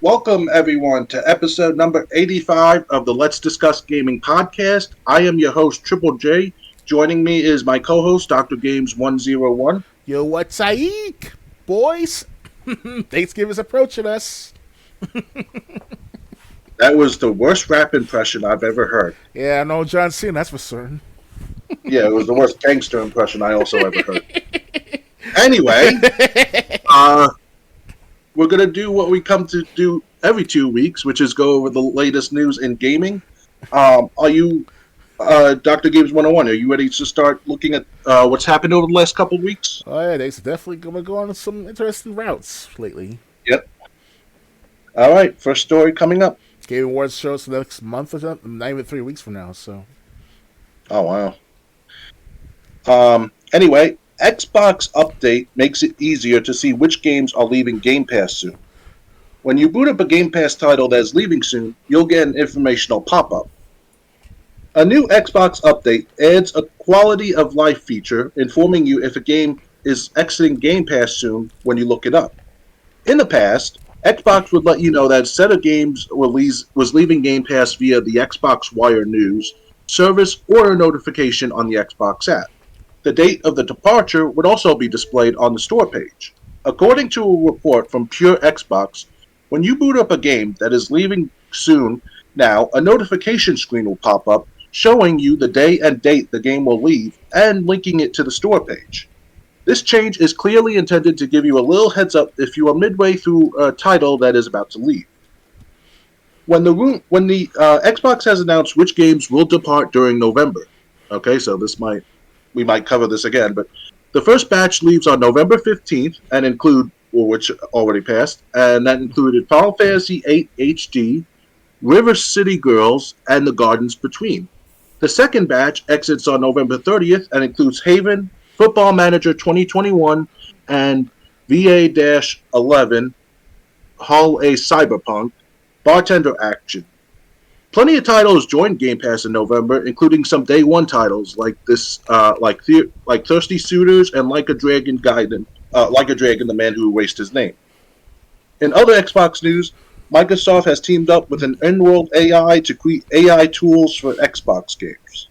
Welcome, everyone, to episode number 85 of the Let's Discuss Gaming podcast. I am your host, Triple J. Joining me is my co-host, Dr. Games 101. Yo, what's Aik, boys? Thanksgiving's approaching us. That was the worst rap impression I've ever heard. Yeah, I know John Cena, that's for certain. Yeah, it was the worst gangster impression I also ever heard. Anyway, we're going to do what we come to do every 2 weeks, which is go over the latest news in gaming. Are you, Dr. Games 101, are you ready to start looking at what's happened over the last couple of weeks? Oh, yeah, they're definitely going to go on some interesting routes lately. Yep. All right, first story coming up. Game Awards shows next month or something, not even 3 weeks from now, so. Oh, wow. Anyway, Xbox update makes it easier to see which games are leaving Game Pass soon. When you boot up a Game Pass title that is leaving soon, you'll get an informational pop-up. A new Xbox update adds a quality of life feature informing you if a game is exiting Game Pass soon when you look it up. In the past, Xbox would let you know that a set of games was leaving Game Pass via the Xbox Wire News service or a notification on the Xbox app. The date of the departure would also be displayed on the store page. According to a report from Pure Xbox, when you boot up a game that is leaving soon now, a notification screen will pop up showing you the day and date the game will leave and linking it to the store page. This change is clearly intended to give you a little heads up if you are midway through a title that is about to leave. When the Xbox has announced which games will depart during November, okay, so we might cover this again, but the first batch leaves on November 15th and which already passed, and that included Final Fantasy VIII HD, River City Girls, and The Gardens Between. The second batch exits on November 30th and includes Haven, Football Manager 2021, and VA-11, Hull A Cyberpunk, Bartender Action. Plenty of titles joined Game Pass in November, including some day one titles like Thirsty Suitors and Like a Dragon, the Man Who Erased His Name. In other Xbox news, Microsoft has teamed up with an in-world AI to create AI tools for Xbox games.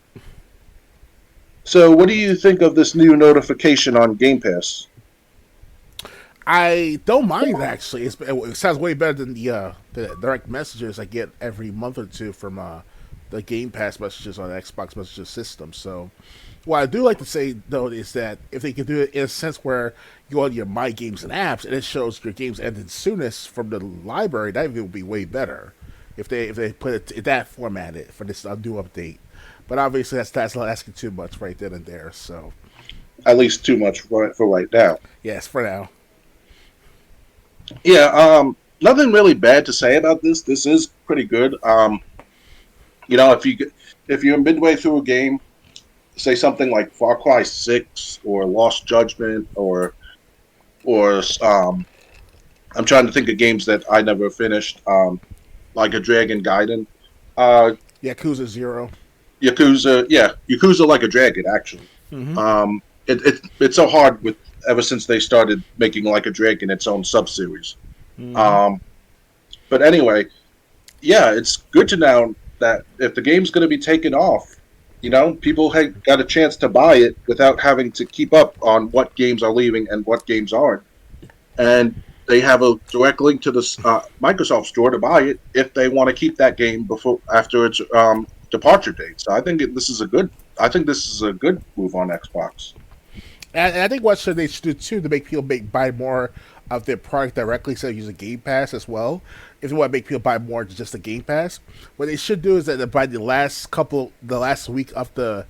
So, what do you think of this new notification on Game Pass? I don't mind, actually. It sounds way better than the direct messages I get every month or two from the Game Pass messages on the Xbox messages system. So, what I do like to say, though, is that if they can do it in a sense where you go on your My Games and Apps and it shows your games ended soonest from the library, that would be way better if they put it in that format for this new update. But obviously, that's not asking too much right then and there. So, at least too much for right now. Yes, for now. Yeah, nothing really bad to say about this. This is pretty good. If you're midway through a game, say something like Far Cry 6 or Lost Judgment or I'm trying to think of games that I never finished, like a Dragon Gaiden. Yakuza 0. Yakuza Like a Dragon, actually. Mm-hmm. It's so hard ever since they started making Like a Dragon its own sub-series. Mm-hmm. But anyway, yeah, it's good to know that if the game's going to be taken off, people have got a chance to buy it without having to keep up on what games are leaving and what games aren't. And they have a direct link to the Microsoft Store to buy it if they want to keep that game after its departure date. So I think this is a good move on Xbox. And I think what they should do too to make people buy more of their product directly instead of using Game Pass as well. If you want to make people buy more than just the Game Pass, what they should do is that by the last week of the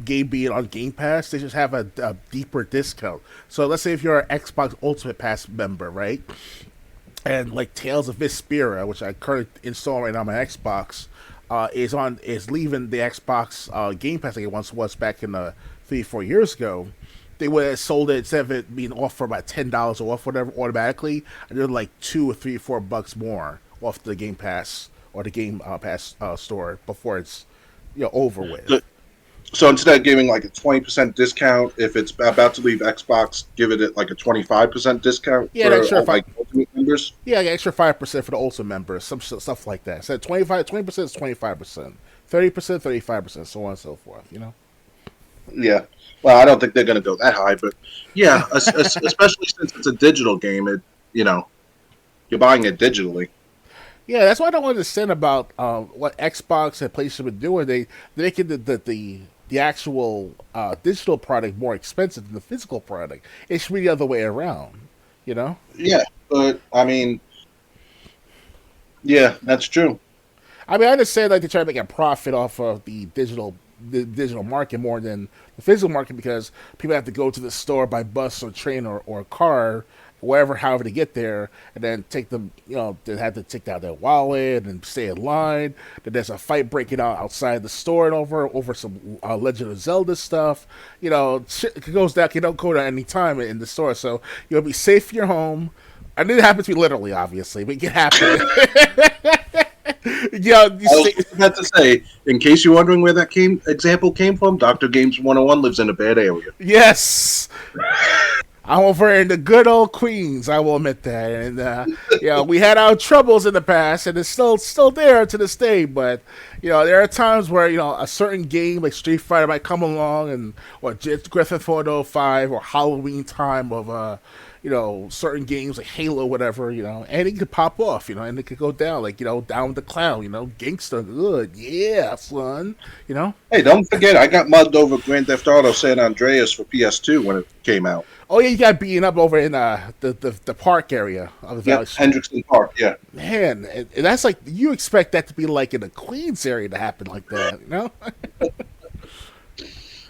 game being on Game Pass, they should have a deeper discount. So let's say if you're an Xbox Ultimate Pass member, right? And like Tales of Vesperia, which I currently install right now on my Xbox, is leaving the Xbox Game Pass like it once was back in 3-4 years ago. They would have sold it instead of it being off for about $10 off, whatever, automatically. And they're like $2 or $3 or $4 more off the Game Pass or the Game Pass store before it's over with. So instead of giving like a 20% discount, if it's about to leave Xbox, give it like a 25% discount. Yeah, that's sure. members. Yeah, like extra 5% for the Ultimate members, some stuff like that. So 20% is 25%, 30%, 35%, so on and so forth. Yeah. Well, I don't think they're going to go that high, but yeah, especially since it's a digital game. You know, you're buying it digitally. Yeah, that's what I don't understand about what Xbox and PlayStation are doing. They making the actual digital product more expensive than the physical product. It should be the other way around. You know. Yeah, but I mean, yeah, that's true. I mean, I understand like they try to make a profit off of the digital market more than the physical market because people have to go to the store by bus or train or car, wherever, however to get there, and then take them. They have to take out their wallet and stay in line. Then there's a fight breaking out outside the store and over some Legend of Zelda stuff. Shit goes down. You don't go to any time in the store, so you'll be safe in your home. I mean, it happens to me literally, obviously, but it can happen. I was about to say, in case you're wondering where that example came from, Dr. Games 101 lives in a bad area. Yes. I'm over in the good old Queens. I will admit that, and we had our troubles in the past, and it's still there to this day. But there are times where a certain game like Street Fighter might come along, or Grand Theft Auto 5 or Halloween time of certain games like Halo, whatever, and it could pop off, and it could go down down the cloud, gangsta good, yeah, son, Hey, don't forget, I got mugged over Grand Theft Auto San Andreas for PS2 when it came out. Oh yeah, you got beaten up over in the park area of the Valley. Hendrickson Park, yeah. Man, and that's like you expect that to be like in the Queens area to happen like that,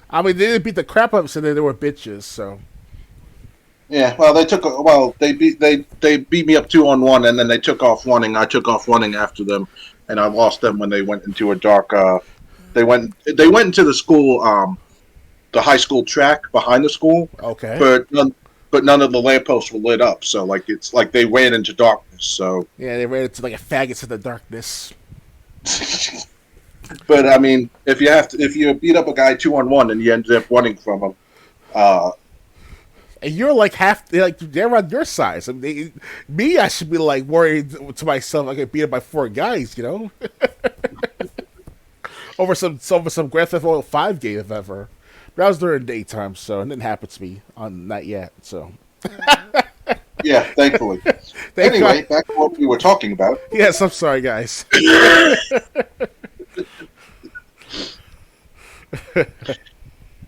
I mean, they didn't beat the crap out of them, so they were bitches, so. Yeah, well, they beat me up 2-on-1, and then they took off running. I took off running after them, and I lost them when they went into a dark. They went into the school, the high school track behind the school. Okay. But none of the lampposts were lit up, so it's like they ran into darkness. So yeah, they ran into like a faggots in the darkness. But I mean, if you beat up a guy 2-on-1 and you end up running from him, and you're like they're around your size. I mean, I should be like worried to myself I get beat up by 4 guys, over some Grand Theft Auto 5 game if ever. But that was during daytime, so it didn't happen to me not yet. So yeah, thankfully. Anyway, back to what we were talking about. Yes, I'm sorry, guys.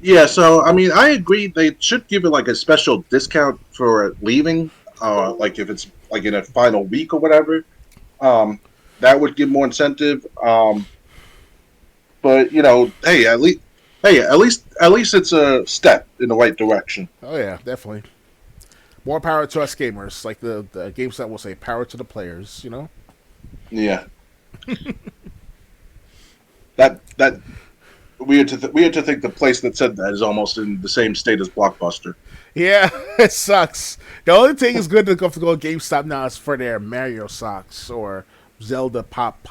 Yeah, so I mean, I agree. They should give it like a special discount for leaving, like if it's like in a final week or whatever. That would give more incentive. But hey, at least it's a step in the right direction. Oh yeah, definitely. More power to us gamers, like the GameStop will say, power to the players. Yeah. that. Weird to think the place that said that is almost in the same state as Blockbuster. Yeah, it sucks. The only thing is good to go to GameStop now is for their Mario socks or Zelda pop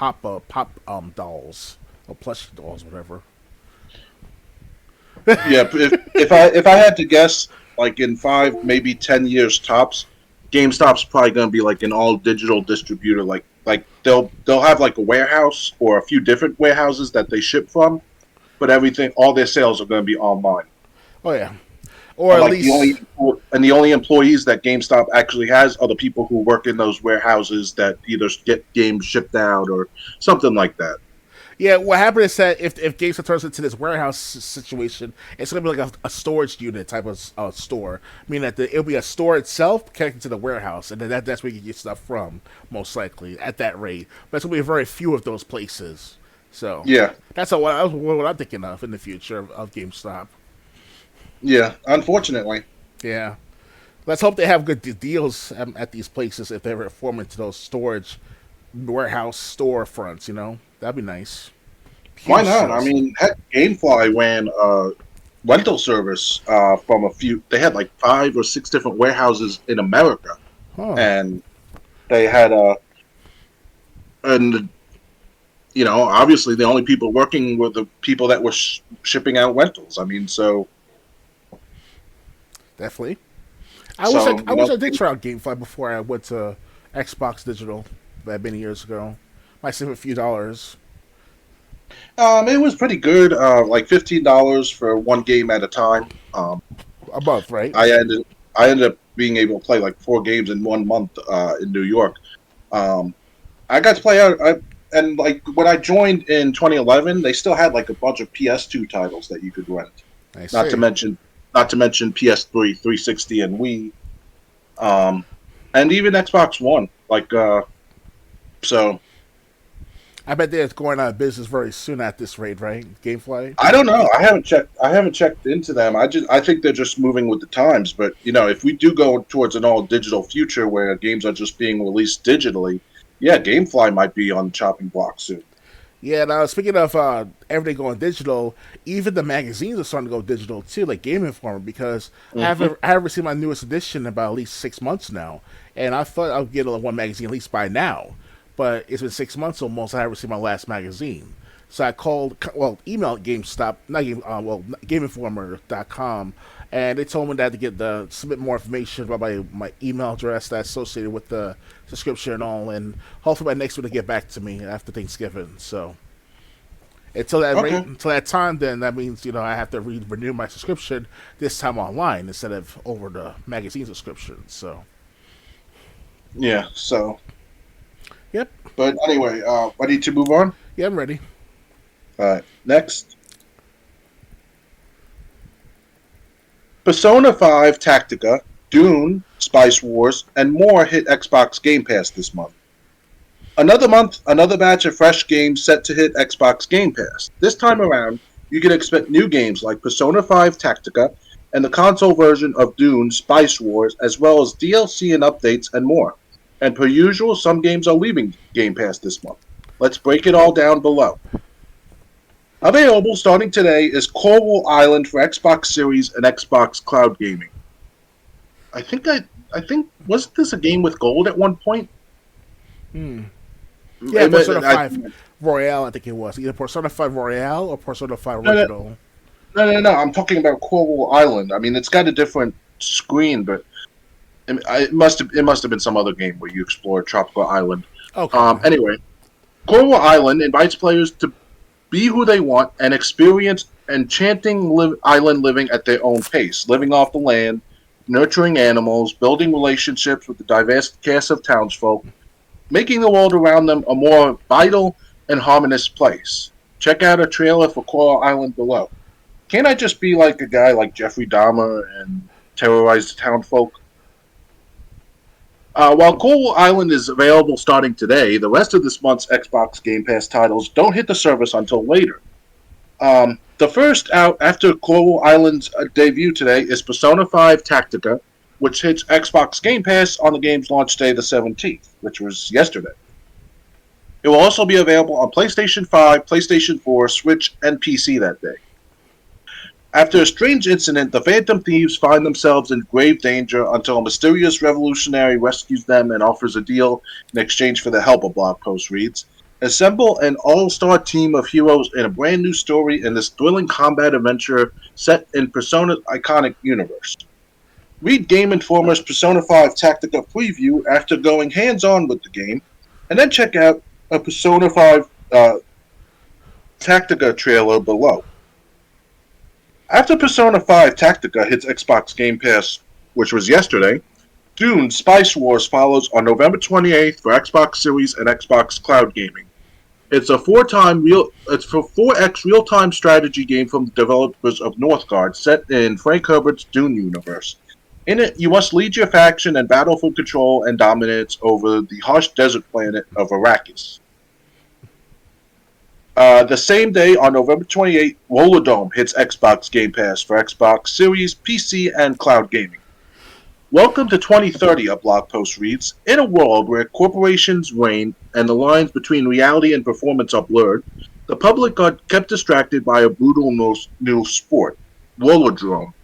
dolls or plush dolls, whatever. Yeah, if I had to guess, like in 5, maybe 10 years tops, GameStop's probably going to be like an all digital distributor. Like they'll have like a warehouse or a few different warehouses that they ship from. But all their sales are going to be online. Oh yeah, or at least the only employees that GameStop actually has are the people who work in those warehouses that either get games shipped out or something like that. Yeah, what happened is that if GameStop turns into this warehouse situation, it's going to be like a storage unit type of store. Meaning that it'll be a store itself connected to the warehouse, and then that's where you get your stuff from, most likely, at that rate. But it's going to be very few of those places. So yeah, that's what I'm thinking of in the future of GameStop. Yeah, unfortunately. Yeah, let's hope they have good deals at these places if they ever form into those storage warehouse storefronts. That'd be nice. Why not? I mean, heck, GameFly ran a rental service from a few. They had like 5 or 6 different warehouses in America, and they had obviously the only people working were the people that were shipping out rentals. I mean, so definitely. I wish I did try out GameFly before I went to Xbox Digital many years ago. Might save a few dollars It was pretty good. Like $15 for one game at a time. a month, right? I ended I ended up being able to play like 4 games in 1 month in New York. Um, I got to play out, and like when I joined in 2011, they still had like a bunch of PS2 titles that you could rent. I Not to see. mention, not to mention PS3, 360, and Wii, um, and even Xbox One. So I bet they're going out of business very soon at this rate, right? GameFly. I don't know. I haven't checked. I haven't checked into them. I think they're just moving with the times. But if we do go towards an all digital future where games are just being released digitally, yeah, GameFly might be on the chopping block soon. Yeah, now speaking of everything going digital, even the magazines are starting to go digital too, like Game Informer, because Hmm. I haven't received my newest edition in about at least 6 months now, and I thought I'd get one magazine at least by now, but it's been 6 months almost. I haven't received my last magazine, so I called, well, emailed GameStop, not Game, well, GameInformer.com, and they told me that I had to get the submit more information about my email address that's associated with the subscription and all, and hopefully by next week they'll get back to me after Thanksgiving. So Okay. until that time, then that means I have to renew my subscription this time online instead of over the magazine subscription. So Yeah. So, yep, but anyway, ready to move on? yeah, I'm ready. All right. Next, Persona 5 Tactica, Dune, Spice Wars, and more hit Xbox Game Pass this month. Another month, another batch of fresh games set to hit Xbox Game Pass. This time around, you can expect new games like Persona 5 Tactica and the console version of Dune Spice Wars, as well as DLC and updates and more. And per usual, some games are leaving Game Pass this month. Let's break it all down below. Available starting today is Cornwall Island for Xbox Series and Xbox Cloud Gaming. I think wasn't this a game with gold at one point? Hmm. Yeah, Persona I, 5 Royale, I think it was either Persona 5 Royale or Persona 5 no, no, Original. no. I'm talking about Cornwall Island. I mean, it's got a different screen, but it must have been some other game where you explored Tropical Island. Okay. Anyway, Cornwall Island invites players to be who they want and experience enchanting island living at their own pace, living off the land, nurturing animals, building relationships with the diverse cast of townsfolk, making the world around them a more vital and harmonious place. Check out a trailer for Coral Island below. Can't I just be like a guy like Jeffrey Dahmer and terrorize the townfolk? While Coral Island is available starting today, the rest of this month's Xbox Game Pass titles don't hit the service until later. The first out after Coral Island's debut today is Persona 5 Tactica, which hits Xbox Game Pass on the game's launch day, the 17th, which was yesterday. It will also be available on PlayStation 5, PlayStation 4, Switch, and PC that day. After a strange incident, the Phantom Thieves find themselves in grave danger until a mysterious revolutionary rescues them and offers a deal in exchange for their help, a blog post reads. Assemble an all-star team of heroes in a brand new story in this thrilling combat adventure set in Persona's iconic universe. Read Game Informer's Persona 5 Tactica preview after going hands-on with the game, and then check out a Persona 5 Tactica trailer below. After Persona 5 Tactica hits Xbox Game Pass, which was yesterday, Dune Spice Wars follows on November 28th for Xbox Series and Xbox Cloud Gaming. It's a 4x real-time strategy game from the developers of Northgard, set in Frank Herbert's Dune universe. In it, you must lead your faction and battle for control and dominance over the harsh desert planet of Arrakis. The same day, on November 28th, Roller Dome hits Xbox Game Pass for Xbox Series, PC, and cloud gaming. Welcome to 2030, a blog post reads. In a world where corporations reign and the lines between reality and performance are blurred, the public got kept distracted by a brutal new sport, Rollerdrome.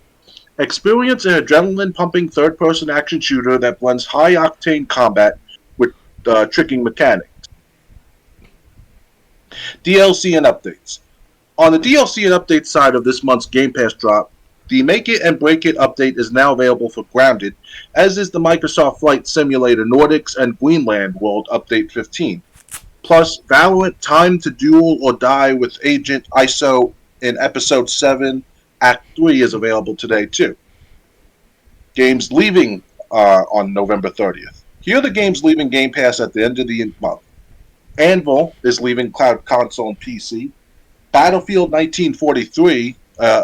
Experience an adrenaline-pumping third-person action shooter that blends high-octane combat with tricking mechanics. DLC and updates. On the DLC and updates side of this month's Game Pass drop, The Make It and Break It update is now available for Grounded, as is the Microsoft Flight Simulator Nordics and Greenland World Update 15. Plus, Valorant Time to Duel or Die with Agent ISO in Episode 7, Act 3 is available today too. Games leaving on November 30th. Here are the games leaving Game Pass at the end of the month. Anvil is leaving Cloud Console and PC. Battlefield 1943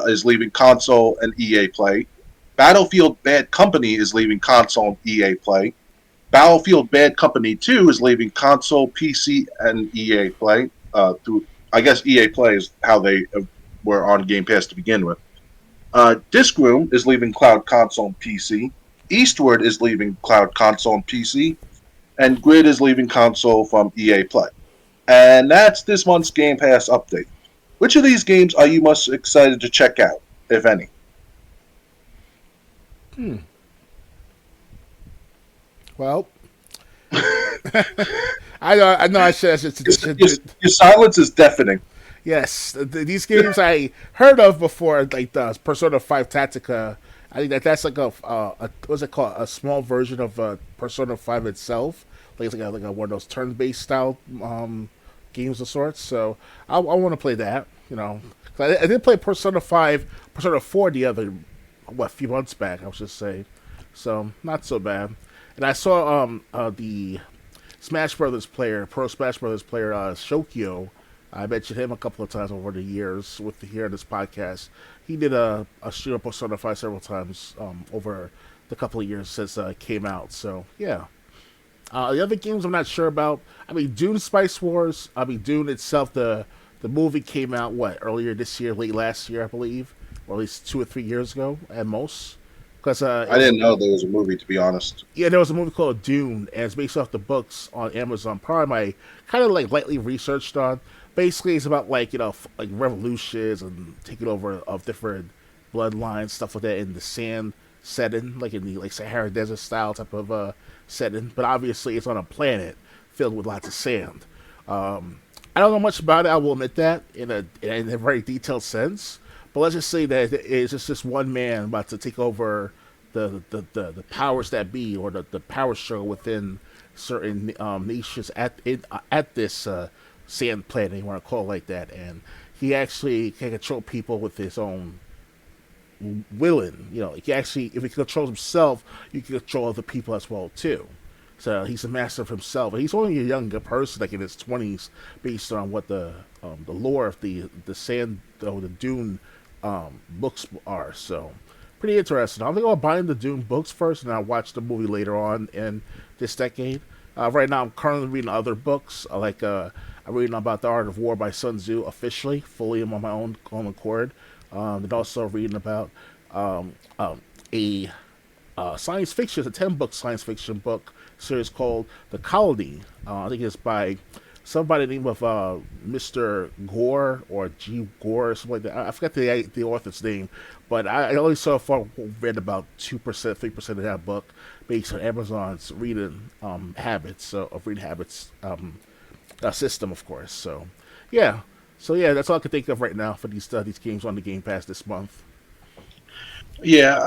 is leaving console and EA Play. Battlefield Bad Company is leaving console and EA Play. Battlefield Bad Company 2 is leaving console, PC, and EA Play. Through, I guess EA Play is how they were on Game Pass to begin with. Disc Room is leaving Cloud Console and PC. Eastward is leaving Cloud Console and PC. And Grid is leaving console from EA Play. And that's this month's Game Pass update. Which of these games are you most excited to check out, if any? Well, I know. I should. Your silence is deafening. Yes, these games I heard of before, like the Persona 5 Tactica. I think that's like what's it called? A small version of Persona 5 itself. Like it's like a one of those turn-based style games of sorts. So I want to play that. You know, I did play Persona 5, Persona 4 the other a few months back. I should say, so not so bad. And I saw the Smash Brothers player, Pro Smash Brothers player Shokyo. I mentioned him a couple of times over the years with here on this podcast. He did a stream of Persona 5 several times over the couple of years since it came out. So yeah. The other games I'm not sure about. I mean, Dune Spice Wars. I mean, Dune itself. The movie came out earlier this year, late last year, I believe, or at least 2 or 3 years ago at most. Because I didn't know there was a movie, to be honest. Yeah, there was a movie called Dune, and it's based off the books on Amazon Prime. I kind of like lightly researched on. Basically, it's about like revolutions and taking over of different bloodlines, stuff like that in the sand setting, like in the Sahara Desert style type of setting. But obviously, it's on a planet filled with lots of sand. I don't know much about it. I will admit that in a very detailed sense. But let's just say that it's just this one man about to take over the powers that be, or the power struggle within certain nations at this sand planet, you want to call it like that. And he actually can control people with his own willing. You know, he actually, if he controls himself, you can control other people as well too. So he's a master of himself. And he's only a younger person, like in his 20s, based on what the lore of the sand, or the Dune books are. So pretty interesting. I'm thinking about buying the Dune books first, and I'll watch the movie later on in this decade. Right now, I'm currently reading other books. I'm reading about The Art of War by Sun Tzu officially, fully on my own accord. And also reading about a science fiction, a 10-book science fiction book series called The Colony. I think it's by somebody named of Mr. Gore or G. Gore or something like that. I forgot the author's name, but I only so far read about 2%, 3% of that book based on Amazon's reading habits, of reading habits system, of course. So yeah, that's all I can think of right now for these games on the Game Pass this month. Yeah,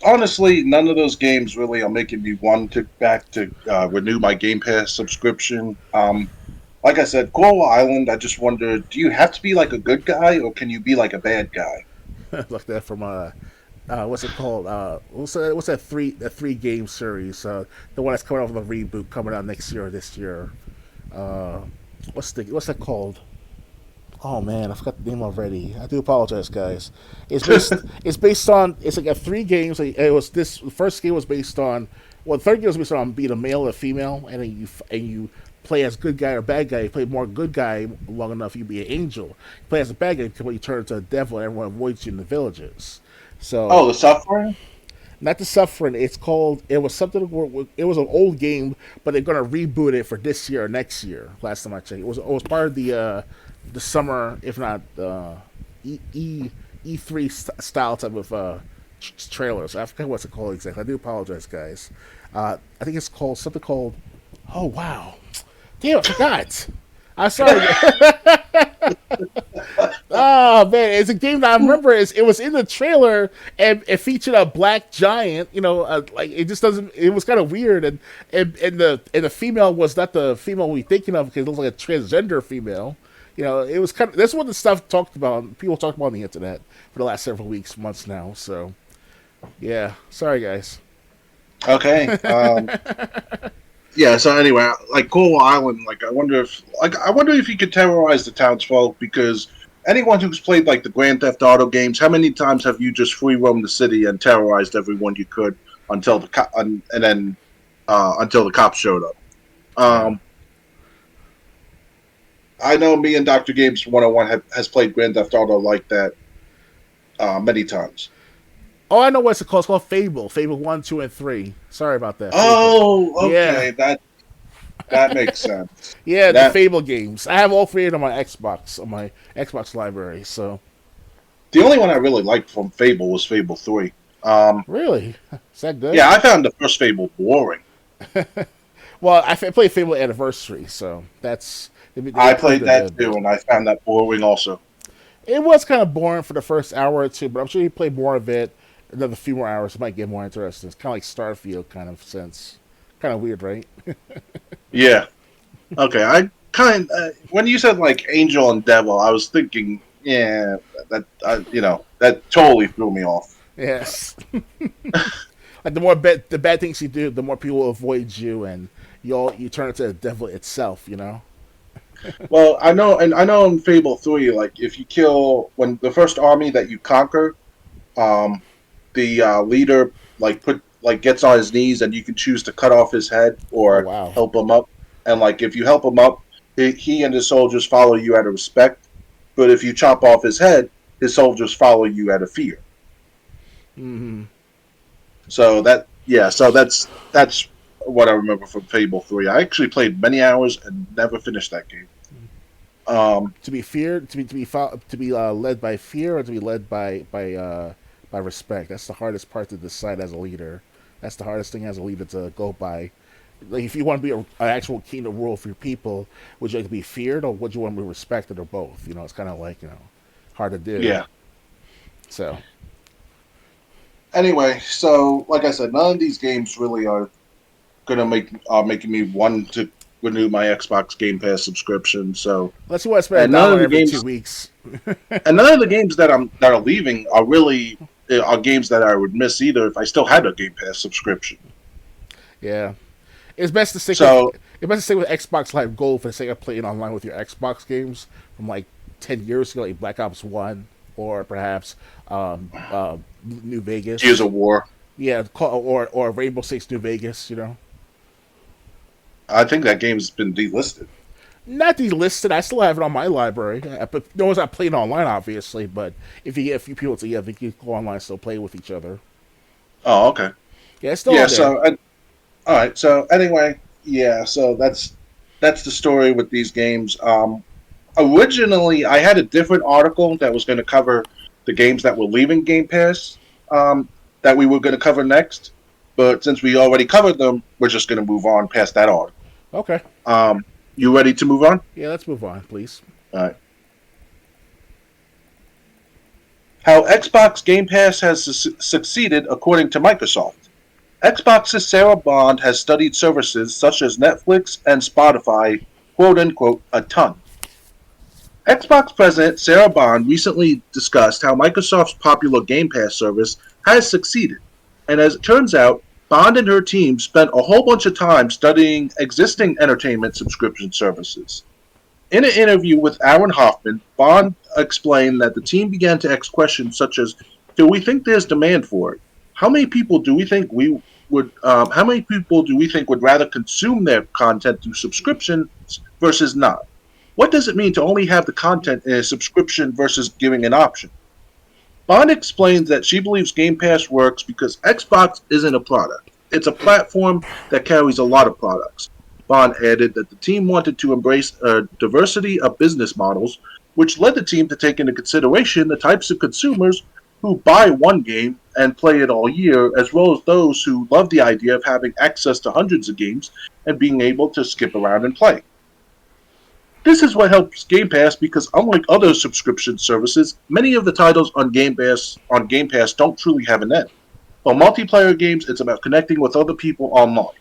honestly, none of those games really are making me want to renew my Game Pass subscription. Like I said, Coral Island, I just wonder, do you have to be like a good guy, or can you be like a bad guy? Like that from what's it called? What's that three game series? The one that's coming out with a reboot coming out next year or this year. What's that called? Oh man, I forgot the name already. I do apologize, guys. It's based on, it's like a 3 games. It was this the first game was based on, the third game was based on being a male or female, and then you play as good guy or bad guy. You play more good guy long enough, you be an angel. You play as a bad guy until you turn into a devil, and everyone avoids you in the villages. So the Suffering. Not the Suffering. It's called. It was something. It was an old game, but they're gonna reboot it for this year or next year. Last time I checked, it was part of the summer, if not E3 style type of trailers. I forget what's it called exactly. I do apologize, guys. I think it's called something called. Oh wow, damn! I forgot. I'm sorry. Oh man, it's a game that I remember. It was in the trailer and it featured a black giant. Like it just doesn't. It was kind of weird, and the female was not the female we thinking of because it looks like a transgender female. It was kind of that's what the stuff talked about. People talked about on the internet for the last several weeks, months now. So yeah, sorry guys. Okay. Yeah. So anyway, like Coral Island, I wonder if you could terrorize the townsfolk, because anyone who's played like the Grand Theft Auto games, how many times have you just free roamed the city and terrorized everyone you could until until the cops showed up? I know me and Dr. Games 101 has played Grand Theft Auto like that many times. Oh, I know what's it called. It's called Fable. Fable 1, 2, and 3. Sorry about that. Oh, okay. Yeah. That makes sense. Yeah, the Fable games. I have all three on my Xbox library. So the only one I really liked from Fable was Fable 3. Really? Is that good? Yeah, I found the first Fable boring. Well, I played Fable Anniversary, so that's... I played that too, and I found that boring also. It was kind of boring for the first hour or two, but I'm sure you play more of it, another few more hours, it might get more interesting. It's kind of like Starfield kind of sense. Kind of weird, right? Yeah. Okay, when you said like Angel and Devil, I was thinking, yeah, that totally threw me off. Yes. Like the bad things you do, the more people will avoid you, and you turn into the devil itself. Well, I know in Fable 3, like if you kill when the first army that you conquer, the leader gets on his knees, and you can choose to cut off his head or help him up. And like if you help him up, he and his soldiers follow you out of respect. But if you chop off his head, his soldiers follow you out of fear. Mm-hmm. So that's what I remember from Fable 3. I actually played many hours and never finished that game. To be feared, to be led by fear, or to be led by respect. That's the hardest part to decide as a leader. That's the hardest thing as a leader to go by. Like if you want to be an actual king to rule for your people, would you like to be feared, or would you want to be respected, or both? It's kind of like hard to do. Yeah. So. Anyway, so like I said, none of these games really are gonna making me want to renew my Xbox Game Pass subscription. So let's see what I spend $1 every 2 weeks. And none of the games that are leaving are really are games that I would miss either if I still had a Game Pass subscription. Yeah, it's best to stick. With Xbox Live Gold for the sake of playing online with your Xbox games from like 10 years ago, like Black Ops 1, or perhaps New Vegas. Gears of War. Yeah, or Rainbow Six New Vegas. I think that game's been delisted. Not delisted. I still have it on my library. But no one's not playing online, obviously. But if you get a few people together, you can go online and still play with each other. Oh, okay. Yeah, it's still on there. So all right. So anyway, yeah. So that's the story with these games. Originally, I had a different article that was going to cover the games that were leaving Game Pass that we were going to cover next. But since we already covered them, we're just going to move on past that article. Okay. You ready to move on? Yeah, let's move on, please. All right. How Xbox Game Pass has succeeded according to Microsoft. Xbox's Sarah Bond has studied services such as Netflix and Spotify, quote-unquote, a ton. Xbox President Sarah Bond recently discussed how Microsoft's popular Game Pass service has succeeded. And as it turns out, Bond and her team spent a whole bunch of time studying existing entertainment subscription services. In an interview with Aaron Hoffman, Bond explained that the team began to ask questions such as, "Do we think there's demand for it? How many people do we think would rather consume their content through subscriptions versus not? What does it mean to only have the content in a subscription versus giving an option?" Bond explains that she believes Game Pass works because Xbox isn't a product. It's a platform that carries a lot of products. Bond added that the team wanted to embrace a diversity of business models, which led the team to take into consideration the types of consumers who buy one game and play it all year, as well as those who love the idea of having access to hundreds of games and being able to skip around and play. This is what helps Game Pass because unlike other subscription services, many of the titles on Game Pass don't truly have an end. For multiplayer games, it's about connecting with other people online.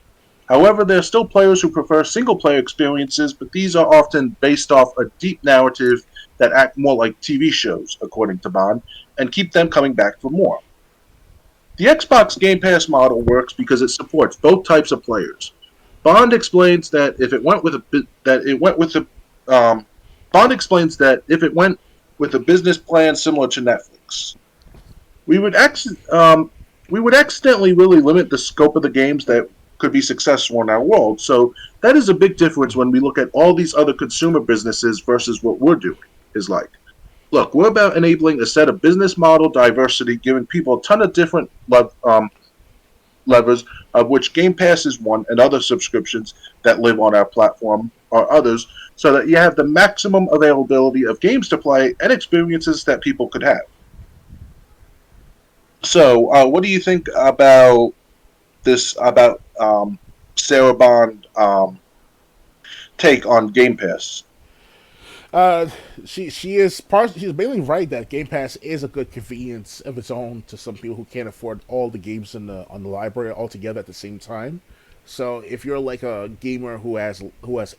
However, there are still players who prefer single player experiences, but these are often based off a deep narrative that act more like TV shows, according to Bond, and keep them coming back for more. The Xbox Game Pass model works because it supports both types of players. Bond explains that if it went with a that it went with a Bond explains that if it went with a business plan similar to Netflix, we would we would accidentally really limit the scope of the games that could be successful in our world. So that is a big difference when we look at all these other consumer businesses versus what we're doing. Is like, look, we're about enabling a set of business model diversity, giving people a ton of different levers, of which Game Pass is one, and other subscriptions that live on our platform are others, so that you have the maximum availability of games to play and experiences that people could have. So, what do you think about this? About Sarah Bond take on Game Pass? Uh, she's mainly right that Game Pass is a good convenience of its own to some people who can't afford all the games in the on the library all together at the same time. So if you're like a gamer who has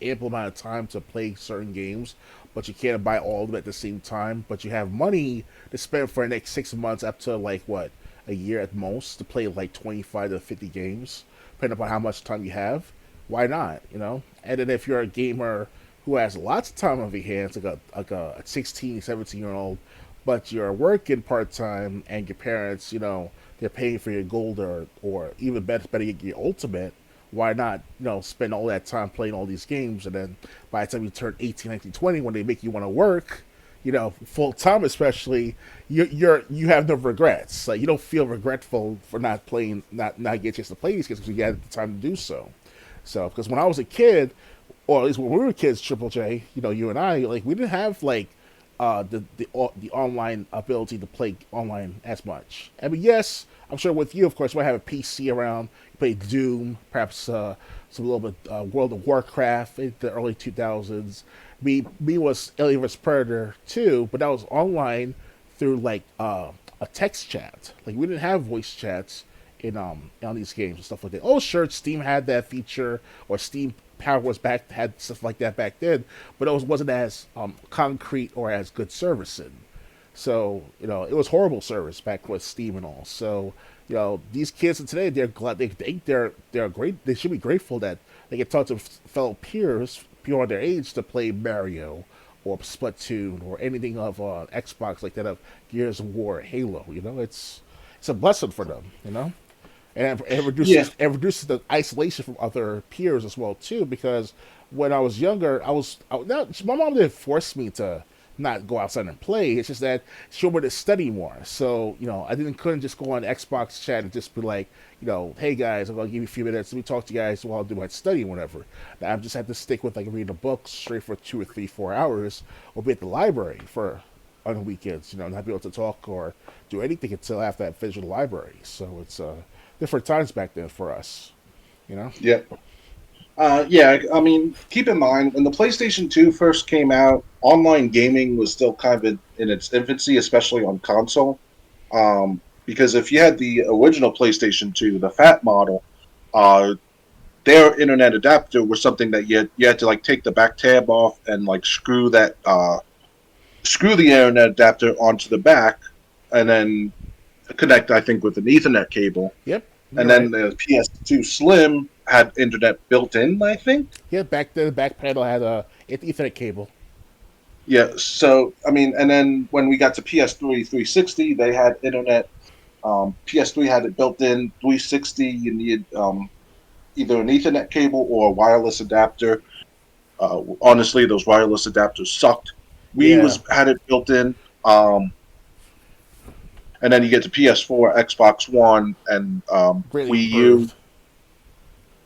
ample amount of time to play certain games, but you can't buy all of them at the same time, but you have money to spend for the next 6 months up to like what a year at most to play like 25 to 50 games, depending upon how much time you have. Why not? And then if you're a gamer who has lots of time on your hands, like a 16, 17-year old, but you're working part time and your parents, they're paying for your gold or even better your ultimate. Why not, spend all that time playing all these games, and then by the time you turn 18, 19, 20, when they make you want to work, full time especially, you have no regrets. Like you don't feel regretful for not playing, not getting a chance to play these games because you had the time to do so. So, because when I was a kid, or at least when we were kids, Triple J, you and I, like we didn't have like the online ability to play online as much. I mean, yes, I'm sure with you, of course, you might have a PC around. You play Doom, perhaps some little bit World of Warcraft in the early 2000s. Me was Alien vs Predator too, but that was online through like a text chat. Like we didn't have voice chats in on these games and stuff like that. Oh, sure, Steam had that feature, or Steam Power was back had stuff like that back then, but it wasn't as concrete or as good servicing. So it was horrible service back with Steam and all. So these kids of today, they're glad they think they're great. They should be grateful that they can talk to fellow peers, people their age, to play Mario or Splatoon or anything of Xbox like that, of Gears of War, Halo. It's a blessing for them. And it Yeah, reduces the isolation from other peers as well too. Because when I was younger, my mom didn't force me to not go outside and play. It's just that she wanted to study more. So I couldn't just go on Xbox chat and just be like, hey guys, I'm gonna give you a few minutes. Let me talk to you guys while I do my study or whatever. Now I just had to stick with like reading a book straight for 2 or 3, 4 hours, or be at the library for on the weekends. Not be able to talk or do anything until after I finish the library. So it's different times back then for us. You know. yeah. Yeah, I mean, keep in mind when the PlayStation 2 first came out, online gaming was still kind of in its infancy, especially on console. Because if you had the original PlayStation 2, the fat model, uh, their internet adapter was something that you had to like take the back tab off and like screw the internet adapter onto the back, and then connect, I think, with an Ethernet cable. Yep. And You're then right. the PS2 Slim had internet built in, I think. Yeah. Back then, the back panel had a Ethernet cable. Yeah, so I mean, and then when we got to PS3 360, they had internet. PS3 had it built in. 360, you needed either an Ethernet cable or a wireless adapter. Honestly, those wireless adapters sucked. Wii Yeah. was had it built in, and then you get to PS4, Xbox One, and Greatly Wii U. improved.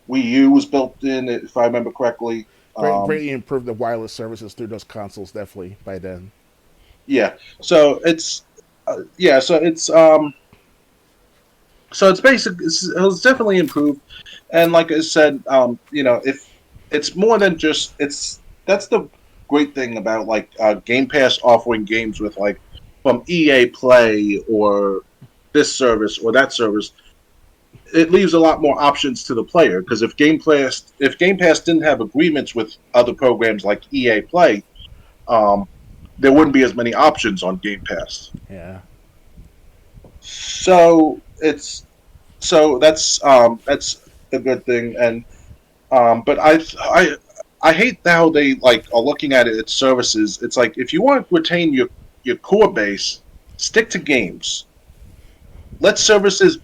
Wii U was built in, if I remember correctly. Greatly improved the wireless services through those consoles. Definitely by then. Yeah, so yeah, so it's basic. It's definitely improved, and like I said, if it's more than just it's that's the great thing about like Game Pass offering games with like from EA Play or this service or that service. It leaves a lot more options to the player because if Game Pass didn't have agreements with other programs like EA Play, um, there wouldn't be as many options on Game Pass. Yeah. So that's a good thing, and but I hate how they like are looking at its services. It's like if you want to retain your core base, stick to games. Let services,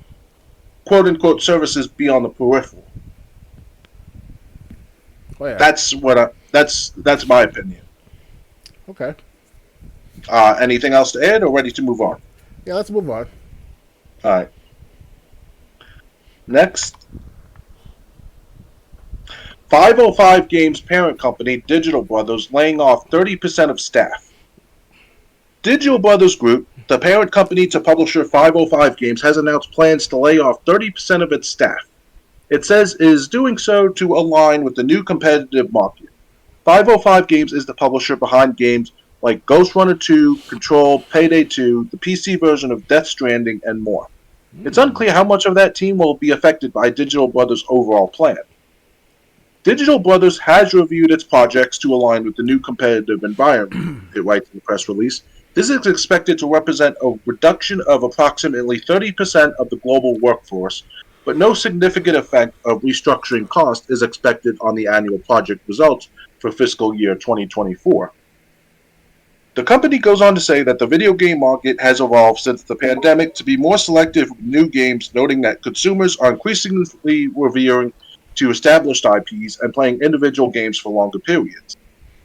quote unquote, services be on the peripheral. Oh yeah. That's my opinion. Okay. Anything else to add, or ready to move on? Yeah. Let's move on. All right. Next, 505 Games parent company Digital Brothers laying off 30% of staff. Digital Brothers Group, the parent company to publisher 505 Games, has announced plans to lay off 30% of its staff. It says it is doing so to align with the new competitive market. 505 Games is the publisher behind games like Ghost Runner 2, Control, Payday 2, the PC version of Death Stranding, and more. It's unclear how much of that team will be affected by Digital Brothers' overall plan. Digital Brothers has reviewed its projects to align with the new competitive environment, it writes in the press release. This is expected to represent a reduction of approximately 30% of the global workforce, but no significant effect of restructuring cost is expected on the annual project results for fiscal year 2024. The company goes on to say that the video game market has evolved since the pandemic to be more selective with new games, noting that consumers are increasingly revering to established IPs and playing individual games for longer periods.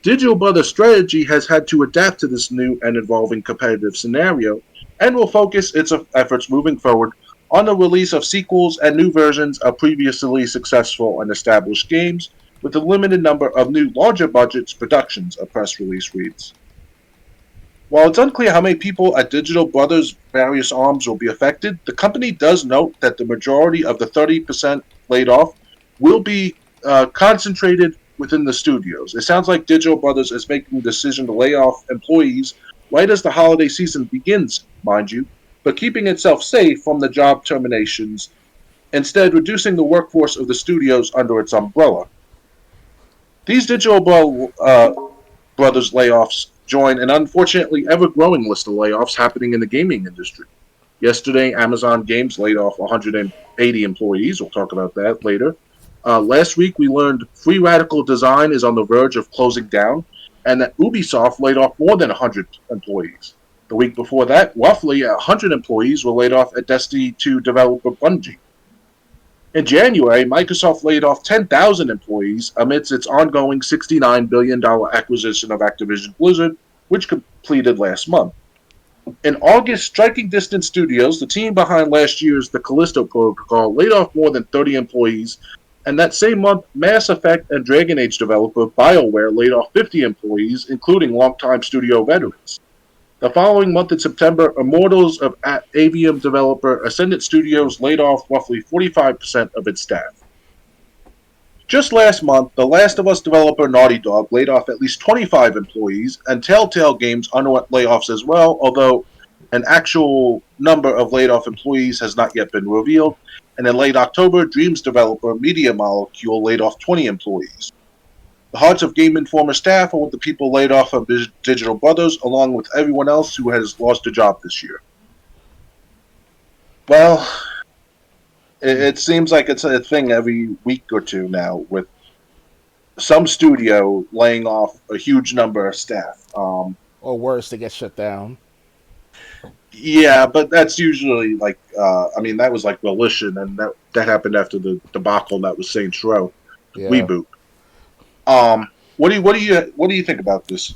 Digital Brothers' strategy has had to adapt to this new and evolving competitive scenario and will focus its efforts moving forward on the release of sequels and new versions of previously successful and established games with a limited number of new larger budgets productions, a press release reads. While it's unclear how many people at Digital Brothers' various arms will be affected, the company does note that the majority of the 30% laid off will be concentrated within the studios. It sounds like Digital Brothers is making the decision to lay off employees right as the holiday season begins, mind you, but keeping itself safe from the job terminations, instead reducing the workforce of the studios under its umbrella. These Brothers layoffs join an unfortunately ever-growing list of layoffs happening in the gaming industry. Yesterday, Amazon Games laid off 180 employees. We'll talk about that later. Last week, we learned Free Radical Design is on the verge of closing down, and that Ubisoft laid off more than 100 employees. The week before that, roughly 100 employees were laid off at Destiny 2 developer Bungie. In January, Microsoft laid off 10,000 employees amidst its ongoing $69 billion acquisition of Activision Blizzard, which completed last month. In August, Striking Distance Studios, the team behind last year's The Callisto Protocol, laid off more than 30 employees, and that same month, Mass Effect and Dragon Age developer BioWare laid off 50 employees, including longtime studio veterans. The following month in September, Immortals of Avium developer Ascendant Studios laid off roughly 45% of its staff. Just last month, The Last of Us developer Naughty Dog laid off at least 25 employees, and Telltale Games underwent layoffs as well, although an actual number of laid off employees has not yet been revealed. And in late October, Dreams developer Media Molecule laid off 20 employees. The hearts of Game Informer staff are with the people laid off of Digital Brothers, along with everyone else who has lost a job this year. Well, it seems like it's a thing every week or two now, with some studio laying off a huge number of staff. Or worse, they get shut down. Yeah, but that's usually like, that was like Volition, and that happened after the debacle that was Saints Row Yeah. reboot. What do you think about this?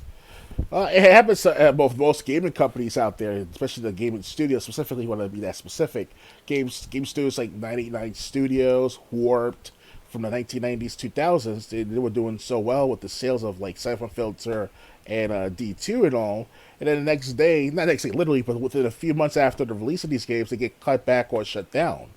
It happens to most gaming companies out there, especially the gaming studios. Specifically, want to be that specific. Game studios like 989 Studios, Warped, from the 1990s, 2000s. They were doing so well with the sales of like Siphon Filter and D2 and all. And then the next day, not next day, literally, but within a few months after the release of these games, they get cut back or shut down,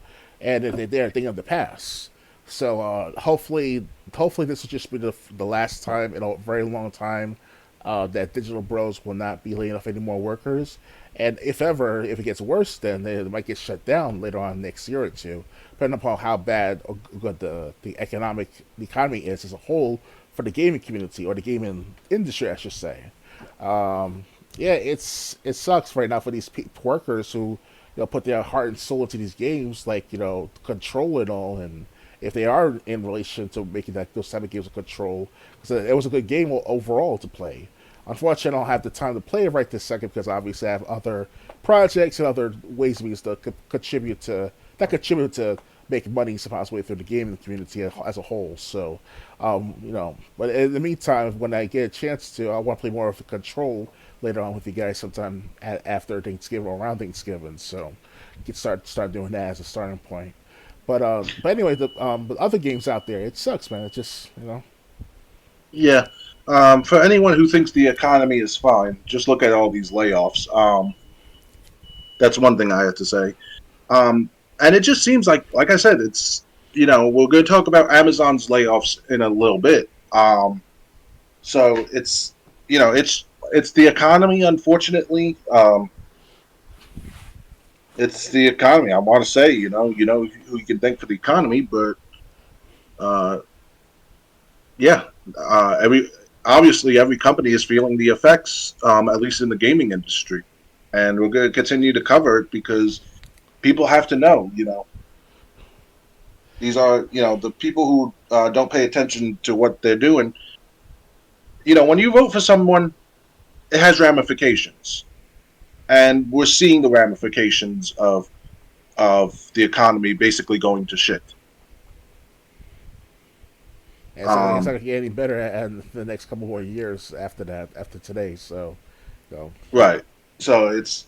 and they're a thing of the past. So hopefully this will just be the last time in a very long time that Digital Bros will not be laying off any more workers. And if ever, if it gets worse, then they might get shut down later on next year or two, depending upon how bad or good the economy is as a whole for the gaming community or the gaming industry, I should say. Yeah, it sucks right now for these workers who put their heart and soul into these games, like control it all, and if they are in relation to making that those type of games of control, because it was a good game overall to play. Unfortunately, I don't have the time to play it right this second because obviously I have other projects and other ways we to contribute to make money supposedly through the gaming community as a whole. So, but in the meantime, when I get a chance to, I want to play more of the Control later on with you guys sometime after Thanksgiving or around Thanksgiving. So, get start doing that as a starting point. But anyway, the other games out there, it sucks, man. It just Yeah. For anyone who thinks the economy is fine, just look at all these layoffs. That's one thing I have to say. And it just seems like I said, it's we're going to talk about Amazon's layoffs in a little bit. So it's the economy, unfortunately. It's the economy. I want to say, who you can thank for the economy, but uh, yeah, every company is feeling the effects, at least in the gaming industry, and we're going to continue to cover it because people have to know. These are the people who don't pay attention to what they're doing. When you vote for someone, it has ramifications, and we're seeing the ramifications of the economy basically going to shit. it's not Um, gonna get any better in the next couple more years after that, after today. So right. So it's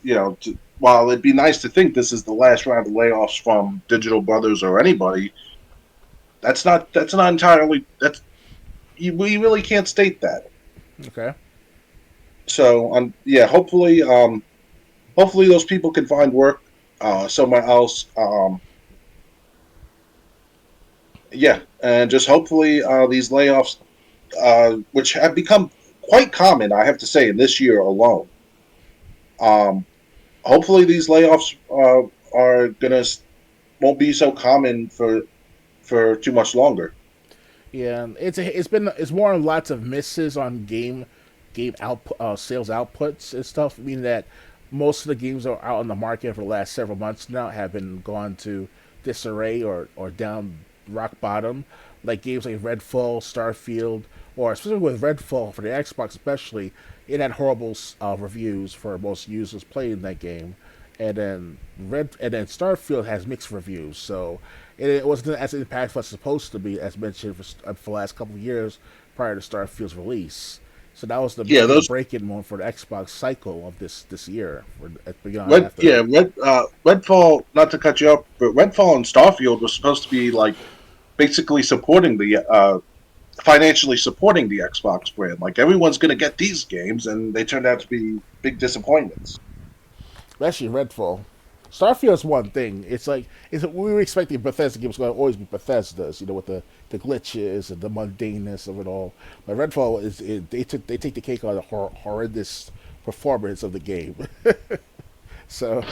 while it'd be nice to think this is the last round of layoffs from Digital Brothers or anybody, that's not entirely we really can't state that. okay. So yeah, hopefully those people can find work somewhere else. Yeah, and just hopefully these layoffs, which have become quite common, I have to say, in this year alone. Um, Hopefully these layoffs are gonna won't be so common for too much longer. Yeah, it's more on lots of misses on game output sales outputs and stuff. Meaning that most of the games that are out on the market for the last several months now have been gone to disarray or down rock bottom. Like games like Redfall, Starfield, or especially with Redfall for the Xbox, especially it had horrible reviews for most users playing that game, and then Starfield has mixed reviews. So it wasn't as impactful as it's supposed to be, as mentioned for the last couple of years prior to Starfield's release. So that was Yeah, the those break-in moment for the Xbox cycle of this year. For beyond after. Redfall. Not to cut you up, but Redfall and Starfield was supposed to be like basically supporting the financially supporting the Xbox brand. Like everyone's going to get these games, and they turned out to be big disappointments. Especially Redfall. Starfield's one thing. We were expecting Bethesda games going to always be Bethesda's, with the glitches and the mundaneness of it all. But Redfall they take the cake on the horrendous performance of the game. So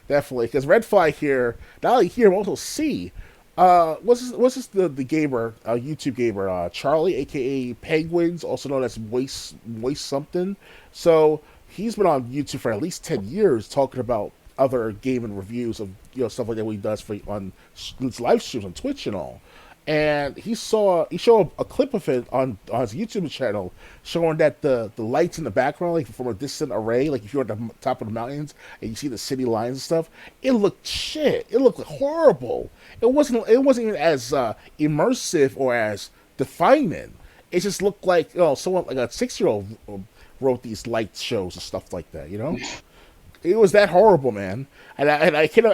definitely, because Redfall I hear not only hear, but also see. What's this the gamer, YouTube gamer, Charlie, aka Penguins, also known as Moist something. So he's been on YouTube for at least 10 years talking about other gaming reviews of stuff like that he does for on his live streams on Twitch and all. And he showed a clip of it on his YouTube channel showing that the lights in the background, like from a distant array, like if you're at the top of the mountains and you see the city lines and stuff, it looked shit. It looked horrible. It wasn't even as immersive or as defining. It just looked like someone like a 6 year old wrote these light shows and stuff like that. It was that horrible, man. And I can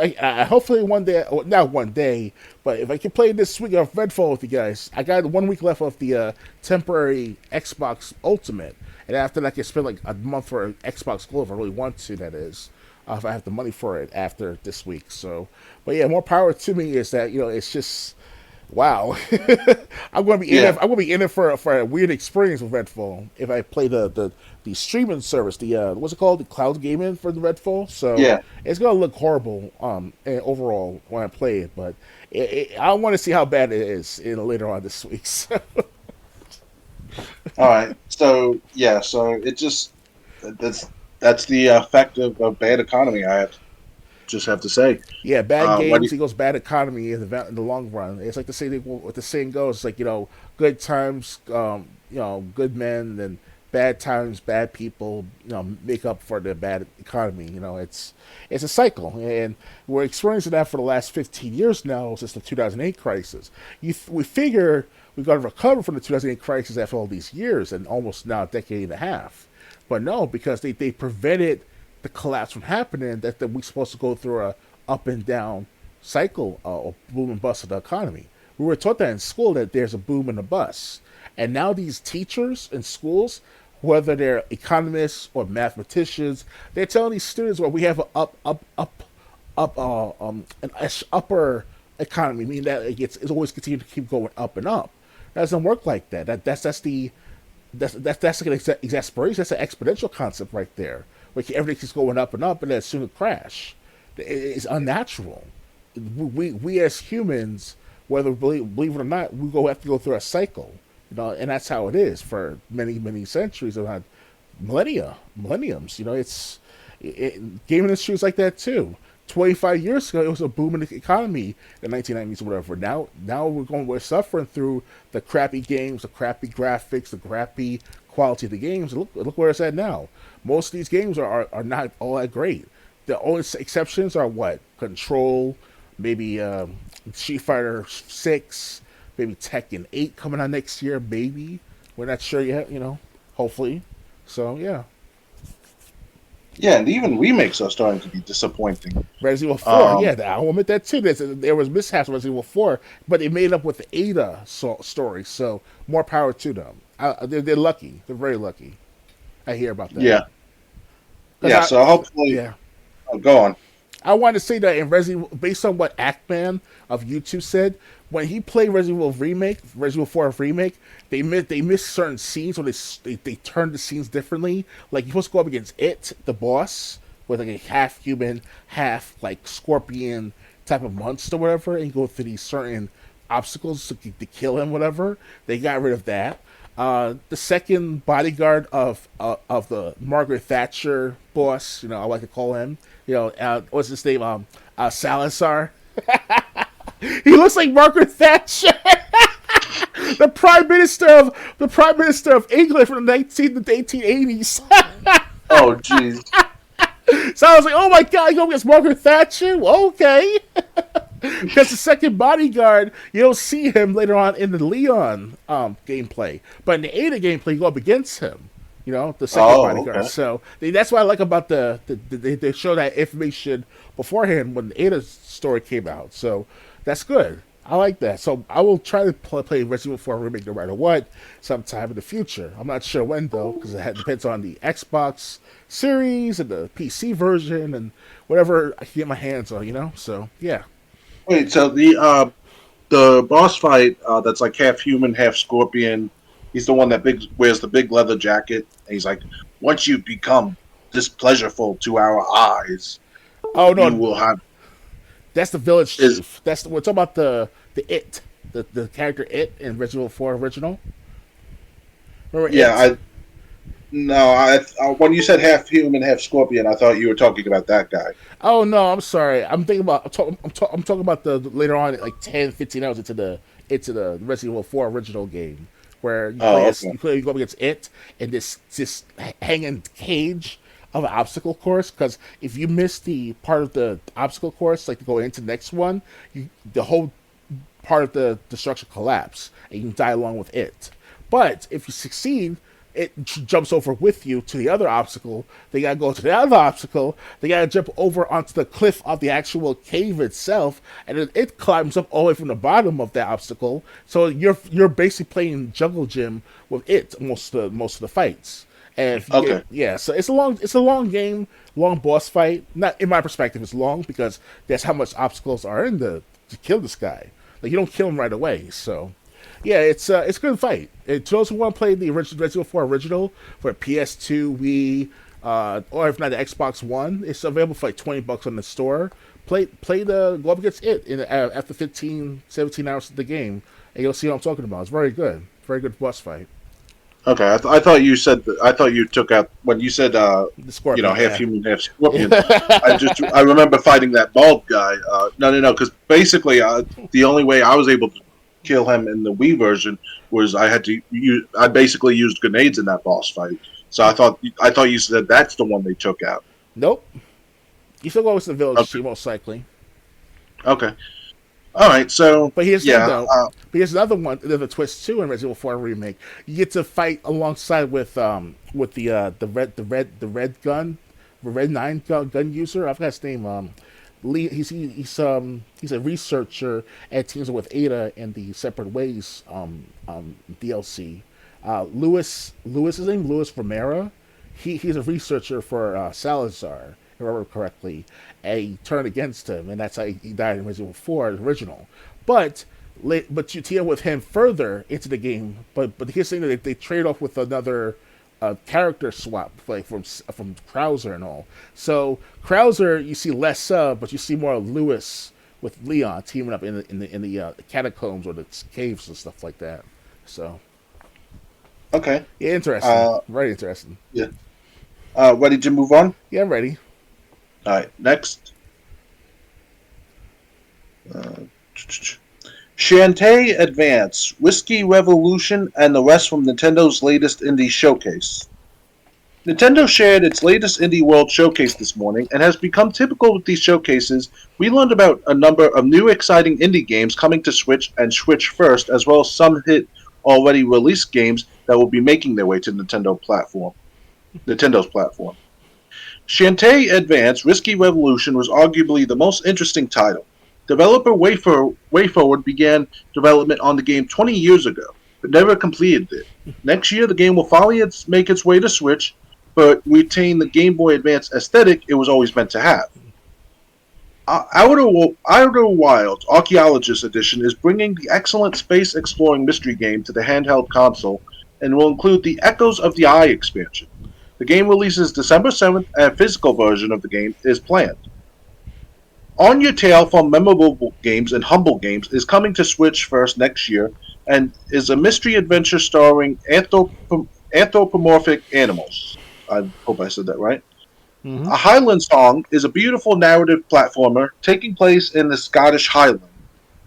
hopefully one day, or not one day, but if I can play this week of Redfall with you guys, I got 1 week left of the temporary Xbox Ultimate, and after that I can spend like a month for Xbox Gold if I really want to. That is, if I have the money for it after this week. So, but yeah, more power to me. Is that it's just Wow, I'm going to be in it. Yeah, I'm going to be in it for a weird experience with Redfall if I play the streaming service. The what's it called? The cloud gaming for the Redfall. So yeah. it's going to look horrible overall when I play it, but I want to see how bad it is later on this week. So, All right. So yeah, so it just that's the effect of bad economy. I just have to say. yeah, bad What do games equals bad economy in the long run. It's like what the saying goes. It's like good times, good men, and bad times, bad people, make up for the bad economy. It's a cycle, and we're experiencing that for the last 15 years now since the 2008 crisis. We figure we're going to recover from the 2008 crisis after all these years and almost now a decade and a half, but no, because they prevented the collapse from happening. That we're supposed to go through a up and down cycle of boom and bust of the economy. We were taught that in school that there's a boom and a bust, and now these teachers in schools, whether they're economists or mathematicians, they're telling these students, well, we have an upper economy, meaning that it's always continuing to keep going up and up. That doesn't work like that. That's like an exasperation. That's an exponential concept right there, where everything keeps going up and up, and then soon it crash. It's unnatural. We as humans, whether believe it or not, have to go through a cycle, and that's how it is for many centuries, if not millenniums. Gaming industry is like that too. 25 years ago, it was a booming economy in the 1990s or whatever. Now we're suffering through the crappy games, the crappy graphics, the crappy quality of the games. Look where it's at now. Most of these games are not all that great. The only exceptions are what? Control, maybe Street Fighter 6, maybe Tekken 8 coming out next year, maybe. We're not sure yet, hopefully. So, yeah. Yeah, and even remakes are starting to be disappointing. Resident Evil 4, yeah, I'll admit that too. There was mishaps with Resident Evil 4, but they made up with the Ada story, so more power to them. They're lucky. They're very lucky. I hear about that. Yeah. Yeah, so hopefully... Yeah. Oh, go on. I wanted to say that in Resident Evil, based on what Ackman of YouTube said, when he played Resident Evil 4 Remake, they missed certain scenes, or they turned the scenes differently. Like, you're supposed to go up against the boss, with like a half human, half like scorpion type of monster, or whatever, and you go through these certain obstacles to kill him, whatever. They got rid of that. The second bodyguard of the Margaret Thatcher boss, I like to call him. What's his name? Salazar. He looks like Margaret Thatcher, the prime minister of England from the 1880s. Oh, jeez. So I was like, oh my god, you go against Margaret Thatcher? Well, okay. Because the second bodyguard, you'll see him later on in the Leon gameplay. But in the Ada gameplay, you go up against him. The second bodyguard. Okay. So that's what I like about they show that information beforehand when the Ada story came out. So that's good. I like that. So I will try to play Resident Evil 4 Remake no matter what, sometime in the future. I'm not sure when, though, because it depends on the Xbox Series and the PC version and whatever I can get my hands on, So, yeah. Wait, so the boss fight that's like half human, half scorpion, he's the one that wears the big leather jacket, and he's like, once you become displeasureful to our eyes, you will have... That's the village chief. We're talking about the It, the character It in Resident Evil 4 original. Remember It? When you said half human, half scorpion, I thought you were talking about that guy. Oh no, I'm sorry. I'm talking about the later on, like 10, 15 hours into the Resident Evil 4 original game, where you go up against It in this hanging cage of an obstacle course. Because if you miss the part of the obstacle course, like to go into the next one, the whole part of the destruction collapse, and you can die along with It. But if you succeed, it jumps over with you to the other obstacle. They gotta go to the other obstacle. They gotta jump over onto the cliff of the actual cave itself, and then it climbs up all the way from the bottom of that obstacle. So you're basically playing jungle gym with It most of the fights. And so it's a long game, long boss fight. Not in my perspective, it's long because that's how much obstacles are to kill this guy. Like you don't kill him right away. So yeah, it's a good fight. It those who want to play the original Resident Evil 4 original for PS2, Wii, or if not the Xbox One, it's available for like $20 on the store. Go up against it after 15, 17 hours of the game, and you'll see what I'm talking about. It's very good boss fight. Okay, I thought you said that. I thought you took out when you said The Scorpion, half yeah. human, half scorpion. I remember fighting that bald guy. No, because basically the only way I was able to kill him in the Wii version was I basically used grenades in that boss fight. So I thought you said that's the one they took out. Nope. You still go with the village, Okay. most likely. Okay. All right. So But here's the thing, yeah. though. But here's another one. There's a twist too in Resident Evil 4 remake. You get to fight alongside with the red 9 gun user. I forgot his name. Lee. He's a researcher and teams with Ada in the Separate Ways DLC. His name Louis Romero. He's a researcher for Salazar, if I remember correctly, and he turned against him, and that's how he died in Resident Evil 4, the original. But you deal with him further into the game. But here's the thing that they trade off with another character swap, like from Krauser and all. So Krauser, you see less but you see more of Lewis with Leon teaming up in the catacombs or the caves and stuff like that. So Okay. yeah, interesting, very interesting. Yeah. Ready to move on? Yeah, I'm ready. All right. Next. Shantae Advance, Whiskey Revolution, and the rest from Nintendo's latest indie showcase. Nintendo shared its latest Indie World showcase this morning, and has become typical with these showcases, we learned about a number of new exciting indie games coming to Switch and Switch First, as well as some hit already released games that will be making their way to Nintendo's platform. Shantae Advance Risky Revolution was arguably the most interesting title. Developer WayForward began development on the game 20 years ago, but never completed it. Next year, the game will finally make its way to Switch, but retain the Game Boy Advance aesthetic it was always meant to have. Outer Wilds Archaeologist Edition is bringing the excellent space-exploring mystery game to the handheld console, and will include the Echoes of the Eye expansion. The game releases December 7th, and a physical version of the game is planned. On Your Tail from Memorable Games and Humble Games is coming to Switch First next year, and is a mystery adventure starring anthropomorphic animals. I hope I said that right. Mm-hmm. A Highland Song is a beautiful narrative platformer taking place in the Scottish Highland.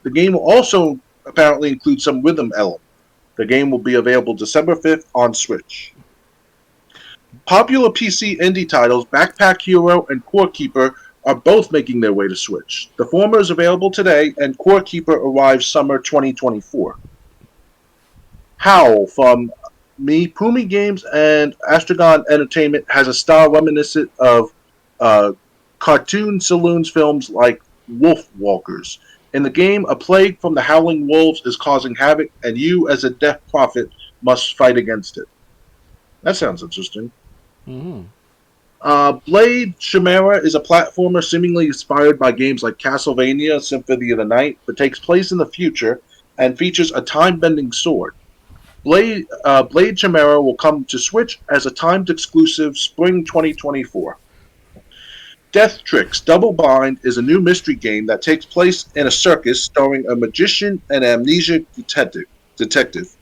The game will also apparently include some rhythm element. The game will be available December 5th on Switch. Popular PC indie titles Backpack Hero and Core Keeper are both making their way to Switch. The former is available today, and Core Keeper arrives summer 2024. Howl from Pumi Games and Astragon Entertainment has a style reminiscent of cartoon saloons films like Wolf Walkers. In the game, a plague from the howling wolves is causing havoc, and you, as a death prophet, must fight against it. That sounds interesting. Mm-hmm. Blade Chimera is a platformer seemingly inspired by games like Castlevania Symphony of the Night, but takes place in the future and features a time-bending sword. Blade Chimera will come to Switch as a timed exclusive spring 2024. Death Tricks Double Bind is a new mystery game that takes place in a circus starring a magician and amnesiac detective.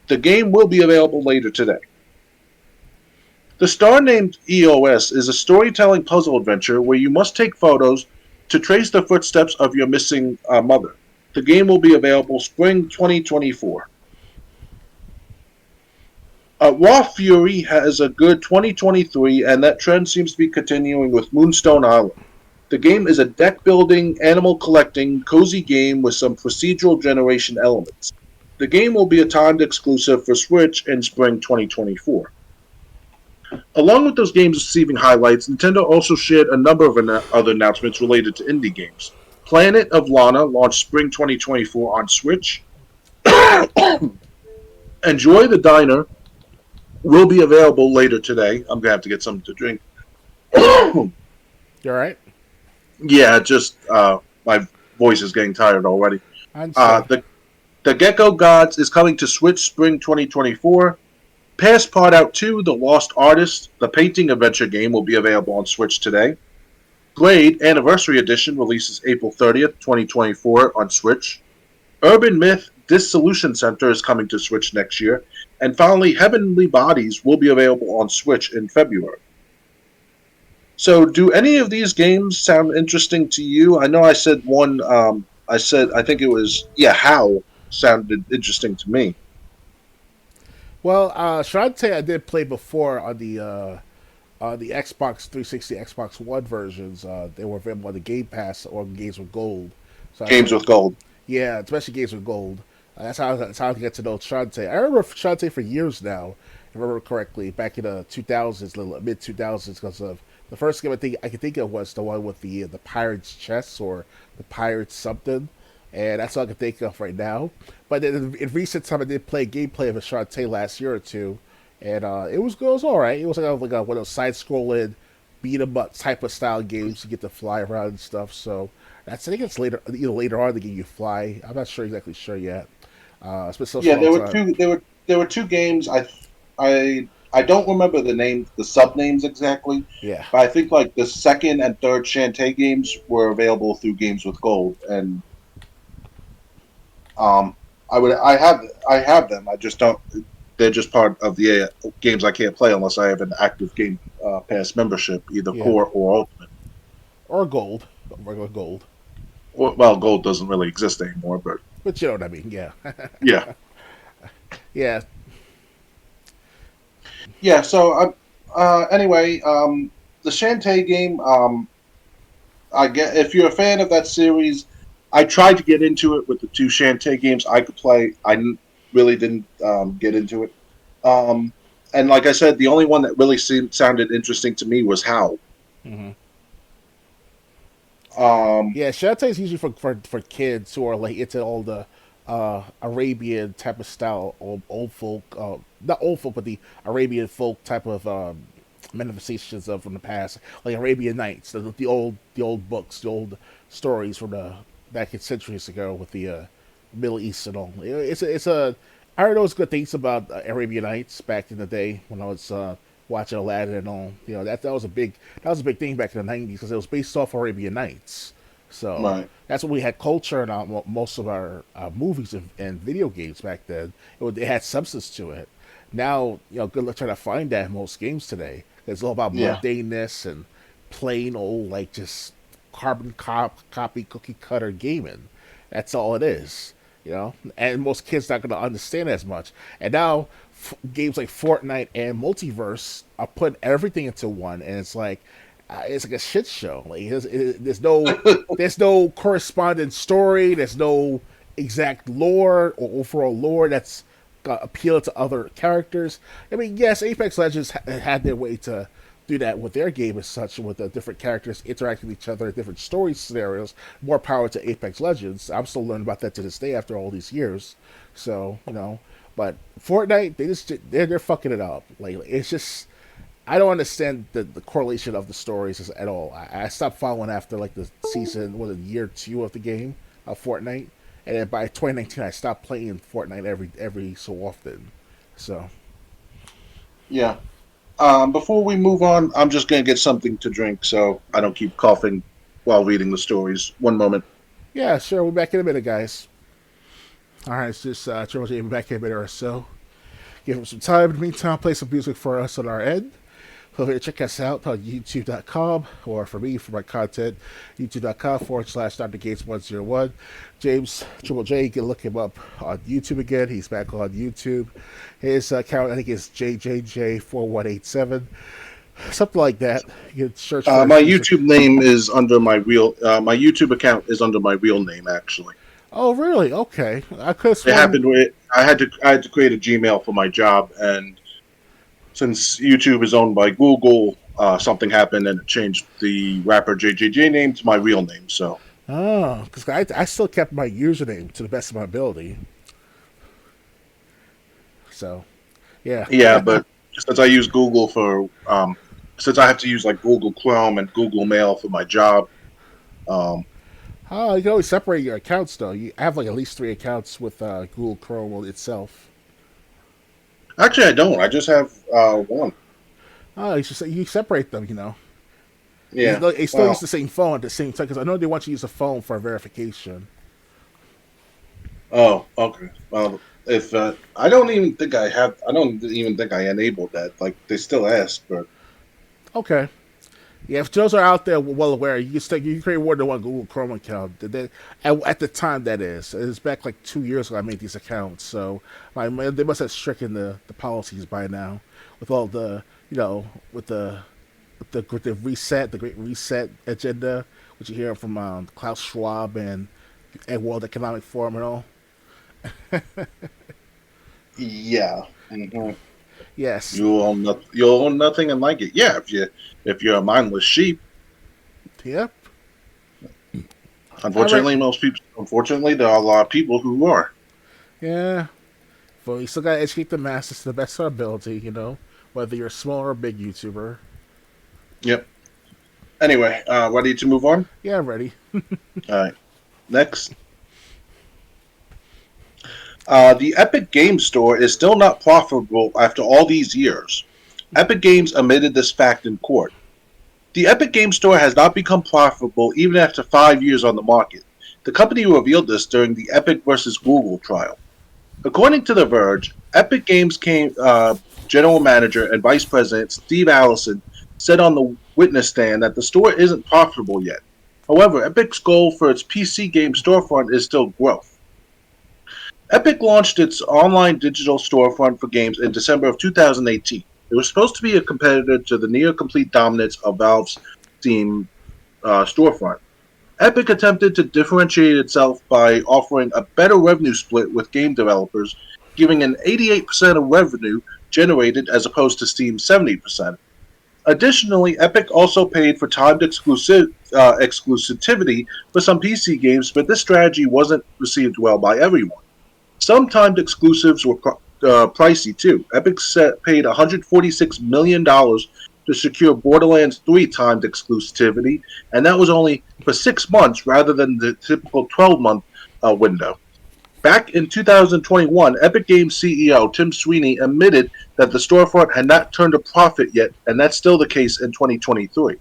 The game will be available later today. The Star Named EOS is a storytelling puzzle adventure where you must take photos to trace the footsteps of your missing mother. The game will be available spring 2024. Raw Fury has a good 2023, and that trend seems to be continuing with Moonstone Island. The game is a deck-building, animal-collecting, cozy game with some procedural generation elements. The game will be a timed exclusive for Switch in spring 2024. Along with those games receiving highlights, Nintendo also shared a number of other announcements related to indie games. Planet of Lana launched spring 2024 on Switch. Enjoy the Diner will be available later today. I'm going to have to get something to drink. You all right? Yeah, just my voice is getting tired already. I understand. The Gecko Gods is coming to Switch Spring 2024. Passport Out 2, The Lost Artist, the painting adventure game, will be available on Switch today. Blade Anniversary Edition releases April 30th, 2024 on Switch. Urban Myth Dissolution Center is coming to Switch next year. And finally, Heavenly Bodies will be available on Switch in February. So, do any of these games sound interesting to you? I know I said one. I think it was How sounded interesting to me. Well, Shrante I did play before on the Xbox 360, Xbox One versions. They were available on the Game Pass or Games with Gold. So Games with Gold. yeah, especially Games with Gold. That's how I get to know Shrante. I remember Shrante for years now. If I remember correctly, back in the 2000s, mid 2000s, because of the first game I could think of was the one with the Pirates Chess or the Pirates something, and that's all I can think of right now. But in recent time, I did play gameplay of a Shantae last year or two, and it was good. It was all right. It was like one of those side-scrolling beat 'em up type of style games. You get to fly around and stuff. So I think it's later on the game you fly. I'm not exactly sure yet. It's been such a Yeah, long there were time. two. There were two games. I don't remember the names, the sub names exactly, Yeah. but I think like the second and third Shantae games were available through Games with Gold, and um, I have them. I just don't. They're just part of the games I can't play unless I have an active Game Pass membership, either Yeah. Core or Ultimate. Or gold. Regular gold. Well, Gold doesn't really exist anymore, but But you know what I mean. Yeah. yeah, Yeah. yeah. So anyway, the Shantae game. I get if you're a fan of that series. I tried to get into it with the two Shantae games I could play. Really didn't get into it. Um, and like I said, the only one that really sounded interesting to me was How. Hmm. Um, Yeah, Shantae is usually for kids who are like into all the Arabian type of style, old folk, not old folk, but the Arabian folk type of manifestations of from the past, like Arabian Nights, the old books, the old stories from the back in centuries ago with the Middle East and all. It's a I heard those good things about Arabian Nights back in the day when I was watching Aladdin and all. You know that was a big thing back in the '90s because it was based off Arabian Nights. So right. that's when we had culture in most of our movies and video games back then. It had substance to it. Now, good luck trying to find that in most games today. It's all about Yeah. mundaneness and plain old, like, just copy cookie cutter gaming. That's all it is. And most kids not going to understand as much. And now, games like Fortnite and Multiverse are putting everything into one, and it's like a shit show. Like there's no corresponding story. There's no exact lore or overall lore that's got appeal to other characters. I mean, yes, Apex Legends had their way to do that with their game as such, with the different characters interacting with each other, different story scenarios. More power to Apex Legends. I'm still learning about that to this day after all these years. So. But Fortnite, they're fucking it up. Like, it's just, I don't understand the correlation of the stories at all. I stopped following after like the season, year two of the game of Fortnite, and then by 2019 I stopped playing Fortnite every so often. So Yeah. Before we move on, I'm just gonna get something to drink so I don't keep coughing while reading the stories. One moment. yeah, sure, we'll be back in a minute, guys. All right, it's just Triple J, we'll be back in a minute or so. Give him some time. In the meantime, play some music for us on our end. Feel free to check us out on youtube.com, or for me, for my content, youtube.com/Dr. Gates 101. James Triple J, you can look him up on YouTube again. He's back on YouTube. His account, I think, is JJJ4187, something like that. You can search for his My music. YouTube name is under my real. My YouTube account is under my real name, actually. Oh, really? Okay. I could have It sworn. happened with I had to create a Gmail for my job, and since YouTube is owned by Google, something happened and it changed the rapper JJJ name to my real name. So Oh, because I still kept my username to the best of my ability. So, yeah. yeah, but since I use Google since I have to use like Google Chrome and Google Mail for my job, um, Oh, you can always separate your accounts though. You have like at least three accounts with Google Chrome itself. Actually, I don't. I just have one. Oh, you separate them. Yeah. They still use Well. the same phone at the same time because I know they want you to use a phone for verification. Oh, okay. Well, if I don't even think I have, I don't even think I enabled that. Like they still ask, but Okay. Yeah, if those are out there well aware, you can create more than one Google Chrome account. At the time that is, it's back like 2 years ago I made these accounts, so they must have stricken the policies by now with all the with the reset, the great reset agenda, which you hear from Klaus Schwab and World Economic Forum and all. yeah. Hmm. Yes, You'll own nothing and like it. Yeah, if you're a mindless sheep. yep. All right, Unfortunately, most people. Unfortunately, there are a lot of people who are. yeah. But we still gotta educate the masses to the best of our ability, whether you're a small or a big YouTuber. Yep. Anyway, ready to move on? Yeah, I'm ready. All right. Next, the Epic Games Store is still not profitable after all these years. Epic Games admitted this fact in court. The Epic Games Store has not become profitable even after 5 years on the market. The company revealed this during the Epic versus Google trial. According to The Verge, Epic Games general manager and vice president Steve Allison said on the witness stand that the store isn't profitable yet. However, Epic's goal for its PC game storefront is still growth. Epic launched its online digital storefront for games in December of 2018. It was supposed to be a competitor to the near complete dominance of Valve's Steam storefront. Epic attempted to differentiate itself by offering a better revenue split with game developers, giving an 88% of revenue generated as opposed to Steam's 70%. Additionally, Epic also paid for timed exclusivity for some PC games, but this strategy wasn't received well by everyone. Some timed exclusives were pricey too. Epic paid $146 million to secure Borderlands 3 timed exclusivity, and that was only for 6 months rather than the typical 12-month window. Back in 2021, Epic Games CEO Tim Sweeney admitted that the storefront had not turned a profit yet, and that's still the case in 2023.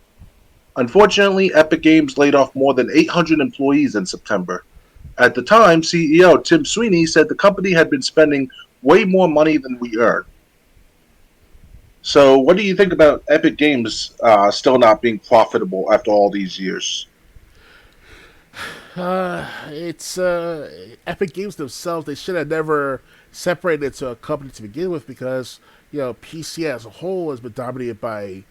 Unfortunately, Epic Games laid off more than 800 employees in September. At the time, CEO Tim Sweeney said the company had been spending way more money than we earned. So, what do you think about Epic Games still not being profitable after all these years? It's Epic Games themselves. They should have never separated it to a company to begin with because PC as a whole has been dominated by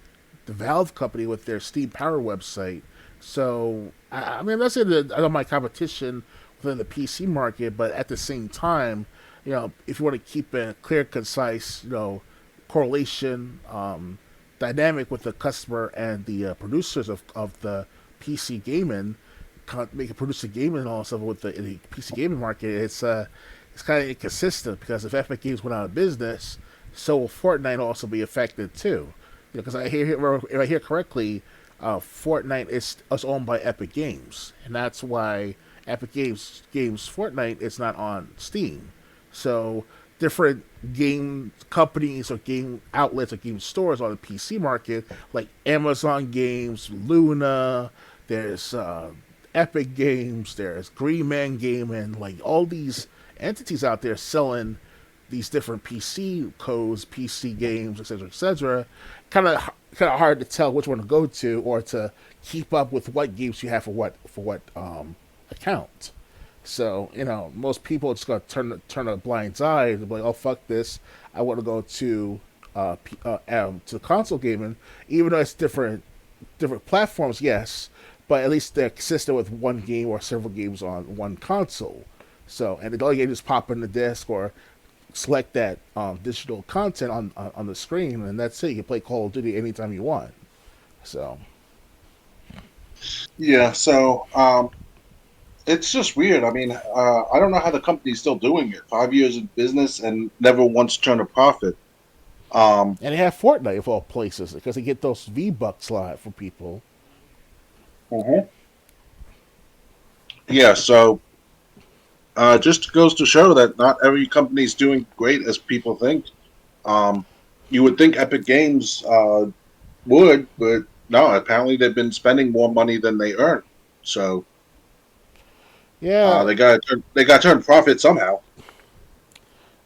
the Valve company with their Steam Power website. So I mean, I'm not saying that I don't mind competition within the PC market, but at the same time, if you want to keep a clear, concise, correlation dynamic with the customer and the producers of the PC gaming, make a producer gaming and all stuff with the PC gaming market, it's kind of inconsistent because if Epic Games went out of business, so will Fortnite also be affected too. Because if I hear correctly, Fortnite is owned by Epic Games, and that's why Epic Games Fortnite is not on Steam. So different game companies or game outlets or game stores on the PC market, like Amazon Games, Luna, there's Epic Games, there's Green Man Gaming, like all these entities out there selling these different PC codes, PC games, etc. Kind of hard to tell which one to go to or to keep up with what games you have for what account. So most people just gonna turn a blind eye and be like, "Oh fuck this! I want to go to console gaming," even though it's different platforms. Yes, but at least they're consistent with one game or several games on one console. So and all you can just pop in the disc or select that digital content on the screen, and that's it. You can play Call of Duty anytime you want. So Yeah, so it's just weird. I mean, I don't know how the company's still doing it. 5 years in business and never once turned a profit. Um, and they have Fortnite of all places because they get those V Bucks a lot from people. mhm. Yeah, so just goes to show that not every company is doing great as people think. Um, you would think Epic Games would, but no. Apparently, they've been spending more money than they earn. So Yeah, they got to turn profit somehow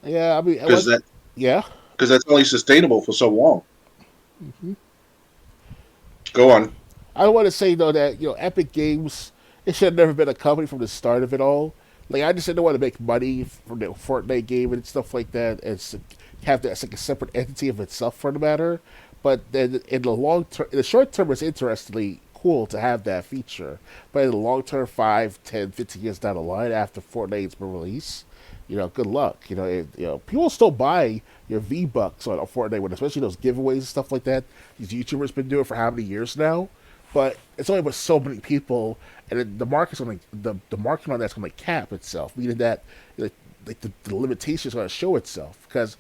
yeah. I mean, because what? Yeah. that's only sustainable for so long. Go on. I want to say though that Epic Games, it should have never been a company from the start of it all. Like I just didn't want to make money from the Fortnite game and stuff like that, and have that as like a separate entity of itself for the matter. But then in the long term, in the short term, it's interestingly cool to have that feature. But in the long term, 5, 10, 15 years down the line, after Fortnite's been released, good luck. People still buy your V Bucks on Fortnite, especially those giveaways and stuff like that. These YouTubers been doing for how many years now? But it's only with so many people, and the market's going the market on that's going to cap itself, meaning that like the limitations are going to show itself because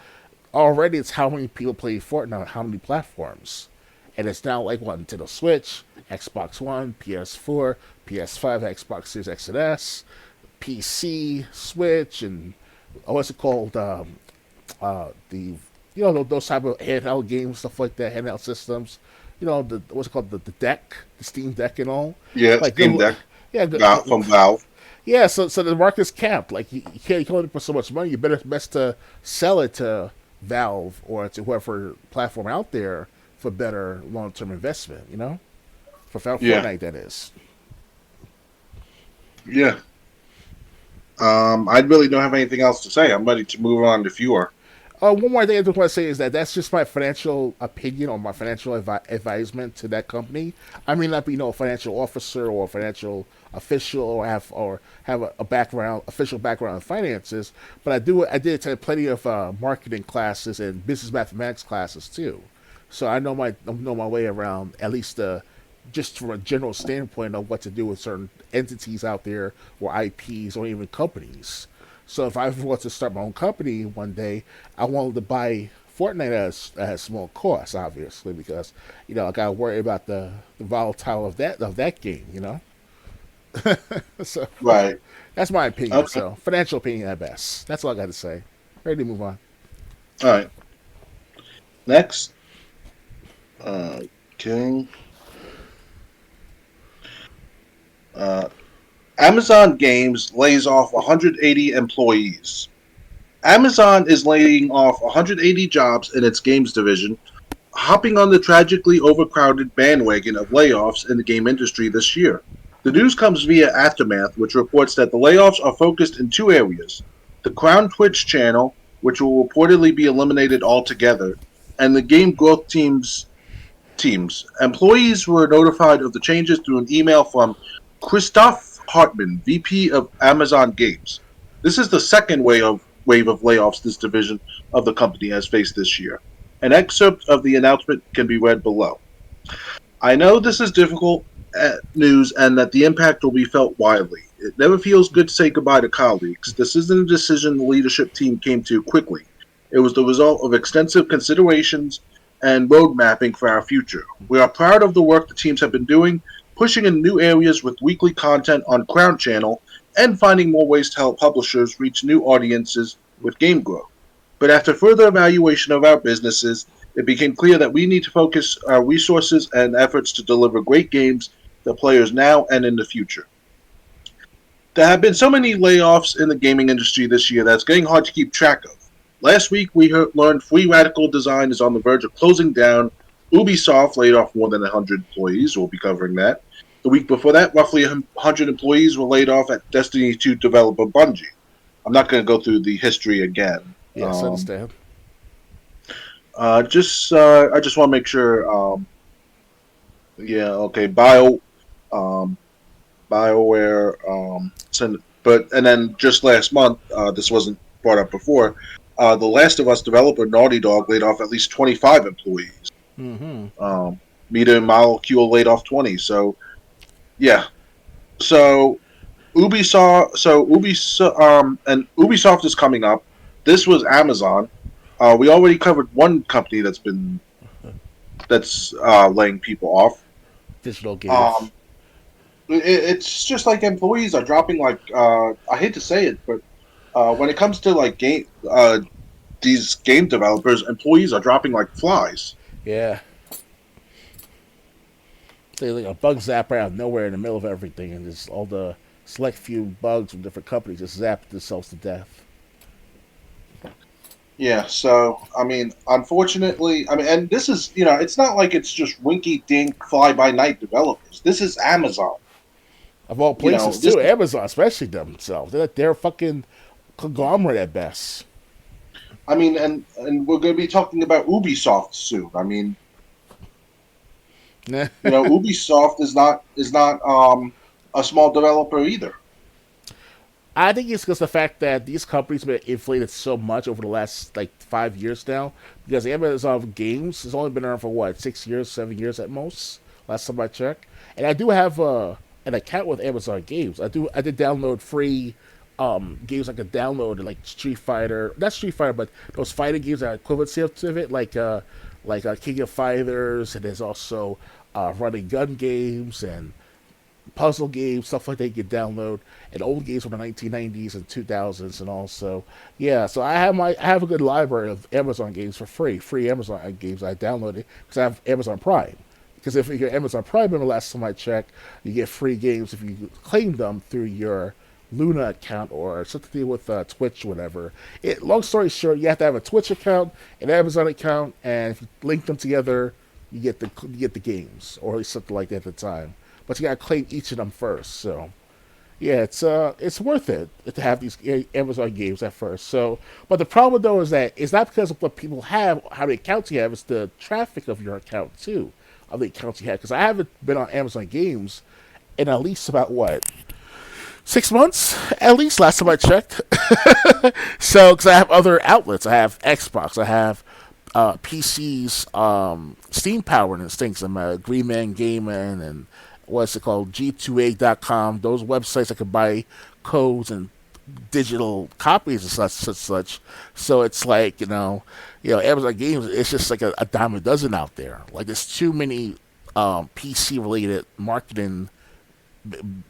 already it's how many people play Fortnite on how many platforms, and it's now like what Nintendo Switch, Xbox One, PS4, PS5, Xbox Series X and S, PC, Switch, and what's it called? The those type of handheld games, stuff like that, handheld systems. What's it called? The deck, the Steam Deck, and all. Yeah, Like Steam good, Deck yeah, good, from Valve. yeah. So the market's capped. Like you can only put so much money. You better best to sell it to Valve or to whoever platform out there for better long term investment. For Yeah, Fortnite that is. yeah. I really don't have anything else to say. I'm ready to move on if you are. One more thing I just want to say is that that's just my financial opinion or my financial advisement to that company. I may not be no financial officer or financial official or have a background official background in finances, but I did attend plenty of marketing classes and business mathematics classes too, so I know my way around at least just from a general standpoint of what to do with certain entities out there or IPs or even companies. So if I want to start my own company one day, I wanted to buy Fortnite at a small cost, obviously, because I got to worry about the volatile of that game. So Right. that's my opinion. Okay. So financial opinion at best. That's all I got to say. Ready to move on. All right. Next. Okay. Uh, Amazon Games lays off 180 employees. Amazon is laying off 180 jobs in its games division, hopping on the tragically overcrowded bandwagon of layoffs in the game industry this year. The news comes via Aftermath, which reports that the layoffs are focused in two areas: the Crown Twitch channel, which will reportedly be eliminated altogether, and the game growth teams. Employees were notified of the changes through an email from Christoph Hartmann, VP of Amazon Games. This is the second wave of layoffs this division of the company has faced this year. An excerpt of the announcement can be read below. I know this is difficult news and that the impact will be felt widely. It never feels good to say goodbye to colleagues. This isn't a decision the leadership team came to quickly. It was the result of extensive considerations and road mapping for our future. We are proud of the work the teams have been doing, pushing in new areas with weekly content on Crown Channel and finding more ways to help publishers reach new audiences with game growth. But after further evaluation of our businesses, it became clear that we need to focus our resources and efforts to deliver great games to players now and in the future. There have been so many layoffs in the gaming industry this year that it's getting hard to keep track of. Last week, we learned Free Radical Design is on the verge of closing down. Ubisoft laid off more than 100 employees. We'll be covering that. The week before that, roughly 100 employees were laid off at Destiny 2 developer Bungie. I'm not going to go through the history again. Yes, I understand. I just want to make sure. Yeah, okay. Um, BioWare. But and then just last month, this wasn't brought up before. The Last of Us developer Naughty Dog laid off at least 25 employees. Mm-hmm. Media Molecule laid off 20. So yeah. So Ubisoft is coming up. This was Amazon. We already covered one company that's laying people off. Digital Um, games. It's just like employees are dropping like I hate to say it, but when it comes to like these game developers, employees are dropping like flies. Yeah. They like a bug zapper out of nowhere in the middle of everything, and just all the select few bugs from different companies just zap themselves to death. Yeah, so I mean, unfortunately, I mean, and this is it's not like it's just winky dink fly by night developers. This is Amazon. Of all You know, places, this too, Amazon, especially themselves. They're a fucking conglomerate at best. I mean, and we're going to be talking about Ubisoft soon. I mean, Ubisoft is not a small developer either. I think it's because the fact that these companies have been inflated so much over the last like 5 years now. Because Amazon Games has only been around for what 6 years, 7 years at most. Last time I checked, and I do have an account with Amazon Games. I did download free games I could download like Street Fighter, not Street Fighter, but those fighting games that are equivalent to it, like King of Fighters, and there's also running gun games and puzzle games, stuff like that you can download, and old games from the 1990s and 2000s, and also, yeah. So I have a good library of Amazon games for free Amazon games I downloaded because I have Amazon Prime. Because if you're Amazon Prime member, last time I checked, you get free games if you claim them through your Luna account or something to do with Twitch, whatever. Long story short, you have to have a Twitch account, an Amazon account, and if you link them together, you get the games, or at least something like that at the time. But you gotta claim each of them first. So yeah, it's worth it to have these Amazon games at first. So, but the problem though is that it's not because of what people have, how many accounts you have. It's the traffic of your account too, of the accounts you have. Because I haven't been on Amazon Games in at least about what 6 months at least. Last time I checked. So, because I have other outlets, I have Xbox, I have PCs, Steam powered and things. I'm a Green Man Gaming and what's it called, G2A.com. Those websites I could buy codes and digital copies and such. So it's like Amazon Games. It's just like a dime a dozen out there. Like there's too many PC related marketing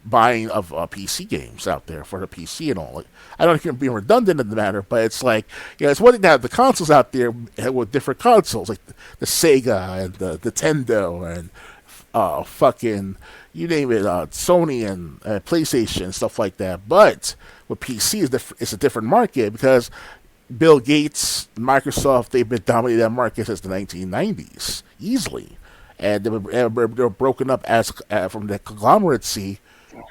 buying of PC games out there for the PC and all. Like, I don't know if you're being redundant in the matter, but it's like, it's one thing to have the consoles out there with different consoles, like the Sega and the Nintendo and fucking, you name it, Sony and PlayStation, stuff like that. But with PC, it's a different market because Bill Gates, Microsoft, they've been dominating that market since the 1990s, easily. And they were broken up as from the conglomeracy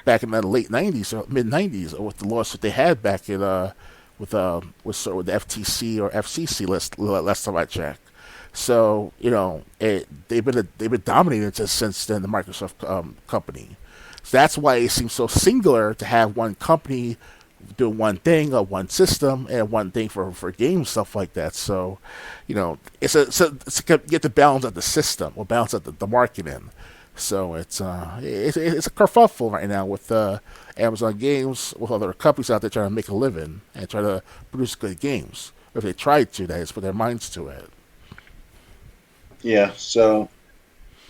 back in the late 90s or mid 90s with the lawsuit they had back in with the FTC or FCC last time I checked. So they've been dominating since then, the Microsoft company. So that's why it seems so singular to have one company do one thing or one system and one thing for games, stuff like that. So, it's to get the balance of the system or balance of the marketing. So it's a kerfuffle right now with Amazon Games, with other companies out there trying to make a living and try to produce good games. Or if they tried to, that is, put their minds to it. Yeah, so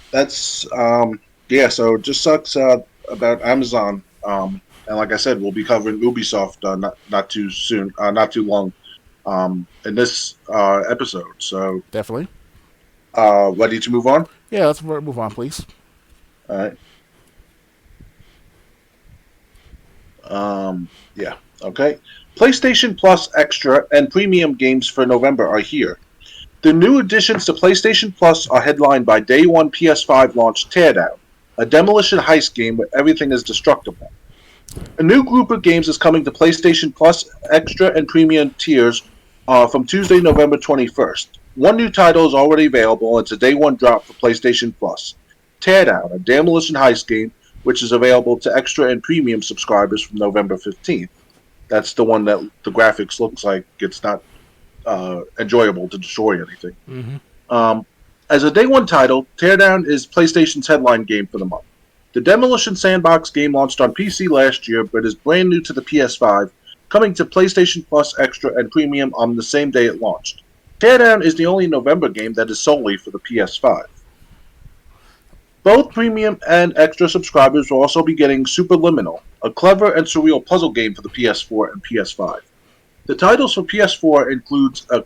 that's so it just sucks about Amazon. And like I said, we'll be covering Ubisoft not too soon, not too long, in this episode. So Definitely. ready to move on? Yeah, let's move on, please. All right. Yeah. Okay. PlayStation Plus Extra and Premium games for November are here. The new additions to PlayStation Plus are headlined by Day 1 PS5 launch Teardown, a demolition heist game where everything is destructible. A new group of games is coming to PlayStation Plus Extra and Premium tiers from Tuesday, November 21st. One new title is already available, and it's a day one drop for PlayStation Plus. Teardown, a demolition heist game, which is available to Extra and Premium subscribers from November 15th. That's the one that the graphics looks like it's not enjoyable to destroy anything. Mm-hmm. As a day one title, Teardown is PlayStation's headline game for the month. The Demolition Sandbox game launched on PC last year, but is brand new to the PS5, coming to PlayStation Plus Extra and Premium on the same day it launched. Teardown is the only November game that is solely for the PS5. Both premium and extra subscribers will also be getting Superliminal, a clever and surreal puzzle game for the PS4 and PS5. The titles for PS4 includes a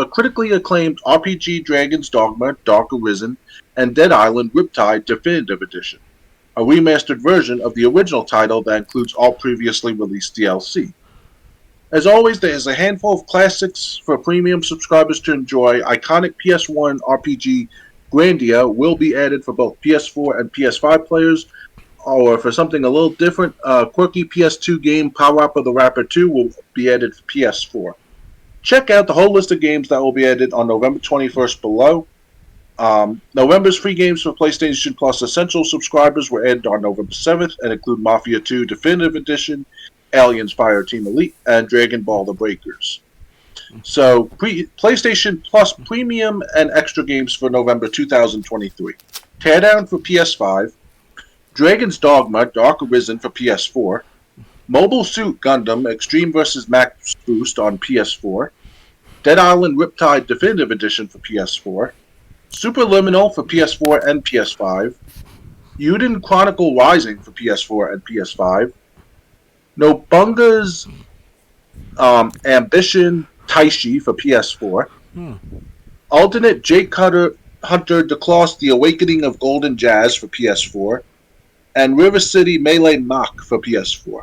critically acclaimed RPG Dragon's Dogma: Dark Arisen and Dead Island: Riptide Definitive Edition, a remastered version of the original title that includes all previously released DLC. As always, there is a handful of classics for premium subscribers to enjoy. Iconic PS1 RPG Grandia will be added for both PS4 and PS5 players, or for something a little different, quirky PS2 game Power Up of the Rapper 2 will be added for PS4. Check out the whole list of games that will be added on November 21st below. November's free games for PlayStation Plus Essential subscribers were added on November 7th and include Mafia 2 Definitive Edition, Aliens Fireteam Elite, and Dragon Ball The Breakers. So, PlayStation Plus Premium and Extra games for November 2023. Teardown for PS5, Dragon's Dogma Dark Arisen for PS4, Mobile Suit Gundam Extreme vs. Max Boost on PS4, Dead Island Riptide Definitive Edition for PS4, Superliminal for PS4 and PS5, Yuden Chronicle Rising for PS4 and PS5, Nobunga's Ambition Taishi for PS4, Alternate Jake Hunter Declaws The Awakening of Golden Jazz for PS4, and River City Melee Mach for PS4.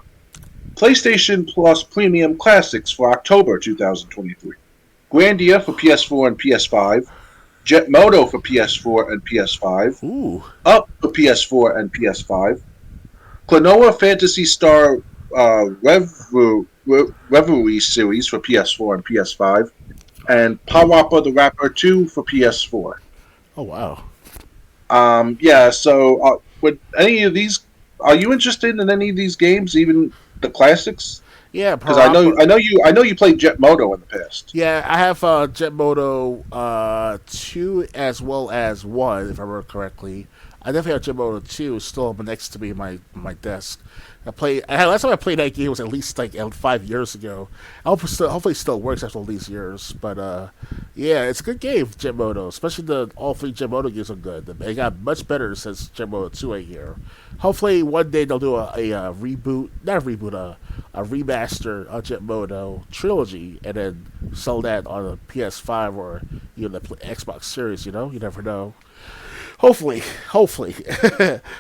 PlayStation Plus Premium Classics for October 2023. Grandia for PS4 and PS5, Jet Moto for PS4 and PS5, Up for PS4 and PS5, Klonoa Phantasy Star Reverie series for PS4 and PS5, and Pawapa the Rapper 2 for PS4. Oh, wow. So would any of these, are you interested in any of these games, even the classics? Yeah, because I know you played Jet Moto in the past. Yeah, I have Jet Moto 2 as well as 1, if I remember correctly. I definitely have Jet Moto 2 still next to me in my desk. Last time I played that game was at least like 5 years ago. Hopefully it still works after all these years. But yeah, it's a good game, Jet Moto. Especially all 3 Jet Moto games are good. They got much better since Jet Moto 2 ain't here. Hopefully one day they'll do a reboot, not a reboot, a remaster of Jet Moto trilogy, and then sell that on a PS5 or the Xbox Series. You never know. Hopefully.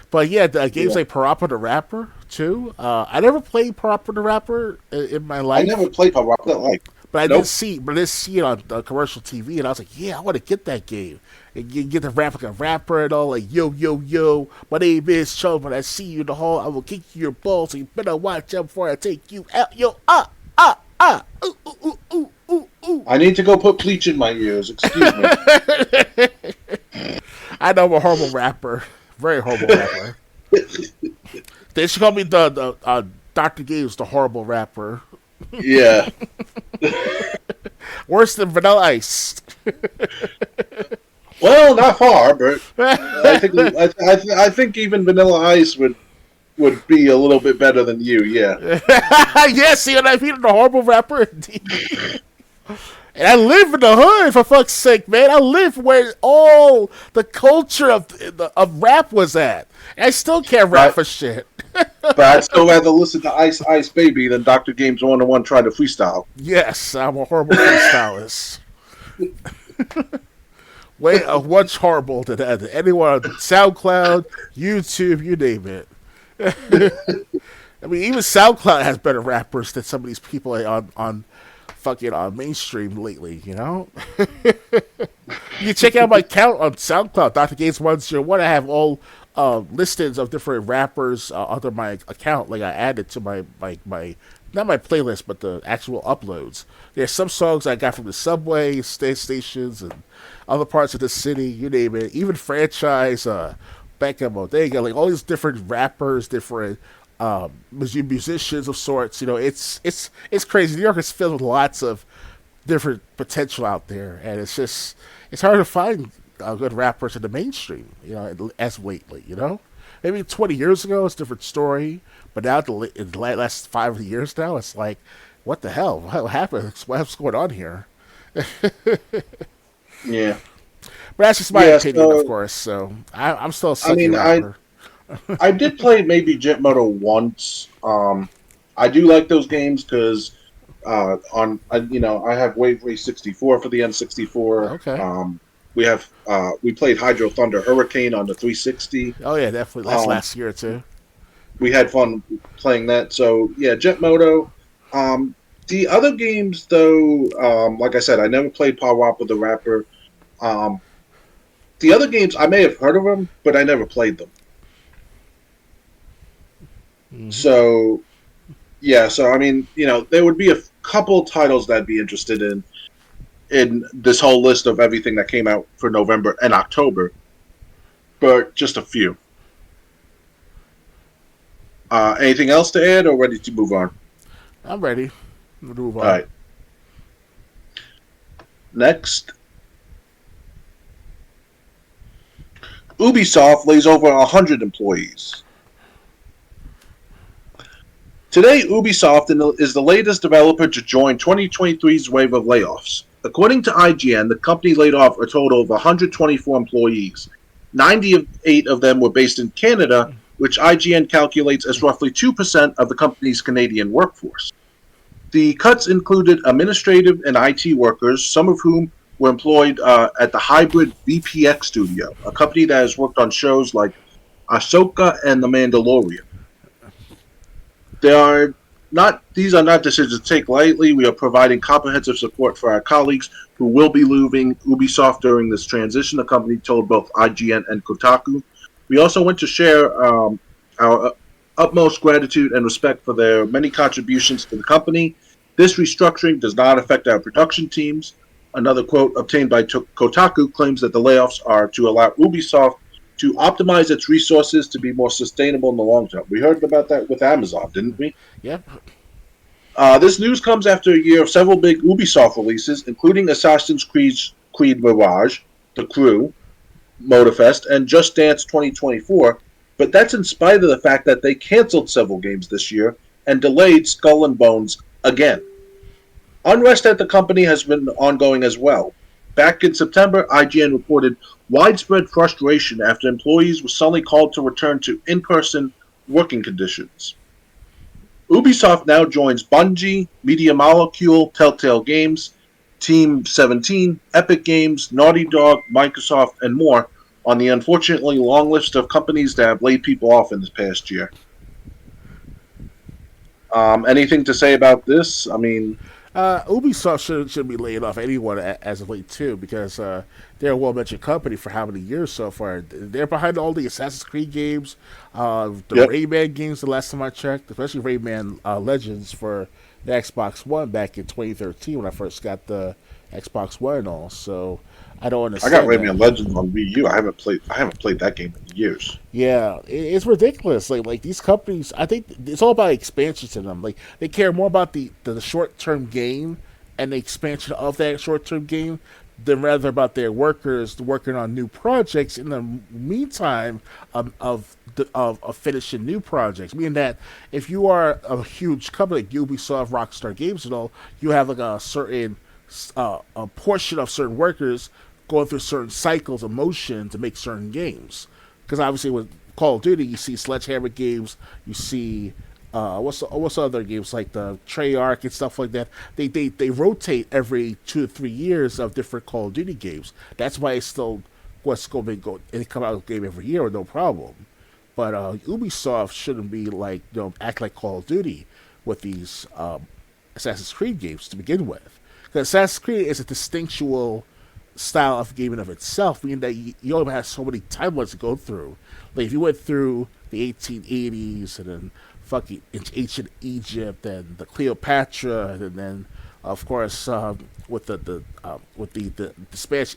But yeah, the games like Parappa the Rapper too. I never played Parappa the Rapper in my life. I never played Parappa. But I did see it on commercial TV, and I was like, yeah, I want to get that game. And you get the rap like a rapper and all, like, yo, yo, yo, my name is Chubb, when I see you in the hall, I will kick you your balls, so you better watch out before I take you out. Yo, ooh, ooh, ooh, ooh, ooh. I need to go put bleach in my ears, excuse me. I know I'm a horrible rapper. Very horrible rapper. They should call me the Dr. Games, the horrible rapper. Yeah. Worse than Vanilla Ice. Well, not far, but I think even Vanilla Ice would be a little bit better than you. Yeah. Yeah. See what I mean? I'm a horrible rapper indeed. And I live in the hood, for fuck's sake, man. I live where all the culture of rap was at. And I still can't rap for shit. But I'd still rather listen to Ice Ice Baby than Dr. Games 101 try to freestyle. Yes, I'm a horrible freestylist. What's horrible to that? Anyone on SoundCloud, YouTube, you name it. I mean, even SoundCloud has better rappers than some of these people on fucking mainstream lately, You can check out my account on SoundCloud, Dr. Games 101. I have all listings of different rappers under my account. Like I added to my not my playlist, but the actual uploads. There's some songs I got from the subway stations and other parts of the city, you name it. Even franchise, Beckham, Bodega, like all these different rappers, different musicians of sorts. It's crazy. New York is filled with lots of different potential out there, and it's hard to find good rappers in the mainstream. As lately, maybe 20 years ago it's a different story, but now in the last 5 years now, it's like, what the hell? What happened? What's going on here? Yeah. But that's just my Yeah, opinion, of so course. So I'm still a I sucky mean, rapper. I did play maybe Jet Moto once. I do like those games because I have Wave Race 64 for the N64. Okay. We played Hydro Thunder Hurricane on the 360. Oh yeah, definitely. That's Um, last year too. we had fun playing that. So yeah, Jet Moto. Um, the other games though, like I said, I never played Power with the Rapper. Um, the other games I may have heard of them, but I never played them. Hmm. So yeah, so I mean, there would be a couple titles that I'd be interested in this whole list of everything that came out for November and October, but just a few. Anything else to add, or ready to move on? I'm ready. We'll move All on. right. Next, Ubisoft lays over 100 employees. Today, Ubisoft is the latest developer to join 2023's wave of layoffs. According to IGN, the company laid off a total of 124 employees. 98 of them were based in Canada, which IGN calculates as roughly 2% of the company's Canadian workforce. The cuts included administrative and IT workers, some of whom were employed at the Hybrid VPX studio, a company that has worked on shows like Ahsoka and The Mandalorian. There are not These are not decisions to take lightly. We are providing comprehensive support for our colleagues who will be leaving Ubisoft during this transition, the company told both IGN and Kotaku. We also want to share our utmost gratitude and respect for their many contributions to the company. This restructuring does not affect our production teams. Another quote obtained by Kotaku claims that the layoffs are to allow Ubisoft to optimize its resources to be more sustainable in the long term. We heard about that with Amazon, didn't we? Yep. This news comes after a year of several big Ubisoft releases, including Creed Mirage, The Crew, Motorfest, and Just Dance 2024. But that's in spite of the fact that they canceled several games this year and delayed Skull and Bones again. Unrest at the company has been ongoing as well. Back in September, IGN reported widespread frustration after employees were suddenly called to return to in-person working conditions. Ubisoft now joins Bungie, Media Molecule, Telltale Games, Team 17, Epic Games, Naughty Dog, Microsoft, and more on the unfortunately long list of companies that have laid people off in this past year. Anything to say about this? I mean, Ubisoft should be laying off anyone as of late too, because they're a well-mentioned company for how many years so far. They're behind all the Assassin's Creed games, the yep. Rayman games. The last time I checked, especially Rayman Legends for the Xbox One back in 2013 when I first got the Xbox One and all. So I don't I got understand that. Rayman Legends on Wii U. I haven't played that game in years. Yeah, it's ridiculous. Like these companies, I think it's all about expansion to them. Like they care more about the short term gain and the expansion of that short term game than rather about their workers working on new projects in the meantime of finishing new projects. Meaning that if you are a huge company like Ubisoft, Rockstar Games, and all, you have like a certain a portion of certain workers going through certain cycles of motion to make certain games. Because obviously with Call of Duty, you see Sledgehammer games, you see what's the other games like the Treyarch and stuff like that. They rotate every 2 to 3 years of different Call of Duty games. That's why it's still what's going to go. It come out with a game every year with no problem. But Ubisoft shouldn't be like act like Call of Duty with these Assassin's Creed games to begin with. Because Assassin's Creed is a distinctual style of gaming of itself, meaning that you only have so many timelines to go through. Like if you went through the 1880s and then fucking ancient Egypt and the Cleopatra, and then of course with the Spanish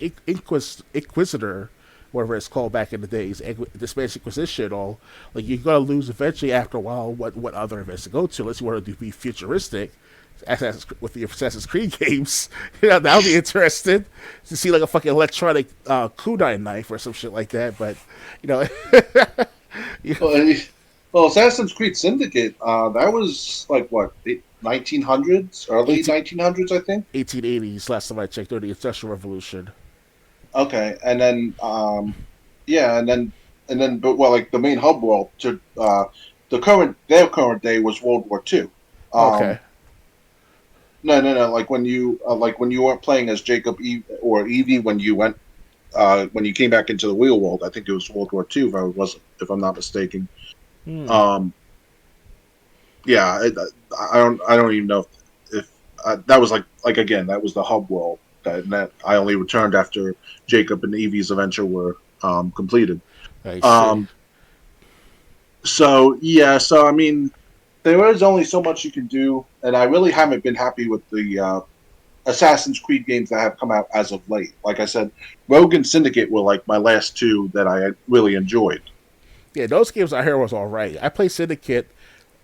Inquisitor, whatever it's called back in the days, the Spanish Inquisition, all like you're gonna lose eventually after a while. What other events to go to? Unless you want to be futuristic. With the Assassin's Creed games, that'll be interesting to see like a fucking electronic kunai knife or some shit like that. But you know, you Well, Assassin's Creed Syndicate, that was like what, 1900s, early 18, 1900s, I think. 1880s last time I checked, during the Industrial Revolution. Okay, and then yeah, but well, like the main hub world to their current day was World War II. Um, Okay. no, like when you weren't playing as Jacob or Evie when you went when you came back into the real world. I think it was World War II, if I'm not mistaken. Hmm. Um, yeah, I don't even know if that was like again that was the hub world that I only returned after Jacob and Evie's adventure were completed. I see. Um, so yeah, so I mean, there is only so much you can do, and I really haven't been happy with the Assassin's Creed games that have come out as of late. Like I said, Rogue and Syndicate were like my last two that I really enjoyed. Yeah, those games I heard was all right. I played Syndicate.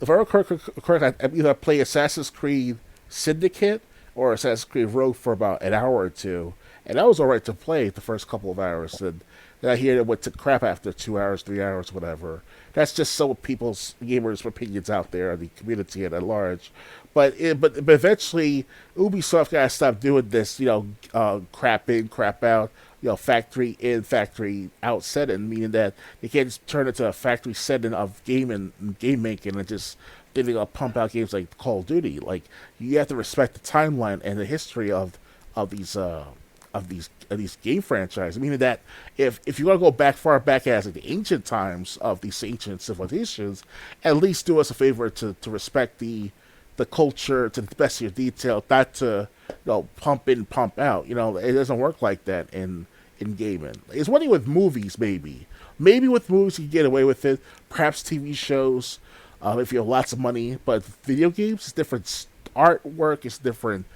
If I recall correct, I either play Assassin's Creed Syndicate or Assassin's Creed Rogue for about an hour or two, and that was all right to play the first couple of hours. And then I hear it went to crap after 2 hours, 3 hours, whatever. That's just some people's gamers' opinions out there, the community at large. But eventually, Ubisoft got to stop doing this. Crap in, crap out. Factory in, factory out setting, meaning that they can't just turn it to a factory setting of game making and just then they gonna pump out games like Call of Duty. Like you have to respect the timeline and the history of these of these game franchises. Meaning that if you want to go back far back as like the ancient times of these ancient civilizations, at least do us a favor to respect the culture to the best of your detail, not to pump in, pump out. It doesn't work like that in gaming. It's one thing with movies, maybe with movies you can get away with it. Perhaps TV shows, if you have lots of money. But video games, it's different artwork, it's different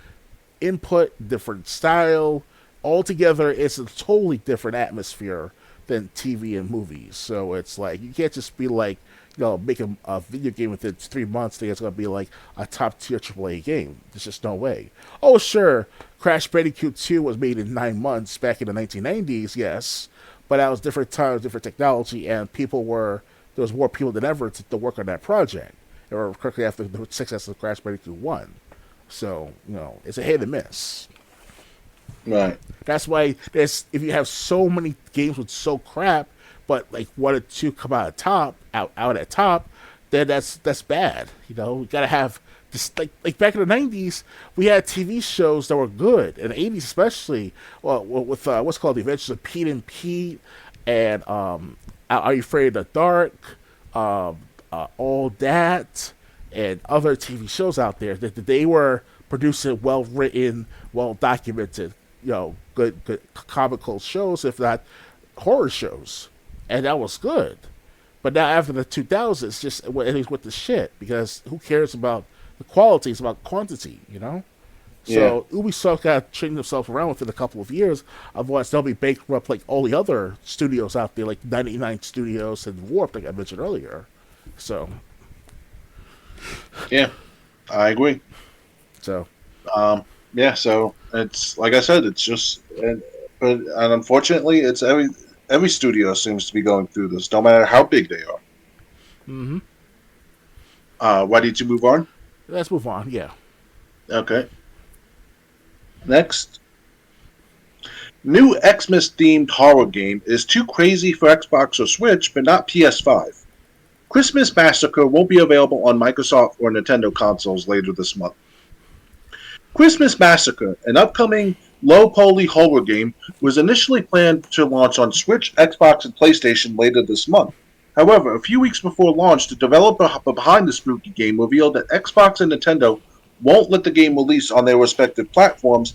input, different style. Altogether, it's a totally different atmosphere than TV and movies. So it's like you can't just be like, make a video game within 3 months. Think it's gonna be like a top tier AAA game. There's just no way. Oh sure, Crash Bandicoot 2 was made in 9 months back in the 1990s. Yes, but that was different times, different technology, and there was more people than ever to work on that project. Or quickly after the success of Crash Bandicoot 1. So it's a hit and miss. Right. That's why there's if you have so many games with so crap, but like one or two come out at top, then that's bad. We gotta have this like back in the '90s, we had TV shows that were good, in the '80s especially. Well, with what's called the Adventures of Pete and Pete, and Are You Afraid of the Dark, all that, and other TV shows out there that they were producing well written, well documented, good comical shows, if not horror shows, and that was good. But now after the 2000s, just it with the shit because who cares about the quality? It's about quantity. Yeah. So Ubisoft got to change themselves around within a couple of years. Otherwise, they'll be bankrupt like all the other studios out there, like 99 Studios and Warp, like I mentioned earlier. So, Yeah. I agree. so Yeah. So it's like I said, it's just and unfortunately, it's every studio seems to be going through this, no matter how big they are. hmm Why did you move on? let's move on. Yeah. Okay. Next, new Xmas themed horror game is too crazy for Xbox or Switch, but not PS5. Christmas Massacre won't be available on Microsoft or Nintendo consoles later this month. Christmas Massacre, an upcoming low poly horror game, was initially planned to launch on Switch, Xbox, and PlayStation later this month. However, a few weeks before launch, the developer behind the spooky game revealed that Xbox and Nintendo won't let the game release on their respective platforms,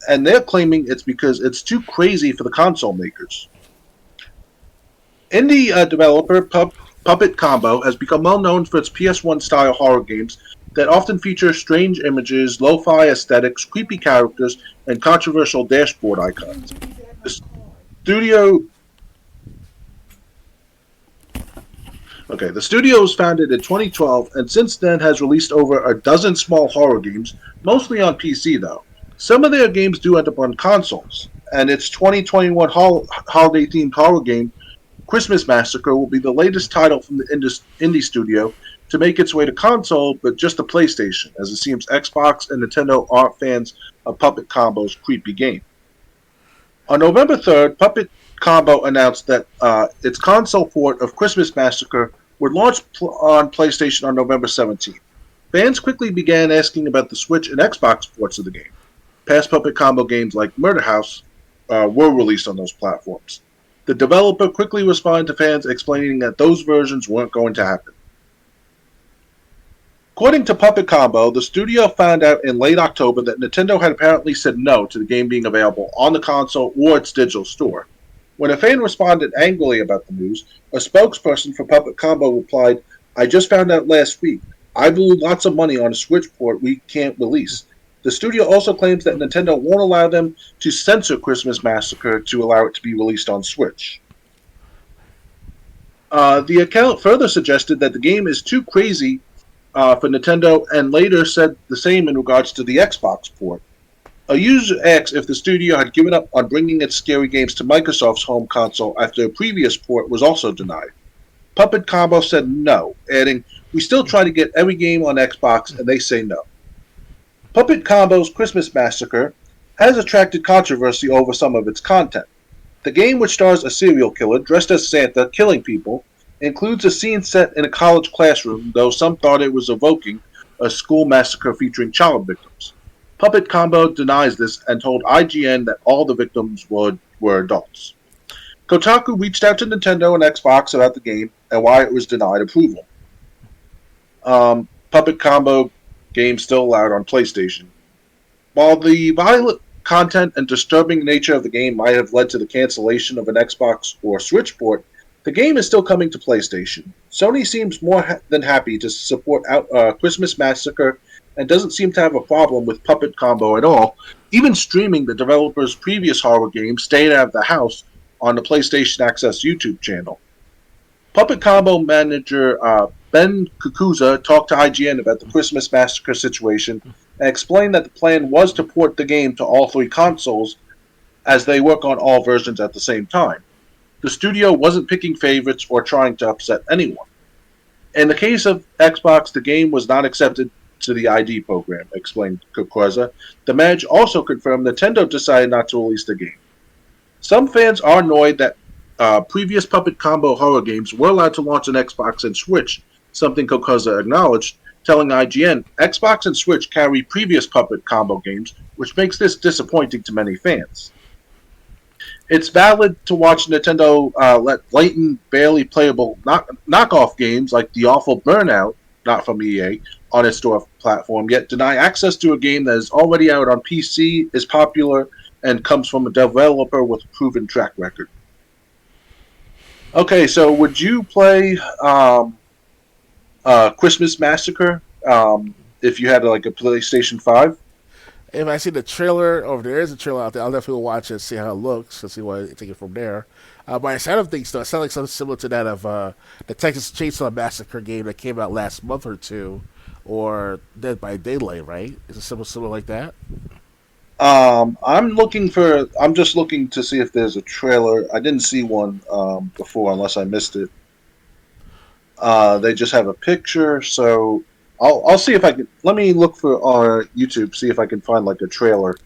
and they're claiming it's because it's too crazy for the console makers. Indie developer Puppet Combo has become well known for its PS1 style horror games that often feature strange images, lo fi aesthetics, creepy characters, and controversial dashboard icons. The studio the studio was founded in 2012 and since then has released over a dozen small horror games, mostly on PC though. Some of their games do end up on consoles, and its 2021 holiday themed horror game Christmas Massacre will be the latest title from the indie studio to make its way to console, but just to PlayStation, as it seems Xbox and Nintendo aren't fans of Puppet Combo's creepy game. On November 3rd, Puppet Combo announced that its console port of Christmas Massacre would launch on PlayStation on November 17th. Fans quickly began asking about the Switch and Xbox ports of the game. Past Puppet Combo games like Murder House were released on those platforms. The developer quickly responded to fans explaining that those versions weren't going to happen. According to Puppet Combo, the studio found out in late October that Nintendo had apparently said no to the game being available on the console or its digital store. When a fan responded angrily about the news, a spokesperson for Puppet Combo replied, "I just found out last week. I blew lots of money on a Switch port we can't release." The studio also claims that Nintendo won't allow them to censor Christmas Massacre to allow it to be released on Switch. The account further suggested that the game is too crazy for Nintendo, and later said the same in regards to the Xbox port. A user asked if the studio had given up on bringing its scary games to Microsoft's home console after a previous port was also denied. Puppet Combo said no, adding, "We still try to get every game on Xbox, and they say no." Puppet Combo's Christmas Massacre has attracted controversy over some of its content. The game, which stars a serial killer dressed as Santa killing people, includes a scene set in a college classroom, though some thought it was evoking a school massacre featuring child victims. Puppet Combo denies this and told IGN that all the victims were adults. Kotaku reached out to Nintendo and Xbox about the game and why it was denied approval. Puppet Combo game still allowed on PlayStation. While the violent content and disturbing nature of the game might have led to the cancellation of an Xbox or Switch port, the game is still coming to PlayStation. Sony seems more than happy to support Christmas Massacre and doesn't seem to have a problem with Puppet Combo at all, even streaming the developer's previous horror game, Staying Out of the House, on the PlayStation Access YouTube channel. Puppet Combo manager Ben Kukuza talked to IGN about the Christmas Massacre situation and explained that the plan was to port the game to all three consoles as they work on all versions at the same time. The studio wasn't picking favorites or trying to upset anyone. In the case of Xbox, the game was not accepted to the ID program, explained Kukuza. The manager also confirmed Nintendo decided not to release the game. Some fans are annoyed that previous Puppet Combo horror games were allowed to launch on Xbox and Switch, something Kukuza acknowledged, telling IGN, "Xbox and Switch carry previous Puppet Combo games, which makes this disappointing to many fans." It's valid to watch Nintendo let blatant, barely playable knockoff games like the awful Burnout, not from EA, on its store platform, yet deny access to a game that is already out on PC, is popular, and comes from a developer with a proven track record. Okay, so would you play Christmas Massacre if you had like a PlayStation 5? If I see the trailer, or if there is a trailer out there, I'll definitely watch it, see how it looks, and see what I take it from there. But I sound of things, though, it sounds like something similar to that of the Texas Chainsaw Massacre game that came out last month or two, or Dead by Daylight, right? Is it similar like that? I'm just looking to see if there's a trailer. I didn't see one before, unless I missed it. They just have a picture, so I'll see if I can. Let me look for on YouTube, see if I can find like a trailer.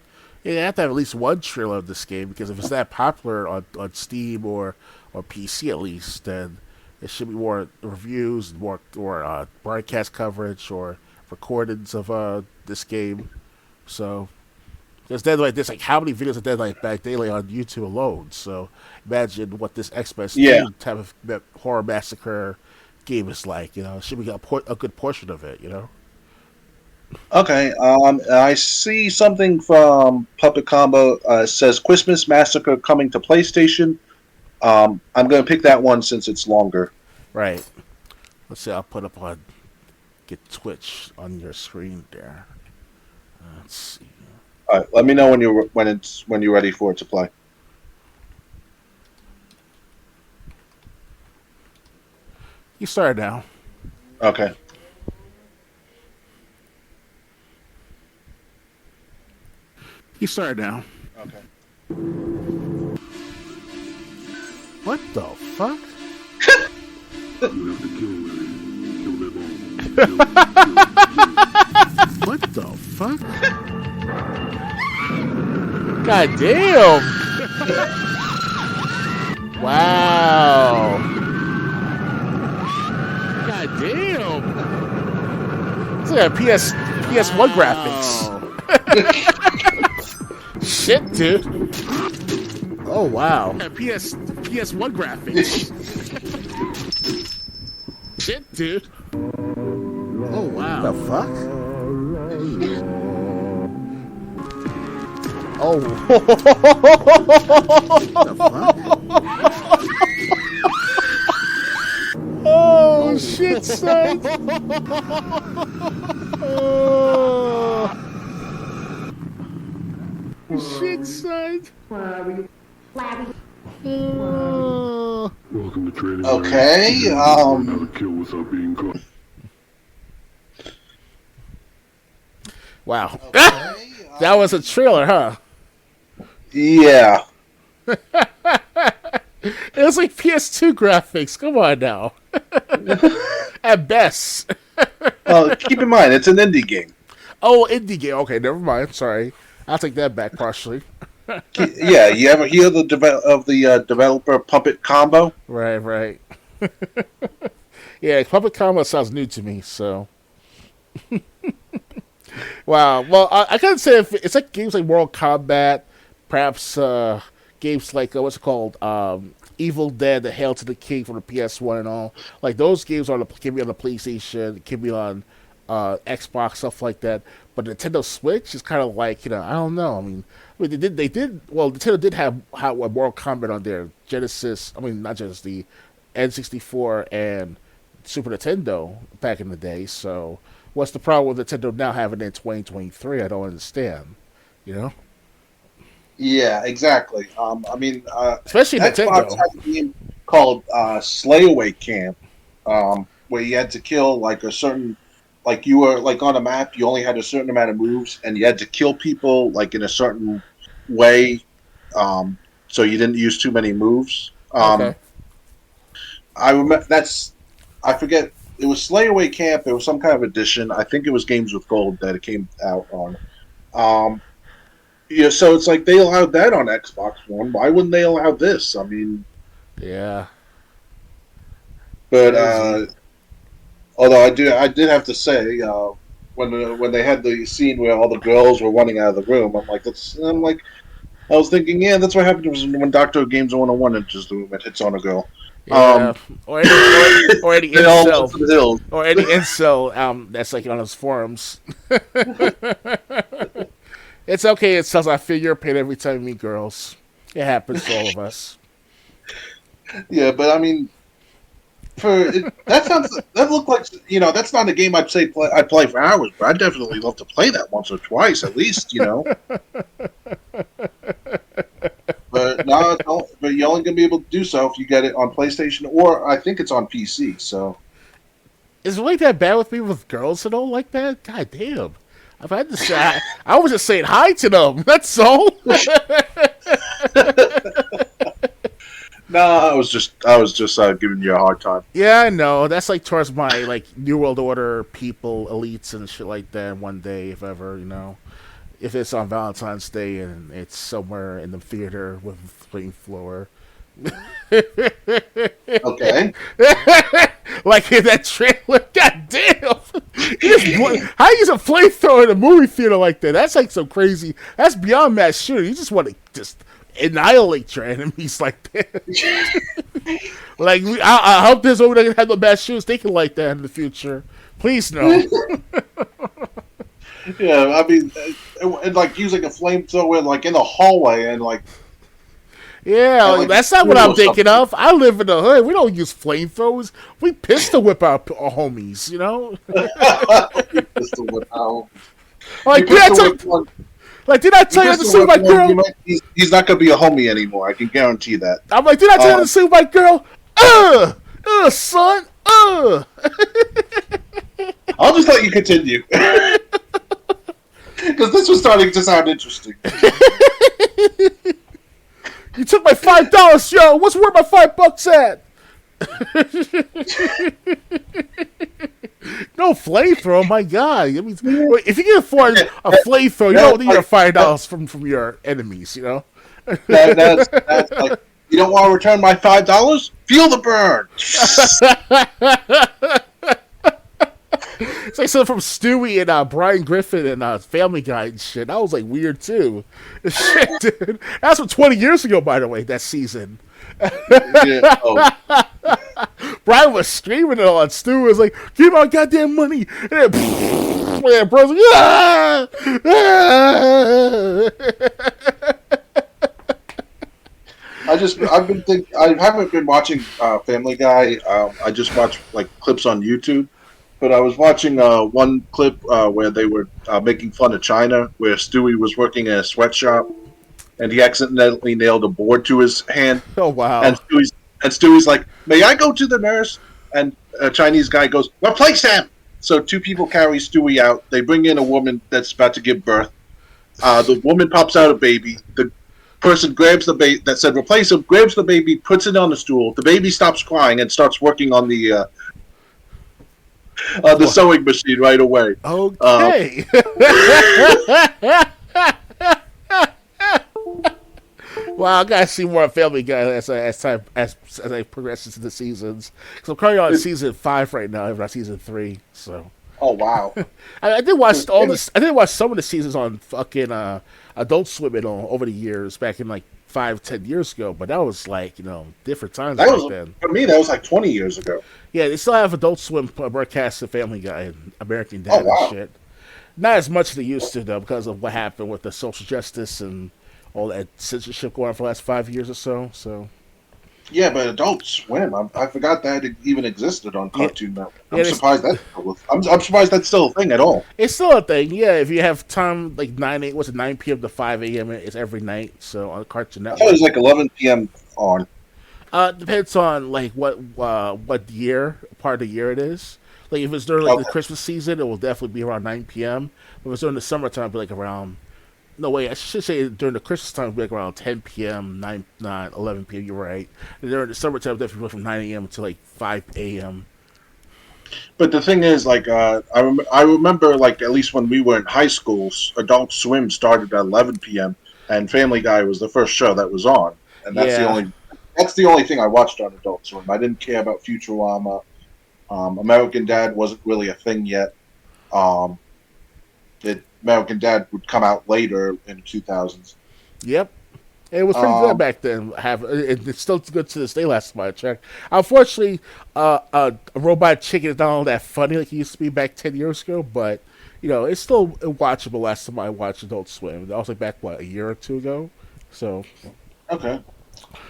Yeah, you have to have at least one trailer of this game, because if it's that popular on Steam or PC at least, then there should be more reviews, more broadcast coverage or recordings of this game. So there's there's like how many videos of Dead by Daylight on YouTube alone. So imagine what this Xbox type of horror massacre game is like. It should be a good portion of it. Okay, I see something from Puppet Combo. It says Christmas Massacre coming to PlayStation. I'm going to pick that one since it's longer. Right. Let's see. I'll put up on get Twitch on your screen there. Let's see. All right, let me know when you're ready for it to play. You start now. Okay. You start now. Okay. What the fuck? What the fuck? God damn! Wow. God damn. It's like a PS1 graphics. Shit, dude. Oh, wow. PS1 graphics. Shit, dude. Oh, wow. The fuck? Oh. The fuck? Oh, shit, son. Oh. Shit, son. Oh. Welcome to trading. Okay, How to kill without being caught. Wow. That was a trailer, huh? Yeah. It was like PS2 graphics. Come on now. At best. Keep in mind, it's an indie game. Oh, indie game. Okay, never mind. Sorry. I'll take that back partially. Yeah, you ever hear the developer Puppet Combo? Right. Yeah, Puppet Combo sounds new to me, so. Wow. Well, I gotta say, if it's like games like Mortal Kombat, perhaps games like, what's it called? Evil Dead, The Hail to the King from the PS1 and all. Like, those games can be on the PlayStation, can be on Xbox, stuff like that. But Nintendo Switch is kind of like, I don't know. I mean, well, Nintendo did have Mortal Kombat on their Genesis, not Genesis, the N64 and Super Nintendo back in the day, so what's the problem with Nintendo now having it in 2023? I don't understand, Yeah, exactly. Especially Xbox Nintendo. had a game called Slayaway Camp, where you had to kill like a certain, like you were like on a map, you only had a certain amount of moves, and you had to kill people like in a certain way, so you didn't use too many moves. Okay. I remember I forget. It was Slayaway Camp. It was some kind of edition. I think it was Games with Gold that it came out on. So it's like they allowed that on Xbox One. Why wouldn't they allow this? I mean, yeah. But although I did have to say, when they had the scene where all the girls were running out of the room, I was thinking, yeah, that's what happens when Doctor Games 101 enters the room and hits on a girl. Yeah. Or any They all went incel, to the hills. or any incel that's like on his forums. It's okay. It says I feel your pain every time we meet girls. It happens to all of us. Yeah, but I mean, that looked like that's not a game I'd play for hours, but I'd definitely love to play that once or twice at least, But no, but you're only gonna be able to do so if you get it on PlayStation, or I think it's on PC. So is it really that bad with me with girls that don't like that? God damn! I've had to say I was just saying hi to them. That's all. No, I was just giving you a hard time. Yeah, I know. That's like towards my like New World Order people, elites and shit like that. One day, if ever, if it's on Valentine's Day and it's somewhere in the theater with flame floor. Okay. Like in that trailer. God damn! How you use a flamethrower in a movie theater like that? That's like so crazy. That's beyond mass shooting. You just want to just annihilate your enemies like that. Like, I hope there's nobody that can have no mass shootings thinking like that in the future. Please no. Yeah, I mean, and like using a flamethrower like in the hallway and like. Yeah, like, that's not what I'm thinking of. I live in the hood. We don't use flamethrowers. We pistol whip our homies, Pistol whip out. Like, did I tell you to sue my girl? He's not going to be a homie anymore. I can guarantee that. I'm like, did I tell you to sue my girl? Son. I'll just let you continue. Because this was starting to sound interesting. You took my $5, yo. What's worth my $5 at? No flamethrower, my God. I mean, if you can afford a flamethrower, you don't need your $5 from your enemies, That's like, you don't want to return my $5? Feel the burn. It's like something from Stewie and Brian Griffin and Family Guy and shit. That was like weird too. Shit, dude. That's from 20 years ago, by the way. That season. Yeah, oh. Brian was screaming it all, and Stewie was like, "Give my goddamn money!" And then, yeah, bro's like, "Ah! Ah!" I haven't been watching Family Guy. I just watch like clips on YouTube. But I was watching one clip where they were making fun of China, where Stewie was working in a sweatshop, and he accidentally nailed a board to his hand. Oh wow! And Stewie's like, "May I go to the nurse?" And a Chinese guy goes, "Replace him!" So two people carry Stewie out. They bring in a woman that's about to give birth. The woman pops out a baby. The person grabs the baby that said replace him, grabs the baby, puts it on the stool. The baby stops crying and starts working on the sewing machine right away. Okay. Well, I gotta see more of Family Guy as I progress into the seasons. Because I'm currently on season 5 right now, if not season 3. So. Oh wow! I did watch all this. I did watch some of the seasons on fucking Adult Swim over the years, back in like 5-10 years ago. But that was like different times back then. For me, that was like 20 years ago. Yeah, they still have Adult Swim broadcasts of Family Guy and American Dad wow. and shit. Not as much as they used to though, because of what happened with the social justice and all that censorship going on for the last 5 years or so. So. Yeah, but Adult Swim, I forgot that it even existed on Cartoon Network. I'm surprised that's still a thing at all. It's still a thing, yeah. If you have time, like 9 p.m. to 5 a.m. It's every night. So on Cartoon Network, I thought it was like 11 p.m. on. Depends on like what year, part of the year it is. Like if it's during like the Christmas season, it will definitely be around 9 p.m. If it's during the summertime, it'll be like around. No, wait, I should say during the Christmas time, it'll be like around 10 p.m., 11 p.m., you're right. And during the summertime, it'll definitely from 9 a.m. to like 5 a.m. But the thing is, like, I remember, like, at least when we were in high school, Adult Swim started at 11 p.m., and Family Guy was the first show that was on. And that's the only thing I watched on Adult Swim. I didn't care about Futurama. American Dad wasn't really a thing yet. American Dad would come out later in 2000s. Yep. It was pretty good back then. It's still good to this day, last time I checked. Unfortunately, Robot Chicken is not all that funny like it used to be back 10 years ago, but, it's still watchable last time I watched Adult Swim. That was like back, a year or two ago? So. Okay.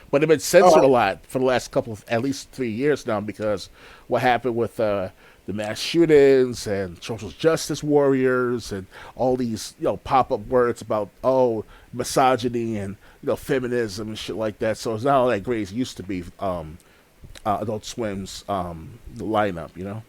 But they've been censored a lot for the last at least 3 years now, because what happened with the mass shootings and social justice warriors and all these pop-up words about misogyny and feminism and shit like that. So it's not all that great as it used to be. Adult Swim's lineup,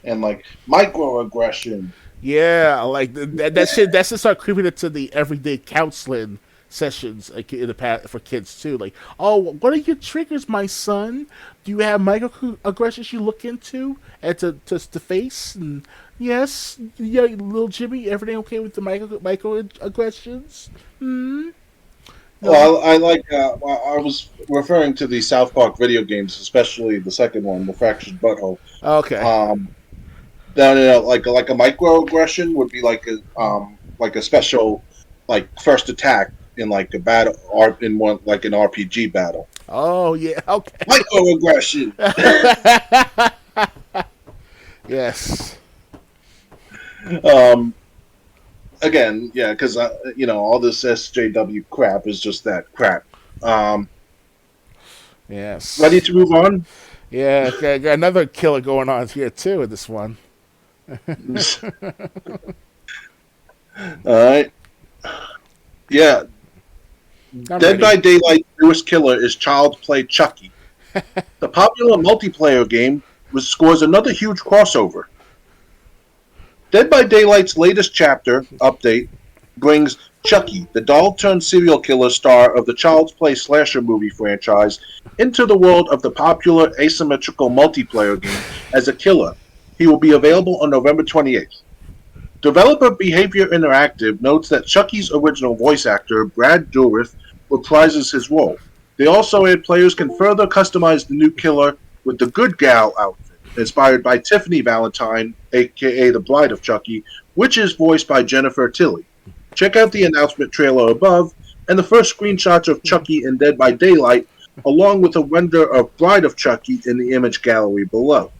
and like microaggression. Yeah, like that shit. That's just start creeping into the everyday counseling sessions in the past for kids too. Like, what are your triggers, my son? Do you have microaggressions you look into and to face? And yes, yeah, little Jimmy, everything okay with the microaggressions? No. Well, I was referring to the South Park video games, especially the second one, the Fractured Butthole. Okay. Like a microaggression would be like a special first attack in like a battle or in one like an RPG battle. Oh yeah, okay. Microaggression. Yes. Again, yeah, because all this SJW crap is just that crap. Yes. Ready to move on? Yeah, got another killer going on here too in this one. All right. Yeah. Dead by Daylight's newest killer is Child Play Chucky. The popular multiplayer game scores another huge crossover. Dead by Daylight's latest chapter update brings Chucky, the doll-turned-serial killer star of the Child's Play slasher movie franchise, into the world of the popular asymmetrical multiplayer game as a killer. He will be available on November 28th. Developer Behavior Interactive notes that Chucky's original voice actor, Brad Dourif, reprises his role. They also add players can further customize the new killer with the Good Gal outfit, inspired by Tiffany Valentine, aka the Bride of Chucky, which is voiced by Jennifer Tilly. Check out the announcement trailer above and the first screenshots of Chucky in Dead by Daylight, along with a render of Bride of Chucky in the image gallery below.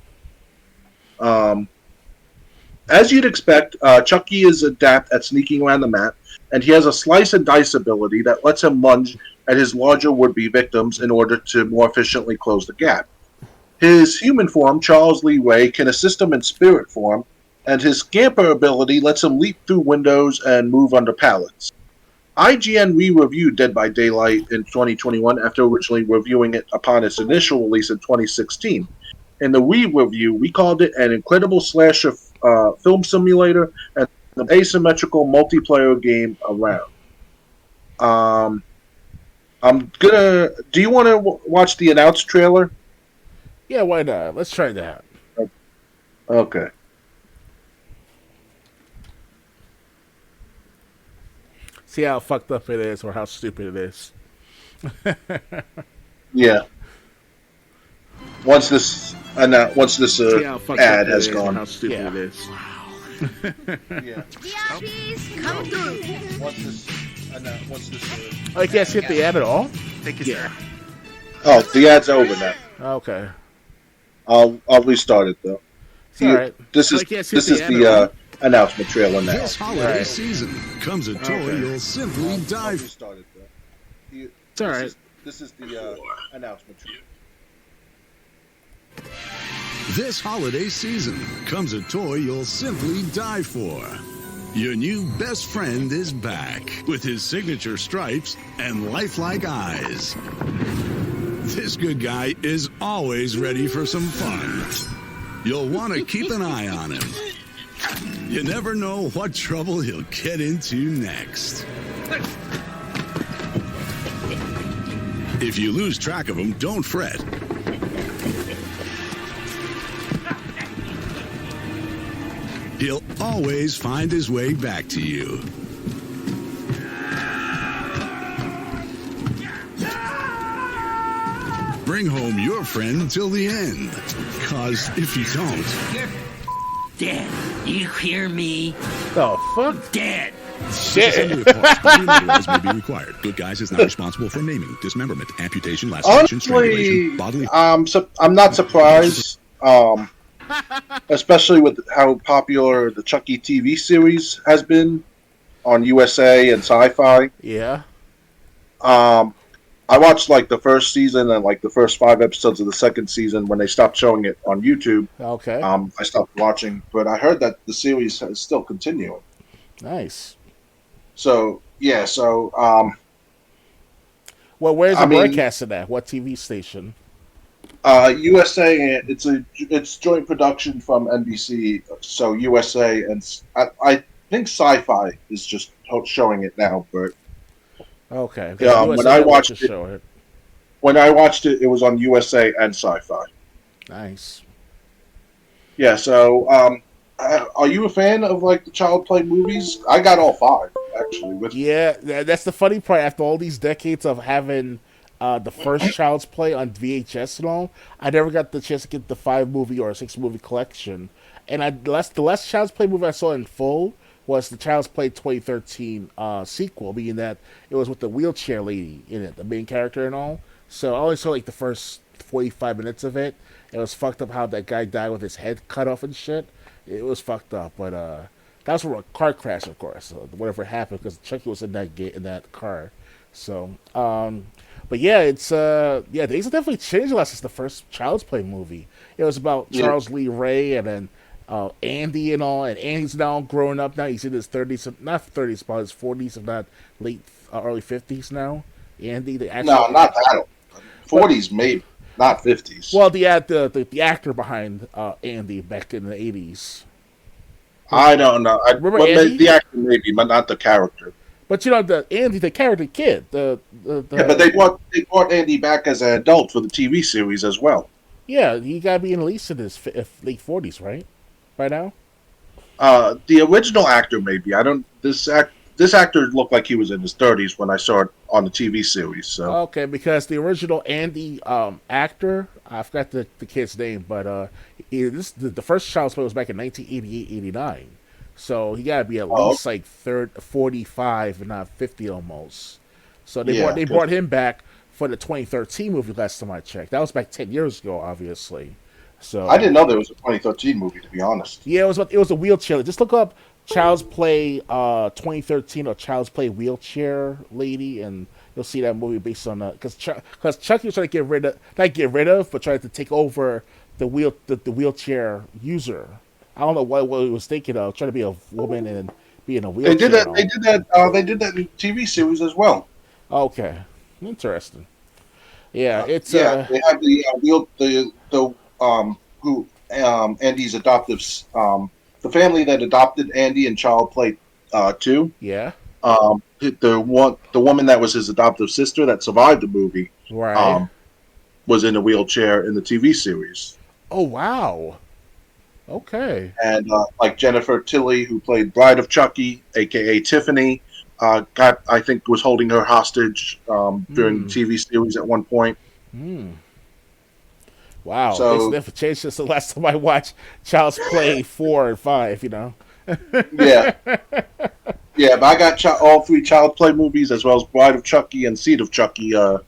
As you'd expect, Chucky is adept at sneaking around the map, and he has a slice and dice ability that lets him lunge at his larger would-be victims in order to more efficiently close the gap. His human form, Charles Lee Ray, can assist him in spirit form, and his scamper ability lets him leap through windows and move under pallets. IGN re-reviewed Dead by Daylight in 2021 after originally reviewing it upon its initial release in 2016. In the re-review, we called it an incredible slasher film simulator and an asymmetrical multiplayer game around. Do you want to watch the announced trailer? Yeah, why not? Let's try that. Okay. See how fucked up it is or how stupid it is. Yeah. Once this ad has gone. How stupid it is. Yeah. VIPs, come through. Once this. Oh, you can't skip the ad at all? Thank you, sir. Oh, the ad's over now. Okay. I'll restart it though. It's all right. This is the announcement trailer now. This holiday season comes a toy you'll simply I'll die for. restart it though. It's all right. This is the announcement trailer. This holiday season comes a toy you'll simply die for. Your new best friend is back with his signature stripes and lifelike eyes. This good guy is always ready for some fun. You'll want to keep an eye on him. You never know what trouble he'll get into next. If you lose track of him, don't fret. He'll always find his way back to you. Bring home your friend till the end. 'Cause if you don't... You're dead. You hear me? The fuck? Dead. Shit. Assembly of parts, body materials may be required. Good Guys is not responsible for maiming, dismemberment, amputation, laceration, strangulation, Honestly, bodily... I'm not surprised. Especially with how popular the Chucky TV series has been on USA and Sci-Fi. Yeah. I watched like the first season and like the first 5 episodes of the second season when they stopped showing it on YouTube. Okay. I stopped watching, but I heard that the series is still continuing. Nice. So yeah, Well, where's the I mean- broadcasting at? What TV station? USA. It's joint production from NBC. So USA and I think Sci-Fi is just showing it now. But Okay. Yeah, when I watched it- show it. when I watched it, it was on USA and Sci-Fi. Nice. Yeah. So are you a fan of like the Child Play movies? I got all 5 actually. Yeah, that's the funny part. After all these decades of having the first Child's Play on VHS and all, I never got the chance to get the 5-movie or 6-movie collection. And the last Child's Play movie I saw in full was the Child's Play 2013 sequel, meaning that it was with the wheelchair lady in it, the main character and all. So I only saw like the first 45 minutes of it. It was fucked up how that guy died with his head cut off and shit. It was fucked up, but that was from a car crash, of course. So whatever happened, because Chucky was in that car. So, but yeah, it's things have definitely changed a lot since the first Child's Play movie. It was about Charles Lee Ray and then Andy and all, and Andy's now growing up now. He's in his 30s, not 30s, but his 40s, if not late, early 50s now. Andy, the actual No, not that old. 40s maybe, not 50s. well, the actor behind Andy back in the 80s. I don't know. Remember Andy? The actor maybe, but not the character. But you know the character kid, Yeah, but they brought Andy back as an adult for the TV series as well. yeah, he got to be in at least in his late 40s, right? By now. The original actor maybe. I don't. This this actor looked like he was in his 30s when I saw it on the TV series. So Okay, because the original Andy actor, I forgot the kid's name, but the first Child's Play was back in 1988-89. So he got to be at least like 45, if not 50 almost. So they brought him back for the 2013 movie last time I checked. That was back 10 years ago, obviously. So I didn't know there was a 2013 movie, to be honest. Yeah, it was a wheelchair. Just look up Child's Play 2013 or Child's Play wheelchair lady, and you'll see that movie based on because Chucky was trying to not get rid of, but trying to take over the wheelchair user. I don't know what he was thinking of, trying to be a woman and be in a wheelchair. They did that in TV series as well. Okay, interesting. Yeah, it's they have Andy's adoptive the family that adopted Andy in Child Play 2. Yeah. The woman that was his adoptive sister that survived the movie, right, was in a wheelchair in the TV series. Oh wow. Okay. And like Jennifer Tilly, who played Bride of Chucky, aka Tiffany, I think was holding her hostage during the TV series at one point. Wow. So they've changed since the last time I watched Child's Play 4 and 5. You know. Yeah. Yeah, but I got all 3 Child Play movies as well as Bride of Chucky and Seed of Chucky, all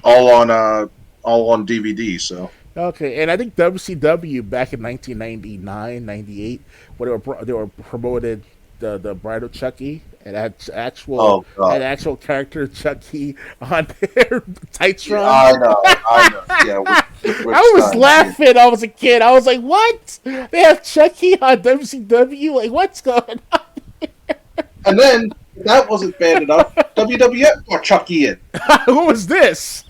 on DVD. So. Okay, and I think WCW back in 1999, 98, when they were promoted the Bride of Chucky and had actual character Chucky on their Titantron. Yeah, I know. Yeah, I was laughing. I was a kid. I was like, "What? They have Chucky on WCW? Like, what's going on?" And then that wasn't bad enough. WWF brought Chucky in. Who was this?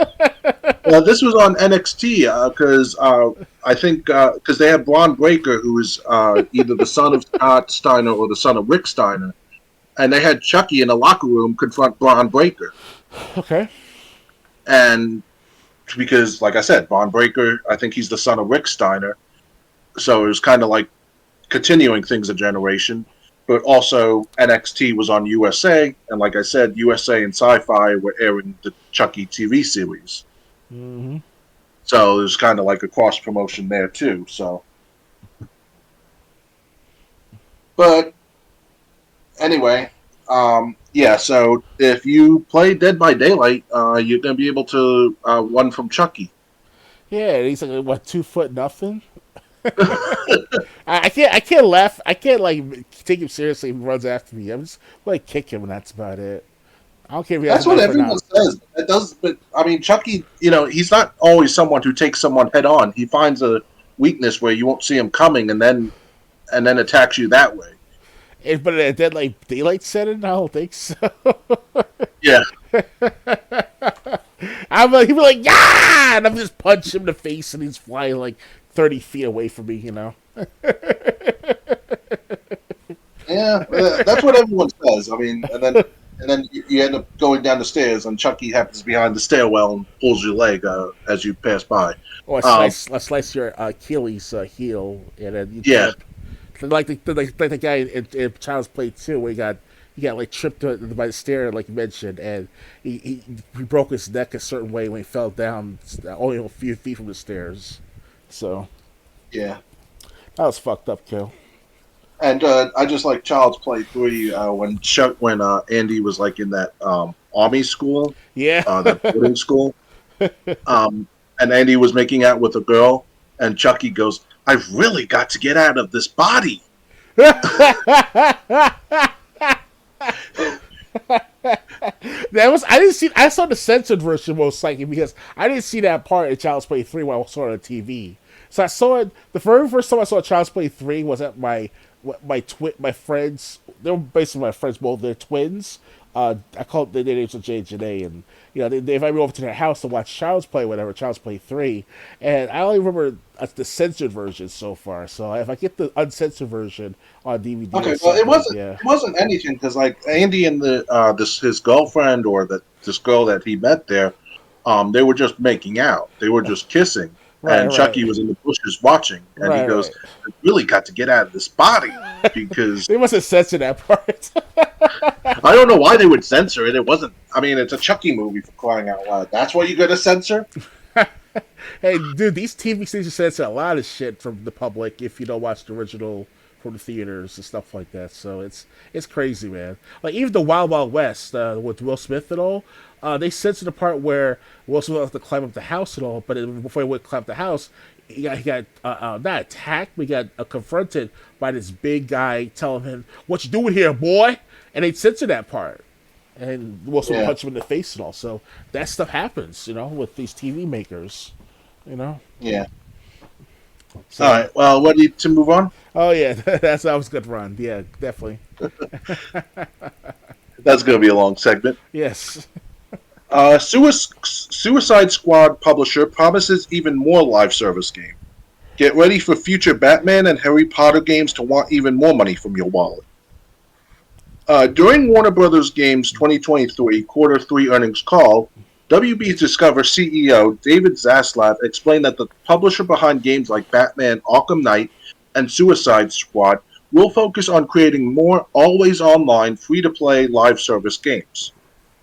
This was on NXT because I think because they had Braun Breaker, who was either the son of Scott Steiner or the son of Rick Steiner, and they had Chucky in the locker room confront Braun Breaker. Okay. And because, like I said, Braun Breaker, I think he's the son of Rick Steiner, so it was kind of like continuing things a generation. But also NXT was on USA, and like I said, USA and Sci-Fi were airing the Chucky TV series. Mm-hmm. So there's kind of like a cross promotion there too. So, but anyway, so if you play Dead by Daylight, you're gonna be able to run from Chucky. Yeah, he's like, what, 2 foot nothing? I can't laugh. I can't like take him seriously if he runs after me. I'm just like kick him and that's about it. I don't care if he has That's what everyone says. It does, but I mean, Chucky, he's not always someone who takes someone head on. He finds a weakness where you won't see him coming, and then attacks you that way. But in a Dead like Daylight setting, I don't think so. Yeah. He'd be like, yeah, and I'm just punch him in the face, and he's flying like 30 feet away from me. Yeah, that's what everyone says. I mean, and then you end up going down the stairs, and Chucky happens behind the stairwell and pulls your leg as you pass by. Or slice your Achilles heel, and then yeah, like the guy in Child's Play 2, where he got like tripped by the stair, like you mentioned, and he broke his neck a certain way when he fell down only a few feet from the stairs. So yeah, that was fucked up, Kill. And I just like Child's Play 3 when Andy was like in that army school, that boarding school, and Andy was making out with a girl, and Chucky goes, "I've really got to get out of this body." I saw the censored version most likely because I didn't see that part in Child's Play 3 when I saw it on TV. So I saw it the very first time I saw Child's Play 3 was at my friends. They were basically my friends, both they're twins. I called their names were J and Janae, and they invited me over to their house to watch Child's Play, Child's Play 3, and I only remember the censored version so far. So if I get the uncensored version on DVD, okay, well it wasn't anything because like Andy and his girlfriend or this girl that he met there, they were just making out, they were just kissing. Right, and right, Chucky was in the bushes watching, and he right, goes, right. "I really got to get out of this body because They must have censored that part. I don't know why they would censor it. It wasn't. I mean, it's a Chucky movie for crying out loud. That's what you're gonna censor? Hey, dude, these TV stations censor a lot of shit from the public if you don't watch the original from the theaters and stuff like that. So it's crazy, man. Like even the Wild Wild West with Will Smith and all, they censored the part where Will Smith has to climb up the house and all. But before he went climb up the house, he got not attacked, but he got confronted by this big guy telling him, "What you doing here, boy?" And they censored that part. And Will Smith Yeah, punched him in the face and all. So that stuff happens, with these TV makers. You know. yeah. So, All right. Well, what need to move on? oh yeah, that was a good run. Yeah, definitely. That's gonna be a long segment. Yes. Suicide Squad publisher promises even more live service game. Get ready for future Batman and Harry Potter games to want even more money from your wallet. During Warner Brothers Games 2023 Quarter 3 earnings call, WB Discover CEO David Zaslav explained that the publisher behind games like Batman Arkham Knight and Suicide Squad will focus on creating more always online free to play live service games.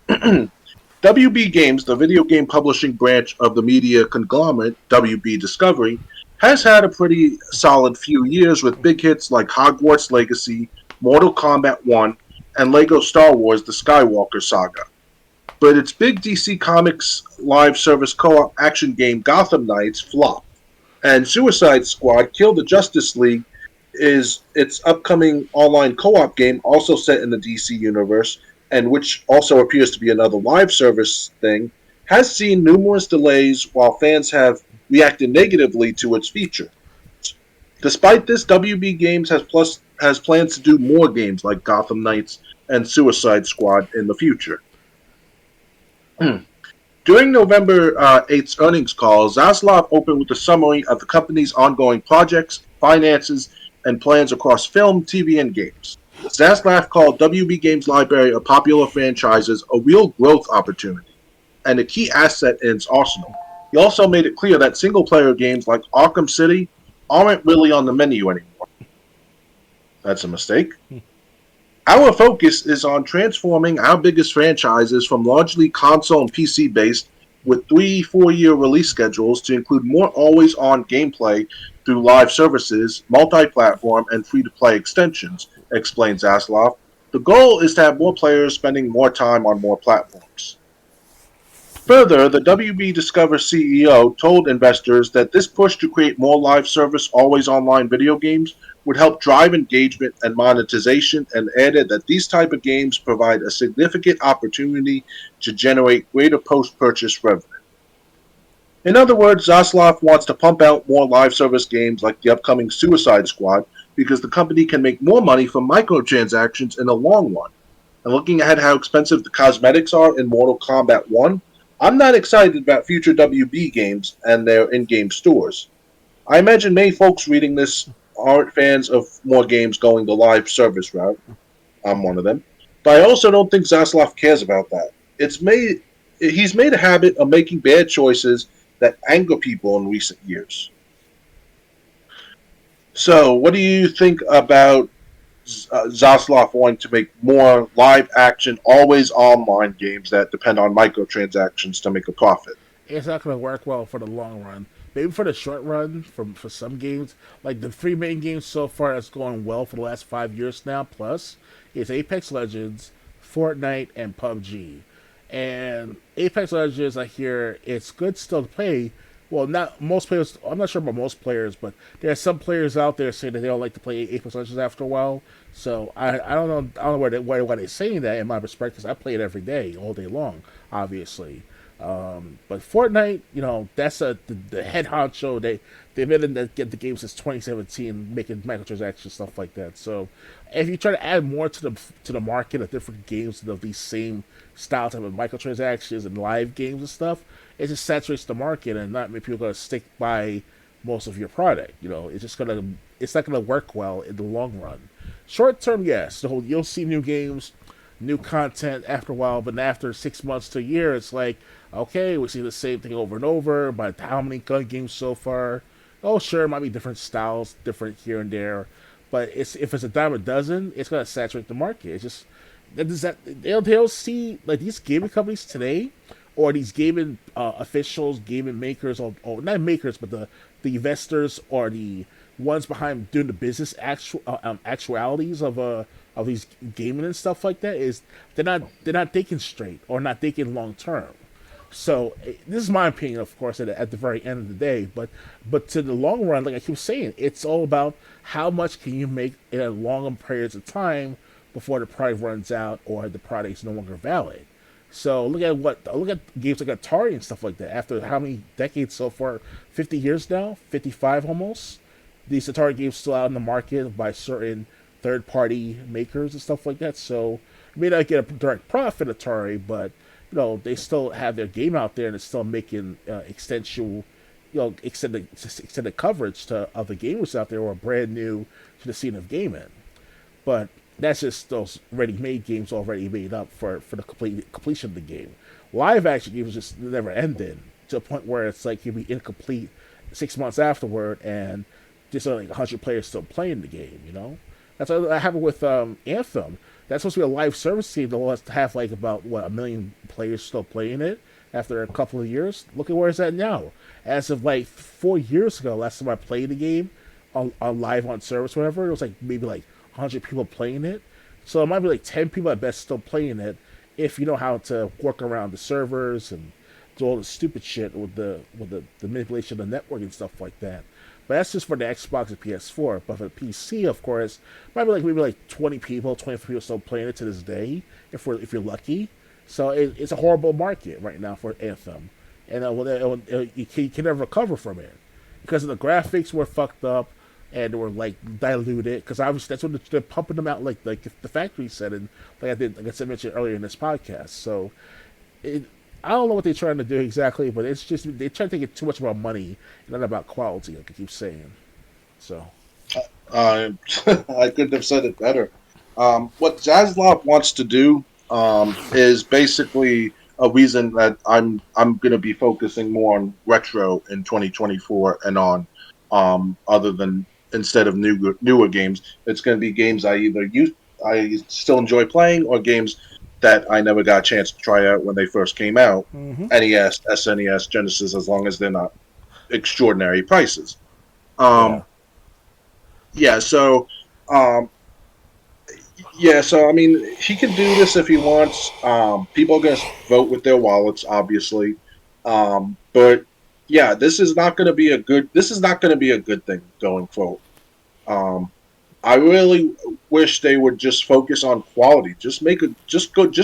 WB Games, the video game publishing branch of the media conglomerate WB Discovery, has had a pretty solid few years with big hits like Hogwarts Legacy, Mortal Kombat 1, and Lego Star Wars The Skywalker Saga. But its big DC Comics live service co-op action game Gotham Knights flopped, and Suicide Squad Kill the Justice League is its upcoming online co-op game also set in the DC universe, and which also appears to be another live service thing, has seen numerous delays while fans have reacted negatively to its feature. Despite this, WB Games has plans to do more games like Gotham Knights and Suicide Squad in the future. During November 8th's earnings call, Zaslav opened with a summary of the company's ongoing projects, finances, and plans across film, TV, and games. Zaslav called WB Games' library of popular franchises a real growth opportunity and a key asset in its arsenal. He also made it clear that single-player games like Arkham City aren't really on the menu anymore. That's a mistake. Our focus is on transforming our biggest franchises from largely console and PC based with 3-4 year release schedules to include more always on gameplay through live services, multi platform, and free to play extensions, explains Zaslav. The goal is to have more players spending more time on more platforms. Further, the WB Discover CEO told investors that this push to create more live service, always online video games would help drive engagement and monetization, and added that these type of games provide a significant opportunity to generate greater post-purchase revenue. In other words, Zaslav wants to pump out more live service games like the upcoming Suicide Squad because the company can make more money from microtransactions in the long run. And looking at how expensive the cosmetics are in Mortal Kombat 1, I'm not excited about future WB games and their in-game stores. I imagine many folks reading this aren't fans of more games going the live service route. I'm one of them. But I also don't think Zaslav cares about that. He's made a habit of making bad choices that anger people in recent years. So, what do you think about Zaslav wanting to make more live action, always online games that depend on microtransactions to make a profit? It's not going to work well for the long run. Maybe for the short run, for some games, like the three main games so far that's going well for the last 5 years now, plus, is Apex Legends, Fortnite, and PUBG. And Apex Legends, I hear it's good still to play. Well, not most players. I'm not sure about most players, but there are some players out there saying that they don't like to play Apex Legends after a while. So I don't know. I don't know why they're saying that. In my perspective, I play it every day, all day long, obviously. But Fortnite, that's the head honcho. They've been in get the game since 2017, making microtransactions, stuff like that. So if you try to add more to the market of different games of these same style type of microtransactions and live games and stuff, it just saturates the market and not many people are gonna stick by most of your product. It's not gonna work well in the long run. Short term, yes, you'll see new games. new content after a while, but after 6 months to a year, it's like, okay, we see the same thing over and over. But how many gun games so far? Oh, sure, it might be different styles, different here and there, but if it's a dime a dozen, it's gonna saturate the market. It's just does that they'll see like these gaming companies today, or these gaming officials, gaming makers, or not makers, but the investors or the ones behind doing the business actualities of these gaming and stuff like that is they're not thinking straight or not thinking long term. So this is my opinion, of course, at the very end of the day. But to the long run, like I keep saying, it's all about how much can you make in a long periods of time before the product runs out or the product is no longer valid. So look at games like Atari and stuff like that. After how many decades so far? 50 years now, 55 almost. These Atari games still out in the market by certain third-party makers and stuff like that. So you may not get a direct profit Atari, but they still have their game out there and it's still making extended coverage to other gamers out there who are brand new to the scene of gaming. But that's just those ready-made games already made up for the completion of the game. Live action games just never ended to a point where it's like you'd be incomplete 6 months afterward and just like 100 players still playing the game. That's what happened with Anthem. That's supposed to be a live service game that will have like about 1 million players still playing it after a couple of years. Look at where it's at now. As of like 4 years ago, last time I played the game on live on service, whatever, it was like maybe like 100 people playing it. So it might be like 10 people at best still playing it if you know how to work around the servers and do all the stupid shit with the manipulation of the network and stuff like that. But that's just for the Xbox and PS4. But for the PC, of course, might be like maybe like 20 people, 25 people still playing it to this day, if you're lucky. So it's a horrible market right now for Anthem, and you can never recover from it because of the graphics were fucked up and they were like diluted. Because obviously that's what they're pumping them out like the factory said, and like I mentioned earlier in this podcast. So I don't know what they're trying to do exactly, but it's just they're trying to get too much about money and not about quality, like I keep saying. So, I couldn't have said it better. What Zaslav wants to do is basically a reason that I'm going to be focusing more on retro in 2024 and on, other than instead of newer games. It's going to be games I still enjoy playing or games that I never got a chance to try out when they first came out. Mm-hmm. NES, SNES, Genesis, as long as they're not extraordinary prices. So I mean, he can do this if he wants. People are going to vote with their wallets, obviously. But yeah, this is not going to be a good thing going forward. I really wish they would just focus on quality. Just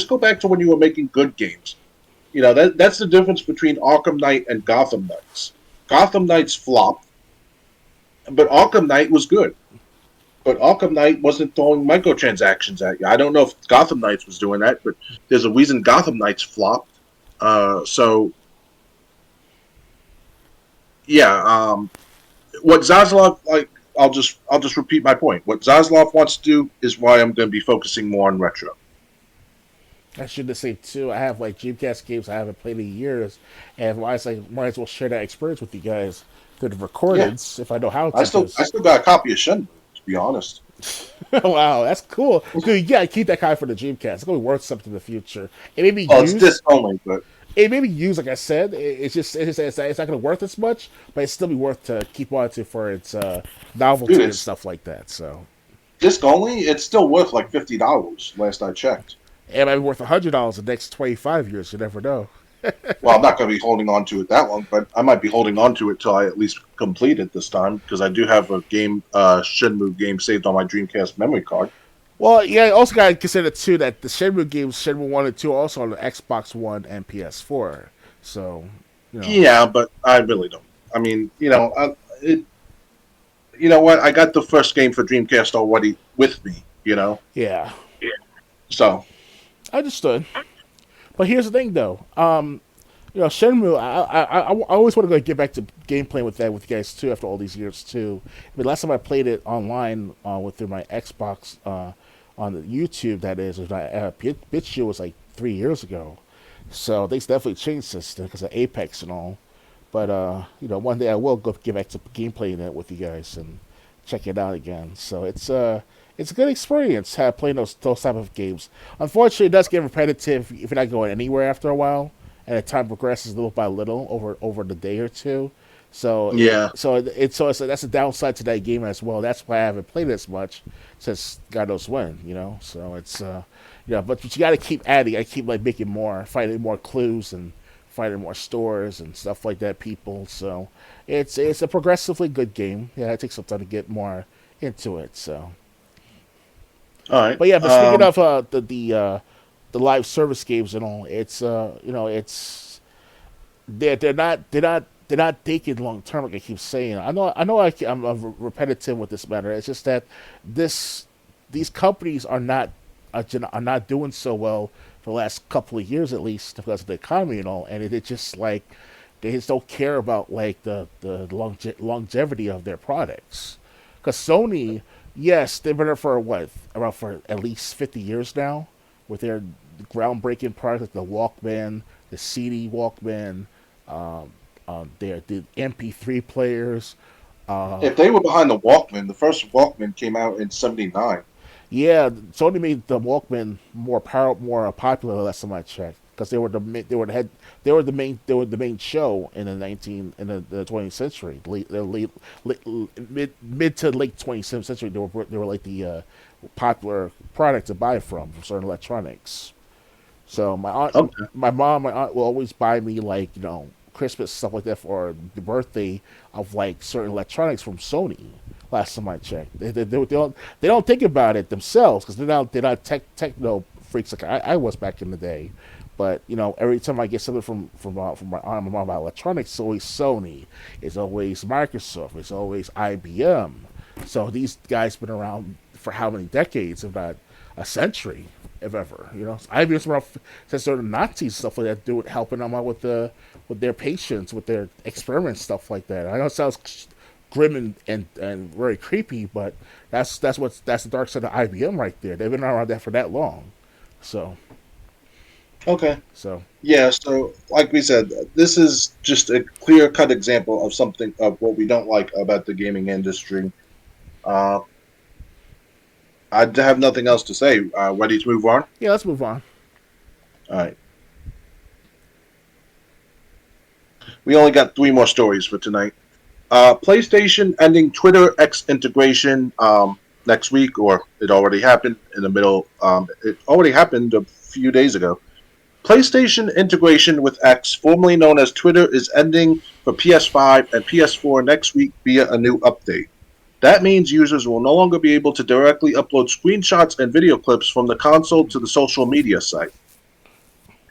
go back to when you were making good games. That's the difference between Arkham Knight and Gotham Knights. Gotham Knights flopped, but Arkham Knight was good. But Arkham Knight wasn't throwing microtransactions at you. I don't know if Gotham Knights was doing that, but there's a reason Gotham Knights flopped. What Zaslav like. I'll just repeat my point. What Zaslav wants to do is why I'm going to be focusing more on retro. I should have said too. I have like Dreamcast games I haven't played in years, and might as well share that experience with you guys through the recordings if I know how to. I still got a copy of Shenmue, to be honest. Wow, that's cool, dude. Yeah, keep that copy for the Dreamcast. It's gonna be worth something in the future. It may be it's disc only, but it may be used, like I said. It's not going to worth as much, but it's still be worth to keep on to for its novelty and stuff like that. So, disc only, it's still worth like $50. Last I checked, it might be worth $100 the next 25 years. You never know. Well, I'm not going to be holding on to it that long, but I might be holding on to it till I at least complete it this time because I do have a game, Shenmue game, saved on my Dreamcast memory card. Well, yeah, I also got to consider, too, that the Shenmue games, Shenmue 1 and 2, are also on the Xbox One and PS4. So, Yeah, but I really don't. I mean, you know what? I got the first game for Dreamcast already with me, Yeah. So. Understood. But here's the thing, though. Shenmue, I always want to go get back to gameplay with that with you guys, too, after all these years, too. I mean, last time I played it online through my Xbox on the YouTube. That is, BitChute was like 3 years ago, so things definitely changed since then because of Apex and all. But one day I will go get back to gameplay in it with you guys and check it out again. So it's a good experience playing those type of games. Unfortunately, it does get repetitive if you're not going anywhere after a while, and the time progresses little by little over the day or two. So Yeah. So that's a downside to that game as well. That's why I haven't played it as much since God knows when. So it's but you got to keep adding. I keep like making more, finding more clues and finding more stores and stuff like that. People. So it's a progressively good game. Yeah, it takes some time to get more into it. So. All right. But yeah, but speaking of the live service games and all, it's it's they're not taking long term like I keep saying. I'm repetitive with this matter. It's just that these companies are not doing so well for the last couple of years at least because of the economy and all, and it's just like they just don't care about like the longevity of their products. Because Sony, yes, they've been there for around for at least 50 years now, with their groundbreaking products like the Walkman, the CD Walkman, the MP3 players. If they were behind the Walkman, the first Walkman came out in '79. Yeah, Sony made the Walkman more popular last time I checked because they were the main show in the 20th century, mid to late 20th century. They were like the popular product to buy from certain electronics. So my mom will always buy me like Christmas stuff like that for the birthday of like certain electronics from Sony. Last time I checked, they don't think about it themselves because they're not techno freaks like I was back in the day. But every time I get something from my mom about electronics, it's always Sony, it's always Microsoft, it's always IBM. So these guys been around for how many decades, if not a century, if ever. IBM's been around since they're the Nazis, stuff like that, helping them out with their patients, with their experiments, stuff like that. I know it sounds grim and very creepy, but that's the dark side of IBM right there. They've been around that for that long. So Okay. So Yeah, so like we said, this is just a clear-cut example of something of what we don't like about the gaming industry. I have nothing else to say. Ready to move on? yeah, let's move on. All right. We only got 3 more stories for tonight. PlayStation ending Twitter X integration next week, or it already happened in the middle. It already happened a few days ago. PlayStation integration with X, formerly known as Twitter, is ending for PS5 and PS4 next week via a new update. That means users will no longer be able to directly upload screenshots and video clips from the console to the social media site.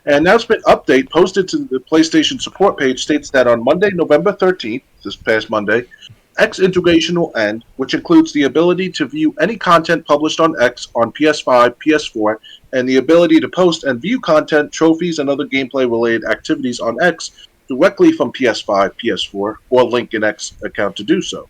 An announcement update posted to the PlayStation support page states that on Monday, November 13th, this past Monday, X integration will end, which includes the ability to view any content published on X on PS5, PS4, and the ability to post and view content, trophies, and other gameplay-related activities on X directly from PS5, PS4, or link an X account to do so.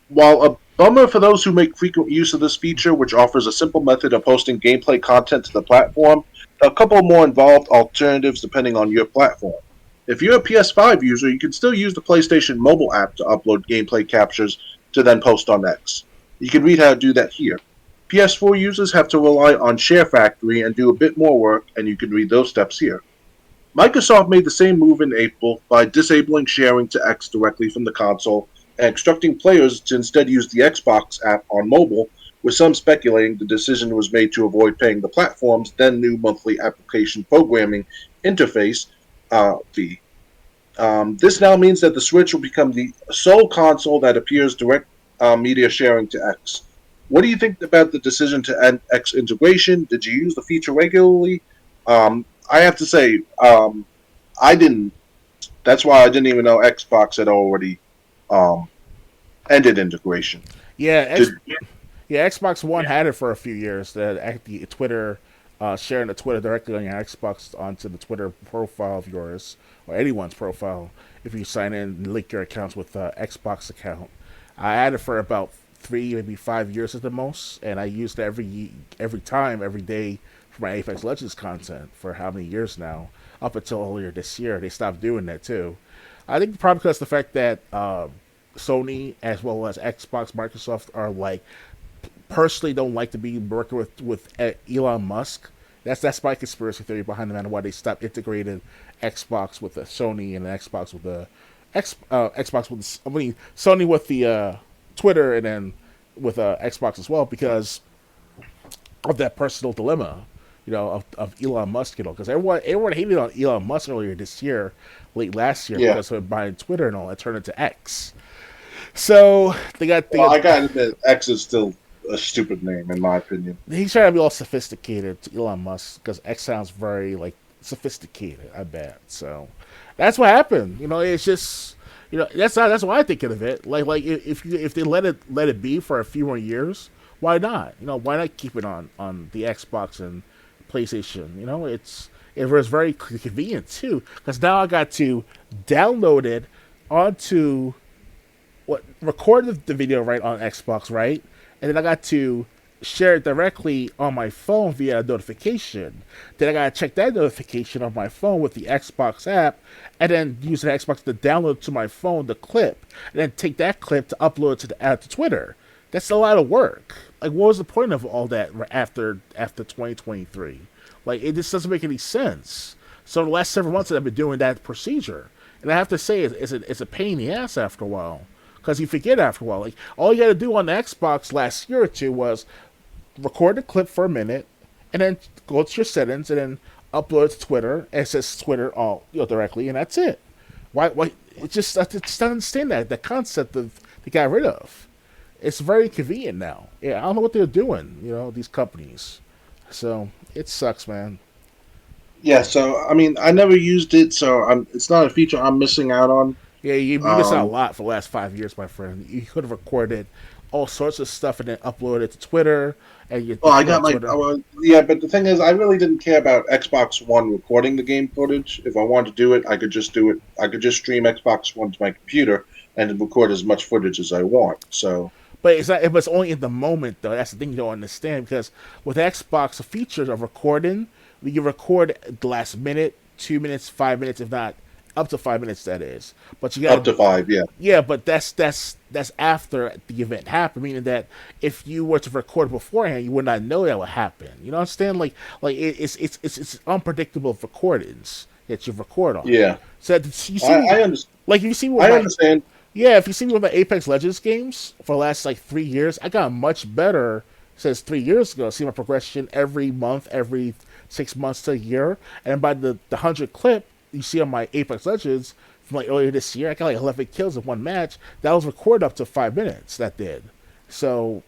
While a bummer for those who make frequent use of this feature, which offers a simple method of posting gameplay content to the platform, a couple more involved alternatives depending on your platform. If you're a PS5 user, you can still use the PlayStation mobile app to upload gameplay captures to then post on X. You can read how to do that here. PS4 users have to rely on Share Factory and do a bit more work, and you can read those steps here. Microsoft made the same move in April by disabling sharing to X directly from the console and instructing players to instead use the Xbox app on mobile, with some speculating the decision was made to avoid paying the platform's then new monthly application programming interface fee. This now means that the Switch will become the sole console that appears direct media sharing to X. What do you think about the decision to end X integration? Did you use the feature regularly? I have to say, I didn't. That's why I didn't even know Xbox had already ended integration. Yeah, Xbox One had it for a few years. The Twitter sharing the Twitter directly on your Xbox onto the Twitter profile of yours or anyone's profile if you sign in and link your accounts with Xbox account. I had it for about 3, maybe 5 years at the most, and I use it every day for my Apex Legends content for how many years now? Up until earlier this year, they stopped doing that too. I think probably because the fact that Sony as well as Xbox, Microsoft are like personally don't like to be working with Elon Musk. That's my conspiracy theory behind the matter why they stopped integrating Xbox with the Sony and the Xbox with the Xbox with Sony with the Twitter and then with Xbox as well because of that personal dilemma, of Elon Musk, because everyone hated on Elon Musk earlier this year, late last year, because of buying Twitter and all that turned into X. So I got to admit, X is still a stupid name in my opinion. He's trying to be all sophisticated to Elon Musk because X sounds very like sophisticated. I bet. So that's what happened. It's just that's why I think of it. Like if they let it be for a few more years, why not? Why not keep it on the Xbox and PlayStation? It was very convenient too because now I got to download it onto record the video right on Xbox, right? And then I got to share it directly on my phone via a notification. Then I got to check that notification on my phone with the Xbox app, and then use the Xbox to download to my phone the clip, and then take that clip to upload to Twitter. That's a lot of work. Like, what was the point of all that after 2023? Like, it just doesn't make any sense. So the last several months I've been doing that procedure, and I have to say it's a pain in the ass after a while. Because you forget after a while. Like, all you got to do on the Xbox last year or two was record the clip for a minute, and then go to your settings, and then upload it to Twitter. And it says Twitter all directly, and that's it. Why? I just don't understand that concept they got rid of. It's very convenient now. Yeah, I don't know what they're doing. These companies. So it sucks, man. Yeah. So I mean, I never used it, so it's not a feature I'm missing out on. Yeah, you missed out a lot for the last 5 years, my friend. You could have recorded all sorts of stuff and then uploaded it to Twitter. And I got but the thing is, I really didn't care about Xbox One recording the game footage. If I wanted to do it, I could just do it. I could just stream Xbox One to my computer and record as much footage as I want. So, but it's not. It was only in the moment, though. That's the thing you don't understand because with Xbox, the features of recording, you record the last minute, 2 minutes, 5 minutes, if not. Up to 5 minutes, that is. But you got up to 5, yeah. Yeah, but that's after the event happened. Meaning that if you were to record beforehand, you would not know that would happen. You know what I'm saying? Like it's unpredictable recordings that you record on. Yeah. So you see, I understand. Like if you see, I understand. Yeah, if you see me with my Apex Legends games for the last 3 years, I got much better since 3 years ago. See my progression every month, every 6 months to a year, and by the 100 clip. You see on my Apex Legends from earlier this year, I got 11 kills in one match. That was recorded up to 5 minutes. That did. So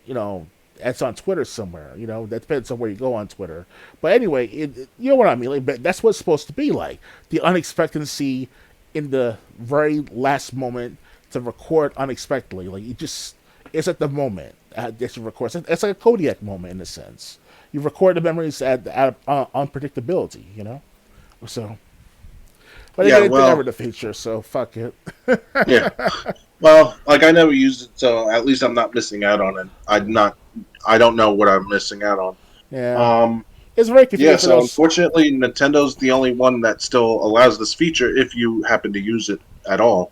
that's on Twitter somewhere. That depends on where you go on Twitter. But anyway, you know what I mean. Like, that's what it's supposed to be like. The unexpectancy in the very last moment to record unexpectedly. Like it's at the moment that you record. It's like a Kodiak moment in a sense. You record the memories at unpredictability. So. But they didn't cover the feature, so fuck it. Yeah. Well, I never used it, so at least I'm not missing out on it. I don't know what I'm missing out on. Yeah. It's very confusing. Yeah, so unfortunately, Nintendo's the only one that still allows this feature if you happen to use it at all.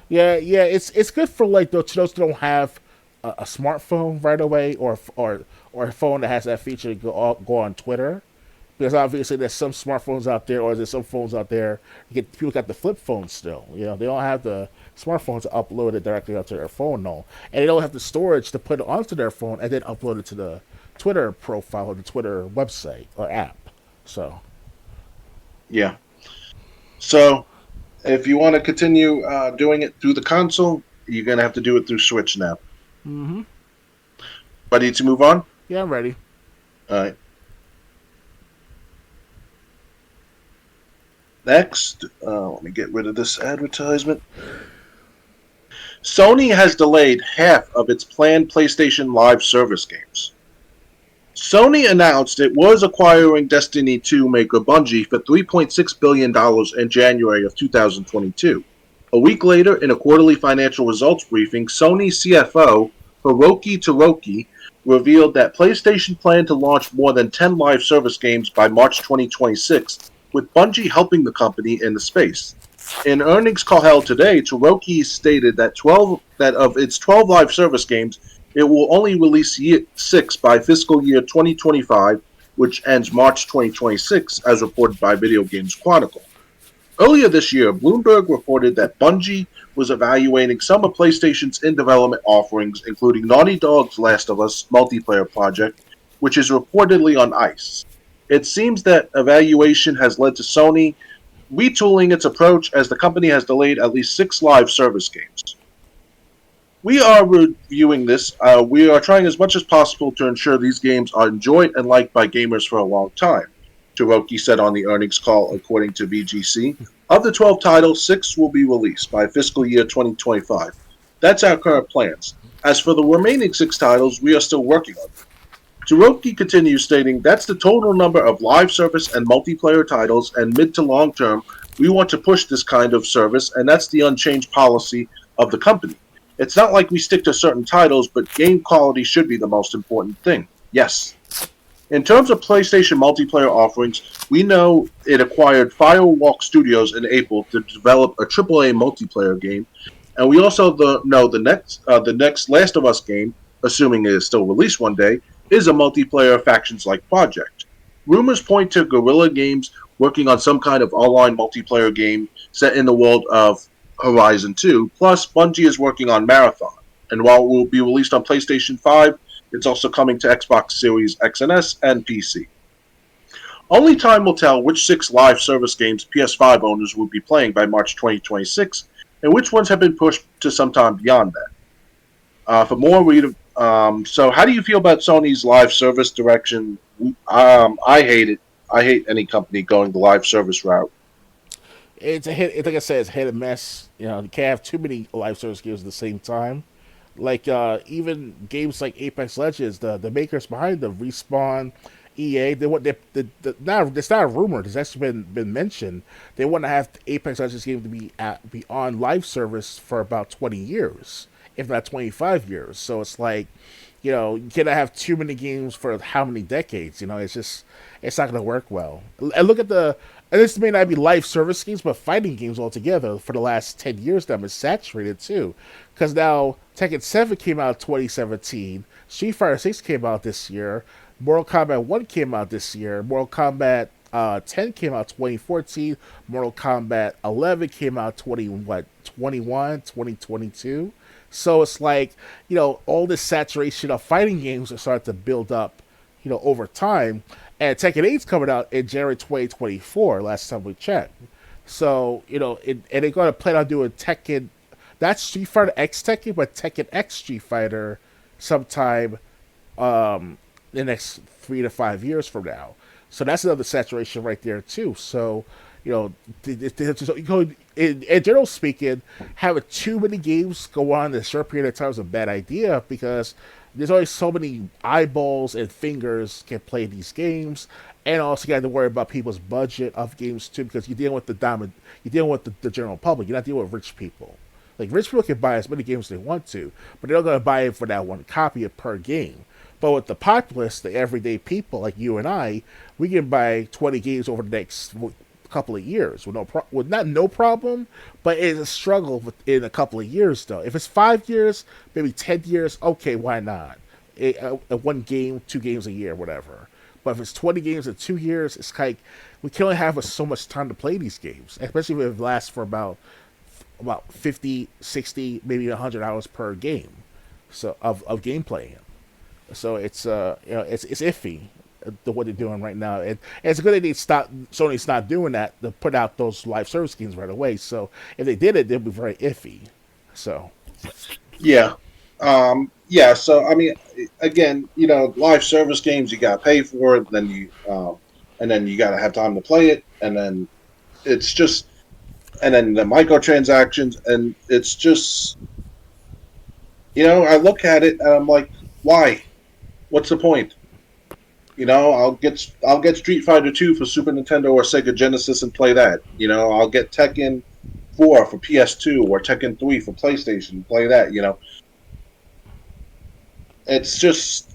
Yeah, it's good for those who don't have a smartphone right away or a phone that has that feature to go on Twitter. Because obviously there's some smartphones out there, or there's some phones out there. People got the flip phones still. They don't have the smartphones to upload it directly onto their phone, no. And they don't have the storage to put it onto their phone and then upload it to the Twitter profile or the Twitter website or app. So, yeah. So, if you want to continue doing it through the console, you're gonna have to do it through Switch now. Mm-hmm. Ready to move on? Yeah, I'm ready. All right. Next, let me get rid of this advertisement. Sony has delayed half of its planned PlayStation Live service games. Sony announced it was acquiring Destiny 2 maker Bungie for $3.6 billion in January of 2022. A week later, in a quarterly financial results briefing, Sony CFO Hiroki Toroki, revealed that PlayStation planned to launch more than 10 live service games by March 2026, with Bungie helping the company in the space. In earnings call held today, Toroki stated that of its 12 live service games, it will only release 6 by fiscal year 2025, which ends March 2026, as reported by Video Games Chronicle. Earlier this year, Bloomberg reported that Bungie was evaluating some of PlayStation's in-development offerings, including Naughty Dog's Last of Us multiplayer project, which is reportedly on ice. It seems that evaluation has led to Sony retooling its approach, as the company has delayed at least 6 live service games. We are reviewing this. We are trying as much as possible to ensure these games are enjoyed and liked by gamers for a long time, Toroki said on the earnings call, according to VGC. Of the 12 titles, 6 will be released by fiscal year 2025. That's our current plans. As for the remaining 6 titles, we are still working on them. Toroki continues, stating, that's the total number of live service and multiplayer titles, and mid to long term, we want to push this kind of service, and that's the unchanged policy of the company. It's not like we stick to certain titles, but game quality should be the most important thing. Yes. In terms of PlayStation multiplayer offerings, we know it acquired Firewalk Studios in April to develop a AAA multiplayer game, and we also know the next Last of Us game, assuming it is still released one day, is a multiplayer factions-like project. Rumors point to Guerrilla Games working on some kind of online multiplayer game set in the world of Horizon 2, plus Bungie is working on Marathon, and while it will be released on PlayStation 5, it's also coming to Xbox Series X and S and PC. Only time will tell which 6 live service games PS5 owners will be playing by March 2026, and which ones have been pushed to sometime beyond that. For more, so how do you feel about Sony's live service direction? I hate it. I hate any company going the live service route. It's a hit. Like I said, it's hit and miss. You know, you can't have too many live service games at the same time. Like even games like Apex Legends, the makers behind them, Respawn, EA, they want it's not a rumor. It's actually been mentioned. They want to have the Apex Legends game to be on live service for about 20 years, if not 25 years. So it's like, you know, you cannot have too many games for how many decades. You know, it's not going to work well. And look at and this may not be live service games, but fighting games altogether for the last 10 years now is saturated too. Because now Tekken 7 came out in 2017, Street Fighter 6 came out this year, Mortal Kombat 1 came out this year, Mortal Kombat 10 came out 2014, Mortal Kombat 11 came out 2022. So it's like, you know, all this saturation of fighting games are starting to build up, you know, over time. And Tekken 8's coming out in January 2024, last time we checked. So, you know, and they're going to plan on doing Tekken, not Street Fighter X Tekken, but Tekken X Street Fighter sometime the next 3 to 5 years from now. So that's another saturation right there, too. So, you know, in general speaking, having too many games go on in a short period of time is a bad idea, because there's only so many eyeballs and fingers can play these games, and also you got to worry about people's budget of games too, because you're dealing with the general public. You're not dealing with rich people. Like, rich people can buy as many games as they want to, but they're not going to buy it for that one copy per game. But with the populace, the everyday people like you and I, we can buy 20 games over the next couple of years with not no problem, but it's a struggle in a couple of years though. If it's 5 years, maybe 10 years, okay, why not? 1 game, 2 games a year, whatever. But if it's 20 games in 2 years, it's like we can only have so much time to play these games, especially if it lasts for about 50, 60, maybe 100 hours per game, so of gameplay. So it's it's iffy what they're doing right now. And it's good that Sony's not doing that to put out those live service games right away. So if they did it, they'd be very iffy. So yeah. So I mean, again, you know, live service games, you got to pay for it, then you got to have time to play it, and then it's just, and then the microtransactions, and it's just, you know, I look at it and I'm like, why? What's the point? You know, I'll get Street Fighter 2 for Super Nintendo or Sega Genesis and play that. You know, I'll get Tekken 4 for PS2 or Tekken 3 for PlayStation and play that, you know. It's just,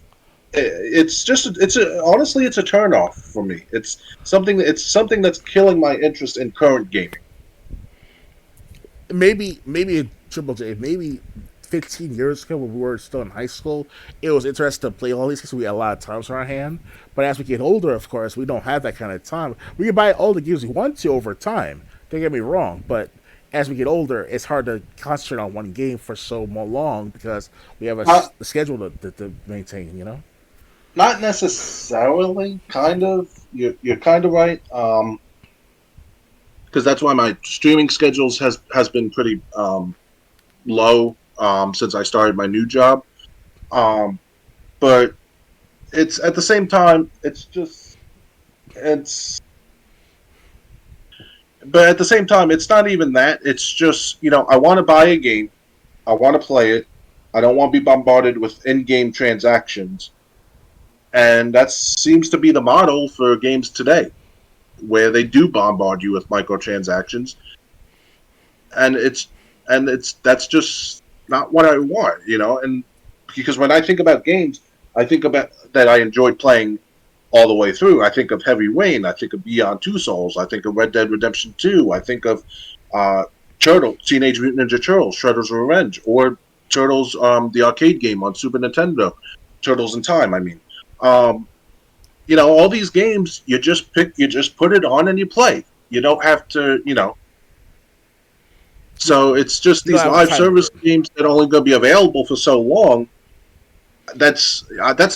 honestly, it's a turnoff for me. It's something that's killing my interest in current gaming. Maybe Triple J, maybe 15 years ago when we were still in high school, it was interesting to play all these because we had a lot of times on our hand. But as we get older, of course, we don't have that kind of time. We can buy all the games we want to over time. Don't get me wrong, but as we get older, it's hard to concentrate on one game for so long because we have a schedule to maintain. You know. Not necessarily, kind of. You're kind of right. Because that's why my streaming schedules has been pretty low since I started my new job. But it's at the same time, it's. But at the same time, it's not even that. It's just I want to buy a game, I want to play it. I don't want to be bombarded with in-game transactions, and that seems to be the model for games today, where they do bombard you with microtransactions, and it's that's just not what I want, and because when I think about games, I think about that I enjoyed playing all the way through. I think of Heavy Rain, I think of Beyond Two Souls, I think of Red Dead Redemption 2, I think of Teenage Mutant Ninja Turtles, Shredder's Revenge, or Turtles, the arcade game on Super Nintendo, Turtles in Time, I mean. All these games, you just put it on and you play. You don't have to, So it's just these live service games that are only going to be available for so long. That's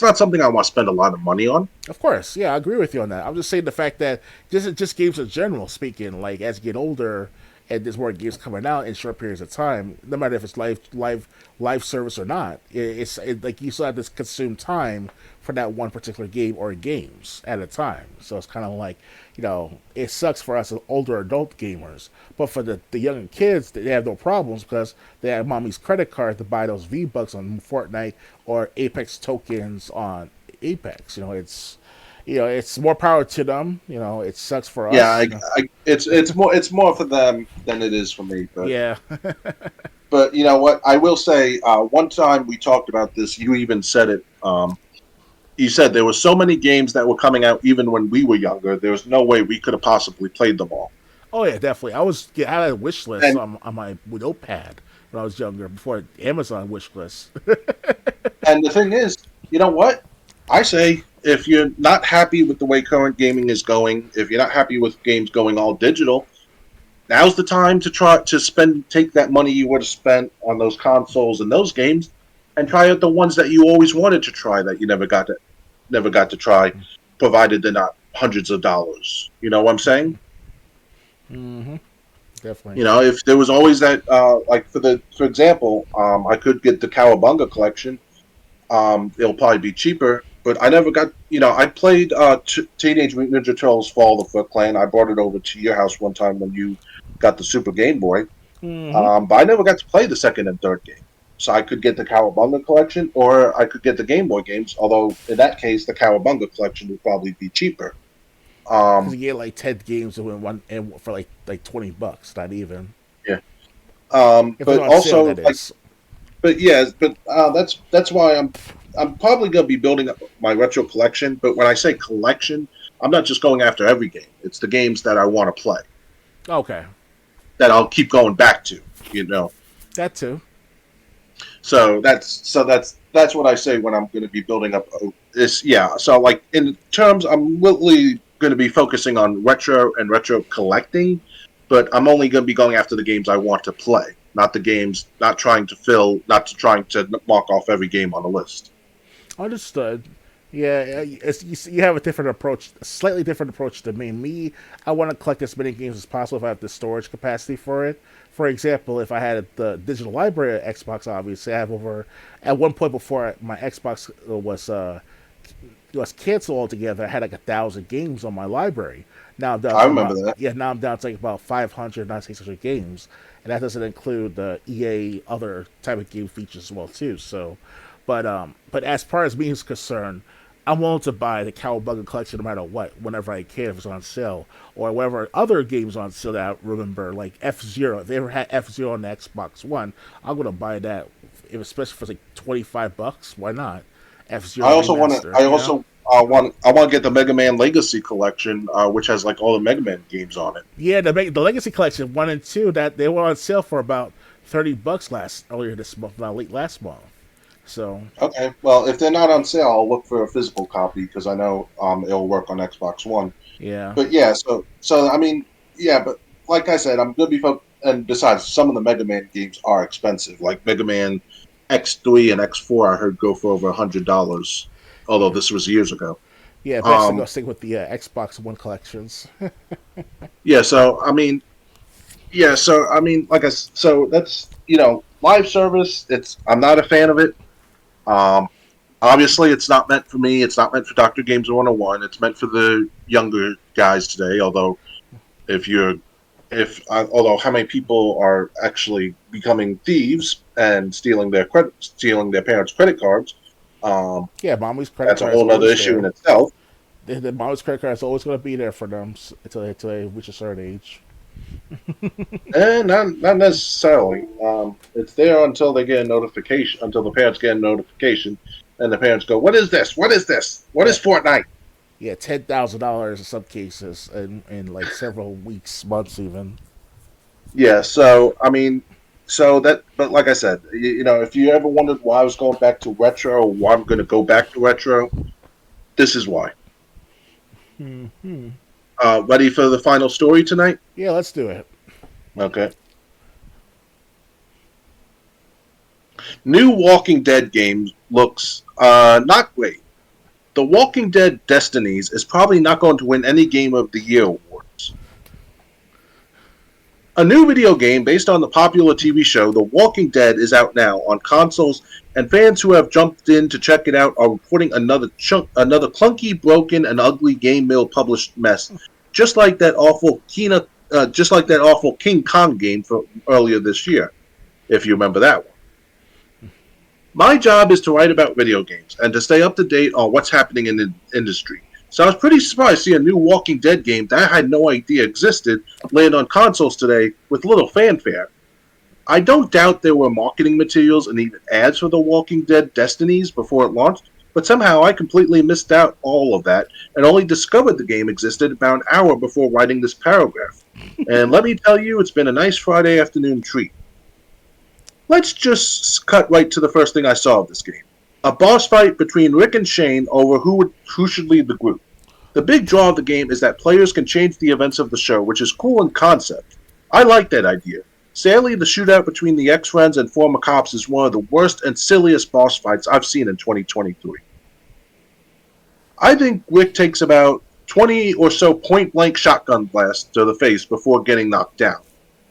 not something I want to spend a lot of money on. Of course, yeah, I agree with you on that. I'm just saying the fact that just games in general speaking, like as you get older and there's more games coming out in short periods of time, no matter if it's live service or not, it's like you still have to consume time for that one particular game or games at a time. So it's kind of like, it sucks for us as older adult gamers, but for the younger kids, they have no problems because they have mommy's credit card to buy those V-Bucks on Fortnite or Apex tokens on Apex. It's more power to them. It sucks for us. Yeah, it's more for them than it is for me. But yeah. But you know what? I will say, one time we talked about this. You even said it. You said there were so many games that were coming out even when we were younger. There was no way we could have possibly played them all. Oh yeah, definitely. I had a wish list on my notepad when I was younger before Amazon wish list. And the thing is, you know what? I say, if you're not happy with the way current gaming is going, if you're not happy with games going all digital, now's the time to take that money you would have spent on those consoles and those games, and try out the ones that you always wanted to try that you never got to try, provided they're not hundreds of dollars. You know what I'm saying? Mm-hmm. Definitely. If there was always that, like for example, I could get the Cowabunga collection. It'll probably be cheaper, but I never got. I played Teenage Mutant Ninja Turtles: Fall of the Foot Clan. I brought it over to your house one time when you got the Super Game Boy. Mm-hmm. But I never got to play the second and third game. So I could get the Cowabunga collection, or I could get the Game Boy games. Although in that case, the Cowabunga collection would probably be cheaper. You get like 10 games in one and for like $20, not even. Yeah. But also, that's why I'm probably going to be building up my retro collection. But when I say collection, I'm not just going after every game. It's the games that I want to play. Okay. That I'll keep going back to. That too. So that's what I say when I'm going to be building up this. Yeah. So like in terms, I'm really going to be focusing on retro and retro collecting, but I'm only going to be going after the games I want to play, not trying to mark off every game on the list. Understood. Yeah, you have a slightly different approach to me. Me, I want to collect as many games as possible if I have the storage capacity for it. For example, if I had the digital library at Xbox, obviously, I have at one point before my Xbox was canceled altogether, I had like 1,000 games on my library. Now I'm down. I remember that. Yeah, now I'm down to like about 500, not 600 games, and that doesn't include the EA other type of game features as well too. So, but as far as me is concerned, I'm willing to buy the Cowabunga collection no matter what, whenever I can, if it's on sale, or whatever other games on sale that I remember, like F-Zero. If they ever had F-Zero on the Xbox One, I'm gonna buy that, especially for like $25. Why not? F-Zero I also want to. remaster. I You know? also I want to get the Mega Man Legacy Collection, which has like all the Mega Man games on it. Yeah, the Legacy Collection 1 and 2 that they were on sale for about $30 earlier this month, not late last month. So Okay, well, if they're not on sale, I'll look for a physical copy because I know it'll work on Xbox One. yeah, But yeah, so I mean, yeah, but like I said, I'm gonna be and besides, some of the Mega Man games are expensive, like Mega Man X3 and X4. I heard go for over $100, although this was years ago. yeah, best to go Um, stick with the Xbox One collections. yeah, so I mean, like so that's live service. I'm not a fan of it. Um, Obviously, it's not meant for me. It's not meant for Doctor Games 101. It's meant for the younger guys today. Although, although how many people are actually becoming thieves and stealing their parents' credit cards? Yeah, mommy's credit That's a card is whole other always issue in there. itself. The mommy's credit card is always going to be there for them until they reach a certain age. And not necessarily. It's there until they get a notification, until the parents get a notification, and the parents go, "What is this? What is this? What is Fortnite?" Yeah, $10,000 in some cases, in like several weeks, months even. Yeah, so I mean, but like I said, if you ever wondered why I was going back to retro, or why I'm going to go back to retro, this is why. Hmm. Ready for the final story tonight? Yeah, let's do it. Okay. New Walking Dead game looks not great. The Walking Dead Destinies is probably not going to win any Game of the Year awards. A new video game based on the popular TV show The Walking Dead is out now on consoles, and fans who have jumped in to check it out are reporting another clunky, broken, and ugly game mill published mess, just like that awful King Kong game from earlier this year, if you remember that one. My job is to write about video games and to stay up to date on what's happening in the industry. So I was pretty surprised to see a new Walking Dead game that I had no idea existed land on consoles today with little fanfare. I don't doubt there were marketing materials and even ads for The Walking Dead Destinies before it launched, but somehow I completely missed out all of that and only discovered the game existed about an hour before writing this paragraph. And let me tell you, it's been a nice Friday afternoon treat. Let's just cut right to the first thing I saw of this game. A boss fight between Rick and Shane over who should lead the group. The big draw of the game is that players can change the events of the show, which is cool in concept. I like that idea. Sadly, the shootout between the ex-friends and former cops is one of the worst and silliest boss fights I've seen in 2023. I think Rick takes about 20 or so point-blank shotgun blasts to the face before getting knocked down.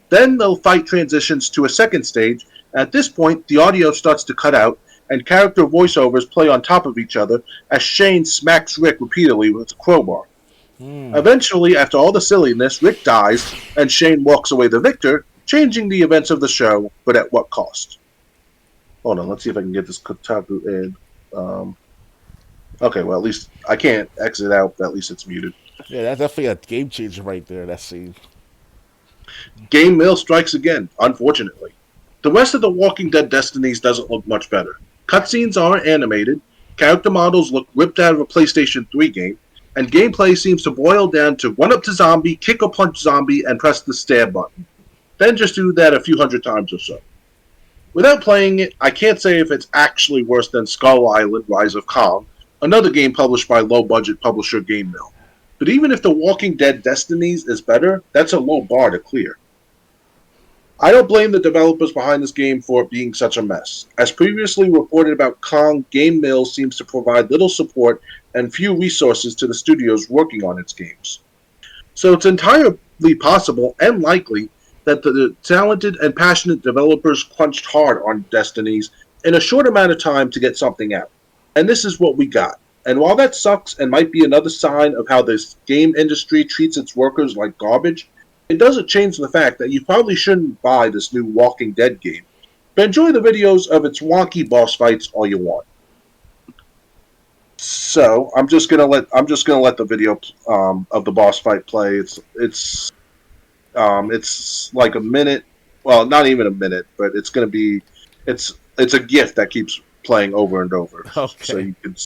Then the fight transitions to a second stage. At this point, the audio starts to cut out, and character voiceovers play on top of each other as Shane smacks Rick repeatedly with a crowbar. Eventually, after all the silliness, Rick dies, and Shane walks away the victor, changing the events of the show, but at what cost? Hold on, let's see if I can get this Kotaku ad. Okay, well, at least I can't exit out, but at least it's muted. Yeah, that's definitely a game changer right there. That scene. Game mill strikes again, unfortunately. The rest of the Walking Dead Destinies doesn't look much better. Cutscenes aren't animated, character models look ripped out of a PlayStation 3 game, and gameplay seems to boil down to run up to zombie, kick or punch zombie, and press the stab button. Then just do that a few hundred times or so. Without playing it, I can't say if it's actually worse than Skull Island Rise of Kong, another game published by low-budget publisher Game Mill. But even if The Walking Dead Destinies is better, that's a low bar to clear. I don't blame the developers behind this game for it being such a mess. As previously reported about Kong, Game Mill seems to provide little support and few resources to the studios working on its games. So it's entirely possible and likely that the talented and passionate developers crunched hard on Destinies in a short amount of time to get something out. And this is what we got. And while that sucks and might be another sign of how this game industry treats its workers like garbage, it doesn't change the fact that you probably shouldn't buy this new Walking Dead game, but enjoy the videos of its wonky boss fights all you want. So I'm just gonna let the video of the boss fight play. It's like a minute, well, not even a minute, but it's a GIF that keeps playing over and over. Okay. So you can.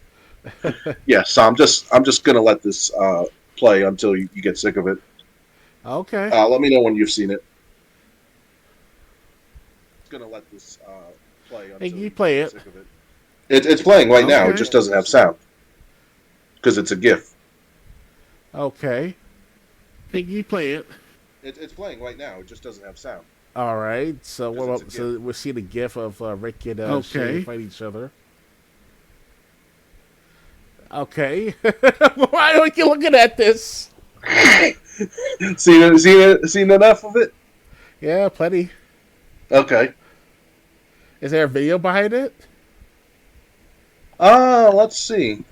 Yeah. So I'm just gonna let this play until you get sick of it. Okay. Let me know when you've seen it. Gonna let this play until you play get it. sick of it. It's playing right now. It Okay. just doesn't have sound because it's a GIF. Okay. You play it. It's playing right now. It just doesn't have sound. All right. So what Because about? it's a So we're seeing a GIF of Rick and Okay. Shane fight each other. Okay. Why are you looking at this? Seen enough of it? Yeah, plenty. Okay. Is there a video behind it? Let's see.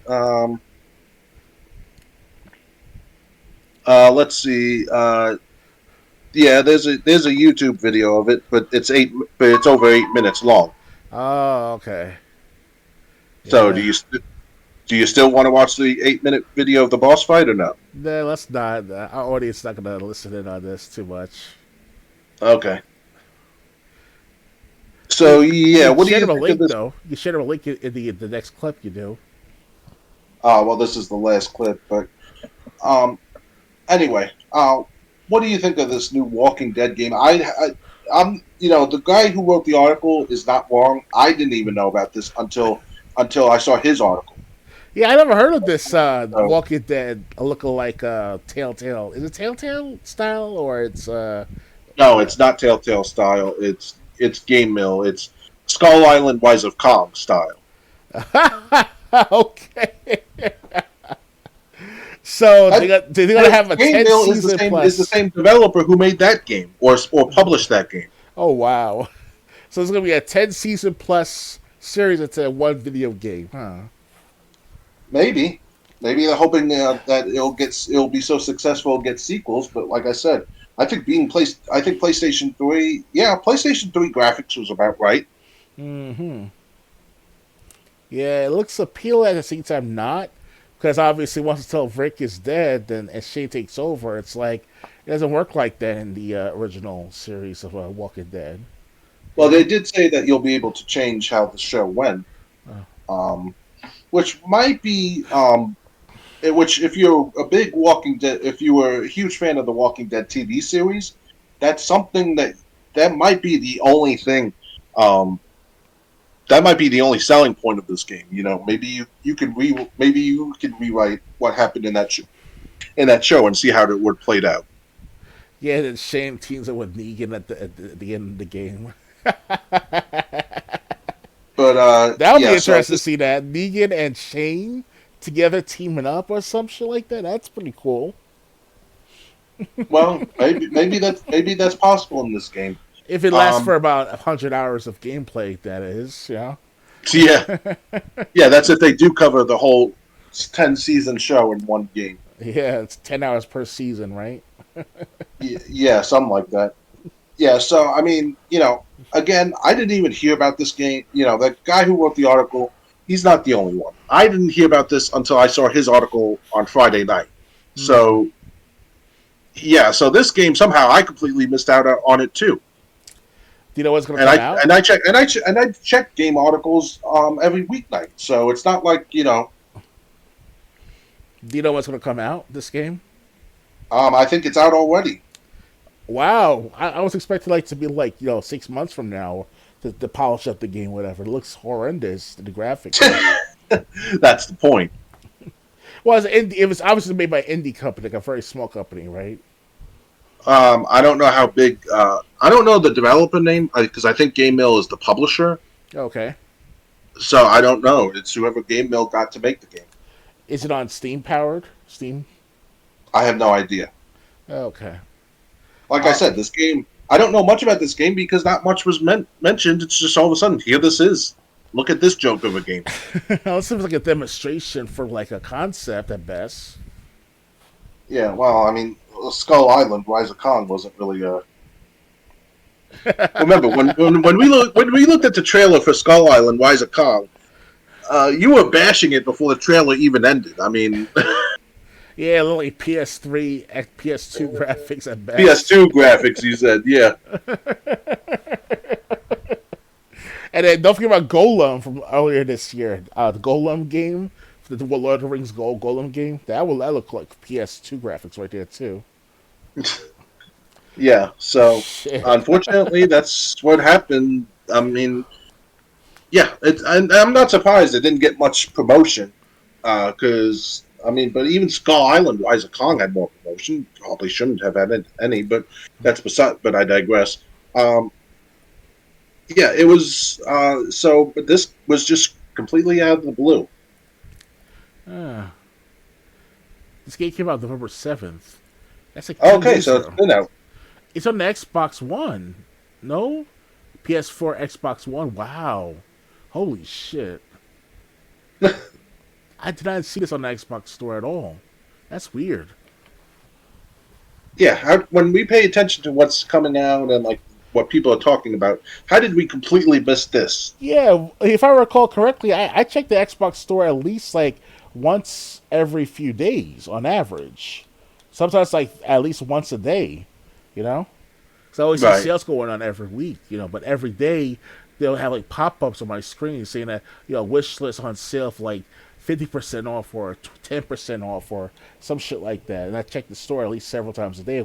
Let's see. Yeah, there's a YouTube video of it, but it's over 8 minutes long. Oh, okay. So Yeah. do you still want to watch the 8-minute video of the boss fight or no? No, let's not. Our audience is not going to listen in on this too much. Okay. So yeah, what do you share them a think link of this? though? You share them a link in the next clip you do. Oh well, this is the last clip, but anyway, what do you think of this new Walking Dead game? I'm the guy who wrote the article is not wrong. I didn't even know about this until I saw his article. Yeah, I never heard of this Walking Dead looking like Telltale. Is it Telltale style or it's No, it's not Telltale style. It's Game Mill. It's Skull Island Rise of Kong style. okay. So they're gonna have a Game 10 Mill season plus. is the same developer who made that game or published that game. Oh wow! So it's gonna be a 10 season plus series into one video game, huh? Maybe they're hoping that it'll be so successful it'll get sequels. But like I said, I think PlayStation 3, PlayStation 3 graphics was about right. Mm-hmm. Yeah, it looks appealing at the same time not, because obviously once until Rick is dead, then as Shane takes over, it's like it doesn't work like that in the original series of Walking Dead. Well, they did say that you'll be able to change how the show went, which might be which if you're a big Walking Dead, if you were a huge fan of the Walking Dead TV series, that's something that might be the only thing. That might be the only selling point of this game. Maybe you can rewrite what happened in that show and see how it would played out. Yeah, then Shane teams up with Negan at the end of the game. But that would be interesting to see that Negan and Shane together teaming up or some shit like that. That's pretty cool. Well, maybe that's possible in this game. If it lasts for about 100 hours of gameplay, that is, yeah. Yeah, yeah. That's if they do cover the whole 10-season show in one game. Yeah, it's 10 hours per season, right? Yeah, something like that. Yeah, so I mean, again, I didn't even hear about this game. The guy who wrote the article, he's not the only one. I didn't hear about this until I saw his article on Friday night. So, yeah, so this game somehow I completely missed out on it too. Do you know what's going to come out? And I check game articles every weeknight. So it's not like Do you know what's going to come out this game? I think it's out already. Wow, I was expecting to be 6 months from now to polish up the game, whatever. It looks horrendous, the graphics. That's the point. Well, it was obviously made by an indie company, like a very small company, right? I don't know how big. I don't know the developer name because I think Game Mill is the publisher. Okay. So I don't know. It's whoever Game Mill got to make the game. Is it on Steam powered? Steam? I have no idea. Okay. Like I said, this game. I don't know much about this game because not much was mentioned. It's just all of a sudden here this is. Look at this joke of a game. Well, it seems like a demonstration for a concept at best. Yeah, well, I mean, Skull Island, Rise of Kong wasn't really a. Remember when we looked at the trailer for Skull Island, Rise of Kong, you were bashing it before the trailer even ended. I mean. Yeah, literally PS3, PS2 graphics at best. PS2 graphics, you said, yeah. And then don't forget about Golem from earlier this year. The Golem game, the Lord of the Rings Golem game. That look like PS2 graphics right there too. Yeah, so Shit. unfortunately, that's what happened. I mean, yeah, I'm not surprised it didn't get much promotion. Because, I mean, but even Skull Island, Rise of Kong had more promotion. Probably shouldn't have had any, but that's beside, but I digress. Yeah, it was, but this was just completely out of the blue. This game came out November 7th. That's like 10 Okay, days so ago. it's been out. It's on the Xbox One. No? PS4, Xbox One. Wow. Holy shit. I did not see this on the Xbox store at all. That's weird. Yeah, when we pay attention to what's coming out and, like, what people are talking about, how did we completely miss this? Yeah, if I recall correctly, I check the Xbox store at least like once every few days on average. Sometimes like at least once a day, you know? So I always see Right. sales going on every week, but every day they'll have like pop-ups on my screen saying that, wish list on sale for like 50% off or 10% off or some shit like that. And I check the store at least several times a day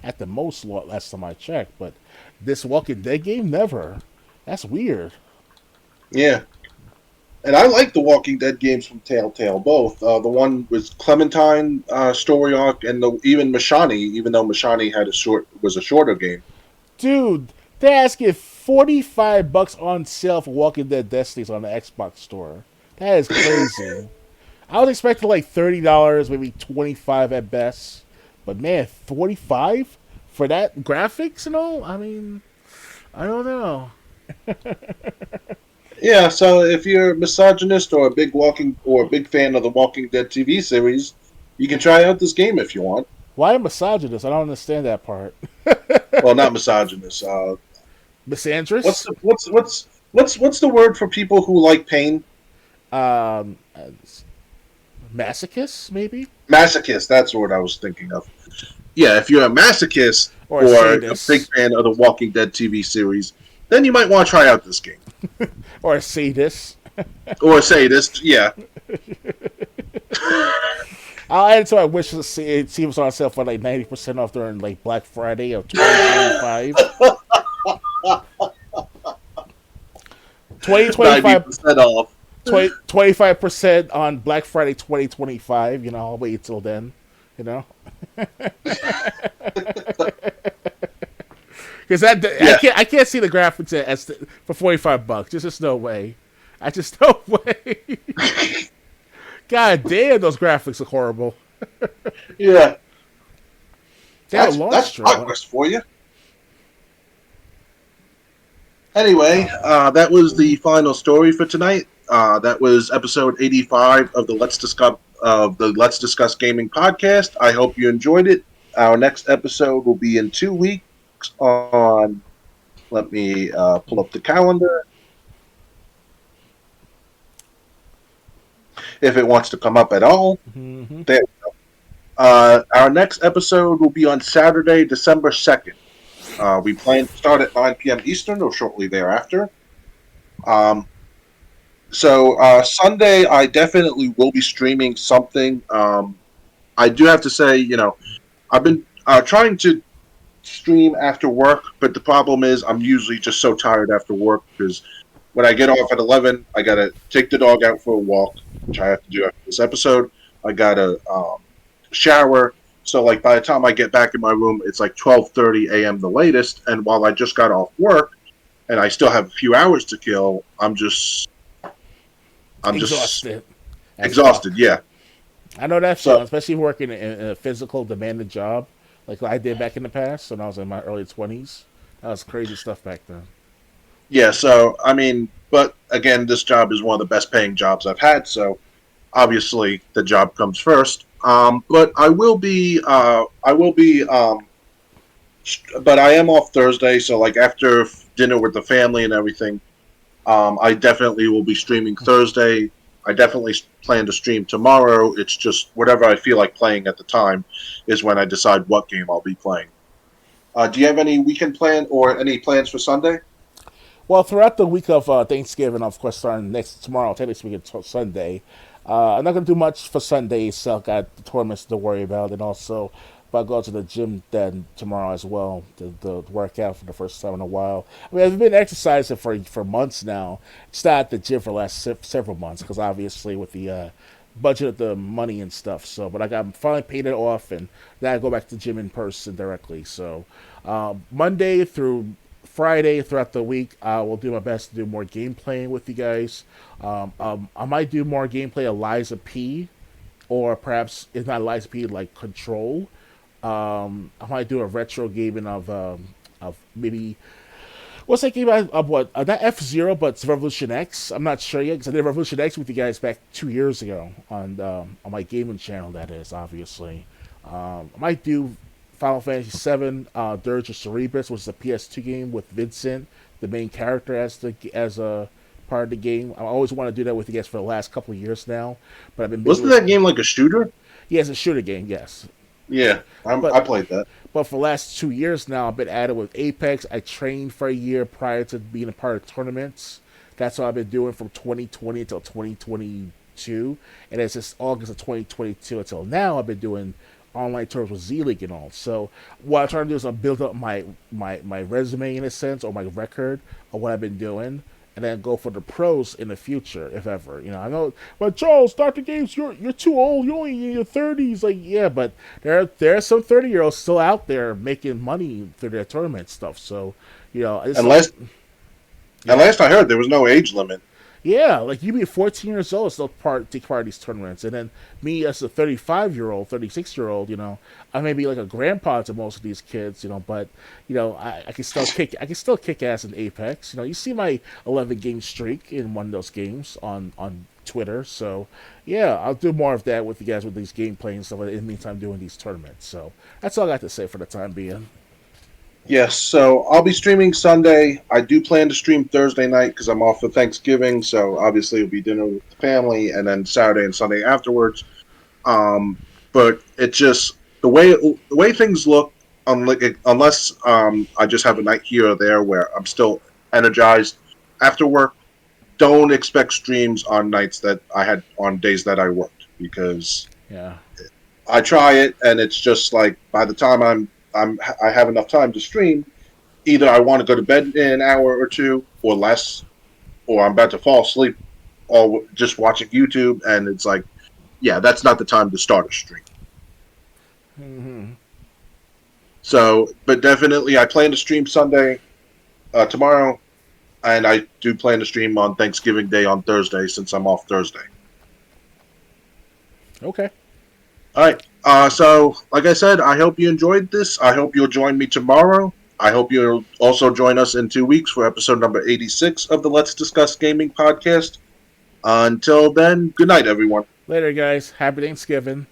at the most last time I checked. But this Walking Dead game, never. That's weird. Yeah. And I like the Walking Dead games from Telltale, both. The one with Clementine story arc and even Mashani, even though Mashani was a shorter game. Dude, they're asking $45 on sale for Walking Dead Destinies on the Xbox store. That is crazy. I was expecting like $30, maybe $25 at best. But man, $45 for that graphics and all? I mean, I don't know. Yeah, so if you're a misogynist or a big fan of the Walking Dead TV series, you can try out this game if you want. Why a misogynist? I don't understand that part. Well, not misogynist. Misandrist? What's the word for people who like pain? Masochist, maybe? Masochist. That's what I was thinking of. Yeah, if you're a masochist Or or a a sadist. big fan of the Walking Dead TV series, then you might want to try out this game. Or a sadist. Or a sadist, yeah. I'll add it to my wish list. See if it's on sale for like 90% off during like Black Friday of 2025. 25 90% off. 25% on Black Friday 2025. I'll wait until then. Because I can't see the graphics for $45. There's just no way. No way. God damn, those graphics are horrible. Yeah. That's That's progress for you. Anyway, that was the final story for tonight. That was episode 85 of the Let's Discuss Gaming podcast. I hope you enjoyed it. Our next episode will be in 2 weeks on. Let me pull up the calendar. If it wants to come up at all. Mm-hmm. There we go. Our next episode will be on Saturday, December 2nd. We plan to start at 9 p.m. Eastern or shortly thereafter. So Sunday, I definitely will be streaming something. I do have to say, I've been trying to stream after work, but the problem is I'm usually just so tired after work because when I get off at 11, I got to take the dog out for a walk, which I have to do after this episode. I got to shower. So, like, by the time I get back in my room, it's like 12:30 a.m. the latest. And while I just got off work and I still have a few hours to kill, I'm just Exhausted. exhausted, yeah. I know that So- feeling, especially working in a physical, demanding job like I did back in the past when I was in my early 20s. That was crazy stuff back then. Yeah, so, I mean, but again, this job is one of the best paying jobs I've had, so obviously the job comes first. But I will be, but I am off Thursday, so like after dinner with the family and everything, I definitely will be streaming Thursday. I definitely plan to stream tomorrow. It's just whatever I feel like playing at the time is when I decide what game I'll be playing. Do you have any weekend plan or any plans for Sunday? Well, throughout the week of Thanksgiving, of course, starting tomorrow, technically speaking, Sunday. I'm not gonna do much for Sunday, so I got the tournaments to worry about, and also if I go to the gym then tomorrow as well to work out for the first time in a while. I mean, I've been exercising for months now. It's not at the gym for the last several months because obviously with the budget of the money and stuff. So, but I got finally paid it off, and now I go back to the gym in person directly. So, Monday through Friday throughout the week, I will do my best to do more gameplay with you guys. I might do more gameplay of Liza P, or perhaps it's not Liza P like Control. I might do a retro gaming of maybe what's that game of what not F-Zero but it's Revolution X. I'm not sure yet because I did Revolution X with you guys back 2 years ago on my gaming channel. That is obviously. I might do Final Fantasy VII, Dirge of Cerberus, which is a PS2 game with Vincent, the main character, as a part of the game. I always want to do that with you guys for the last couple of years now, but I've been Wasn't that game like a shooter? Yeah, it's a shooter game. Yes. Yeah, I played that. But for the last 2 years now, I've been at it with Apex. I trained for a year prior to being a part of tournaments. That's what I've been doing from 2020 until 2022, and it's just August of 2022 until now. I've been doing online tournaments with Z-League and all. So what I'm trying to do is I'm build up my resume in a sense, or my record of what I've been doing, and then go for the pros in the future, if ever. You know, I know, but Charles, Dr. Games, you're too old. You're only in your 30s. Like, yeah, but there are some 30-year-olds still out there making money through their tournament stuff. So, you know, and last I heard, there was no age limit. Yeah, like you be 14 years old, still take part of these tournaments, and then me as a 35-year-old, 36-year-old, you know, I may be like a grandpa to most of these kids, you know, but you know, I can still kick ass in Apex. You know, you see my 11-game streak in one of those games on Twitter, so yeah, I'll do more of that with you guys with these gameplay and stuff. In the meantime, doing these tournaments, so that's all I got to say for the time being. Yes, so I'll be streaming Sunday. I do plan to stream Thursday night because I'm off for Thanksgiving, so obviously it'll be dinner with the family, and then Saturday and Sunday afterwards. But it's just the way things look, unless I just have a night here or there where I'm still energized after work. Don't expect streams on nights that I had on days that I worked, because I try it and it's just like by the time I have enough time to stream, either I want to go to bed in an hour or two or less, or I'm about to fall asleep, or just watching YouTube, and it's like, yeah, that's not the time to start a stream. Mm-hmm. So, but definitely, I plan to stream Sunday, tomorrow, and I do plan to stream on Thanksgiving Day on Thursday since I'm off Thursday. Okay. All right. So, like I said, I hope you enjoyed this. I hope you'll join me tomorrow. I hope you'll also join us in 2 weeks for episode number 86 of the Let's Discuss Gaming podcast. Until then, good night, everyone. Later, guys. Happy Thanksgiving.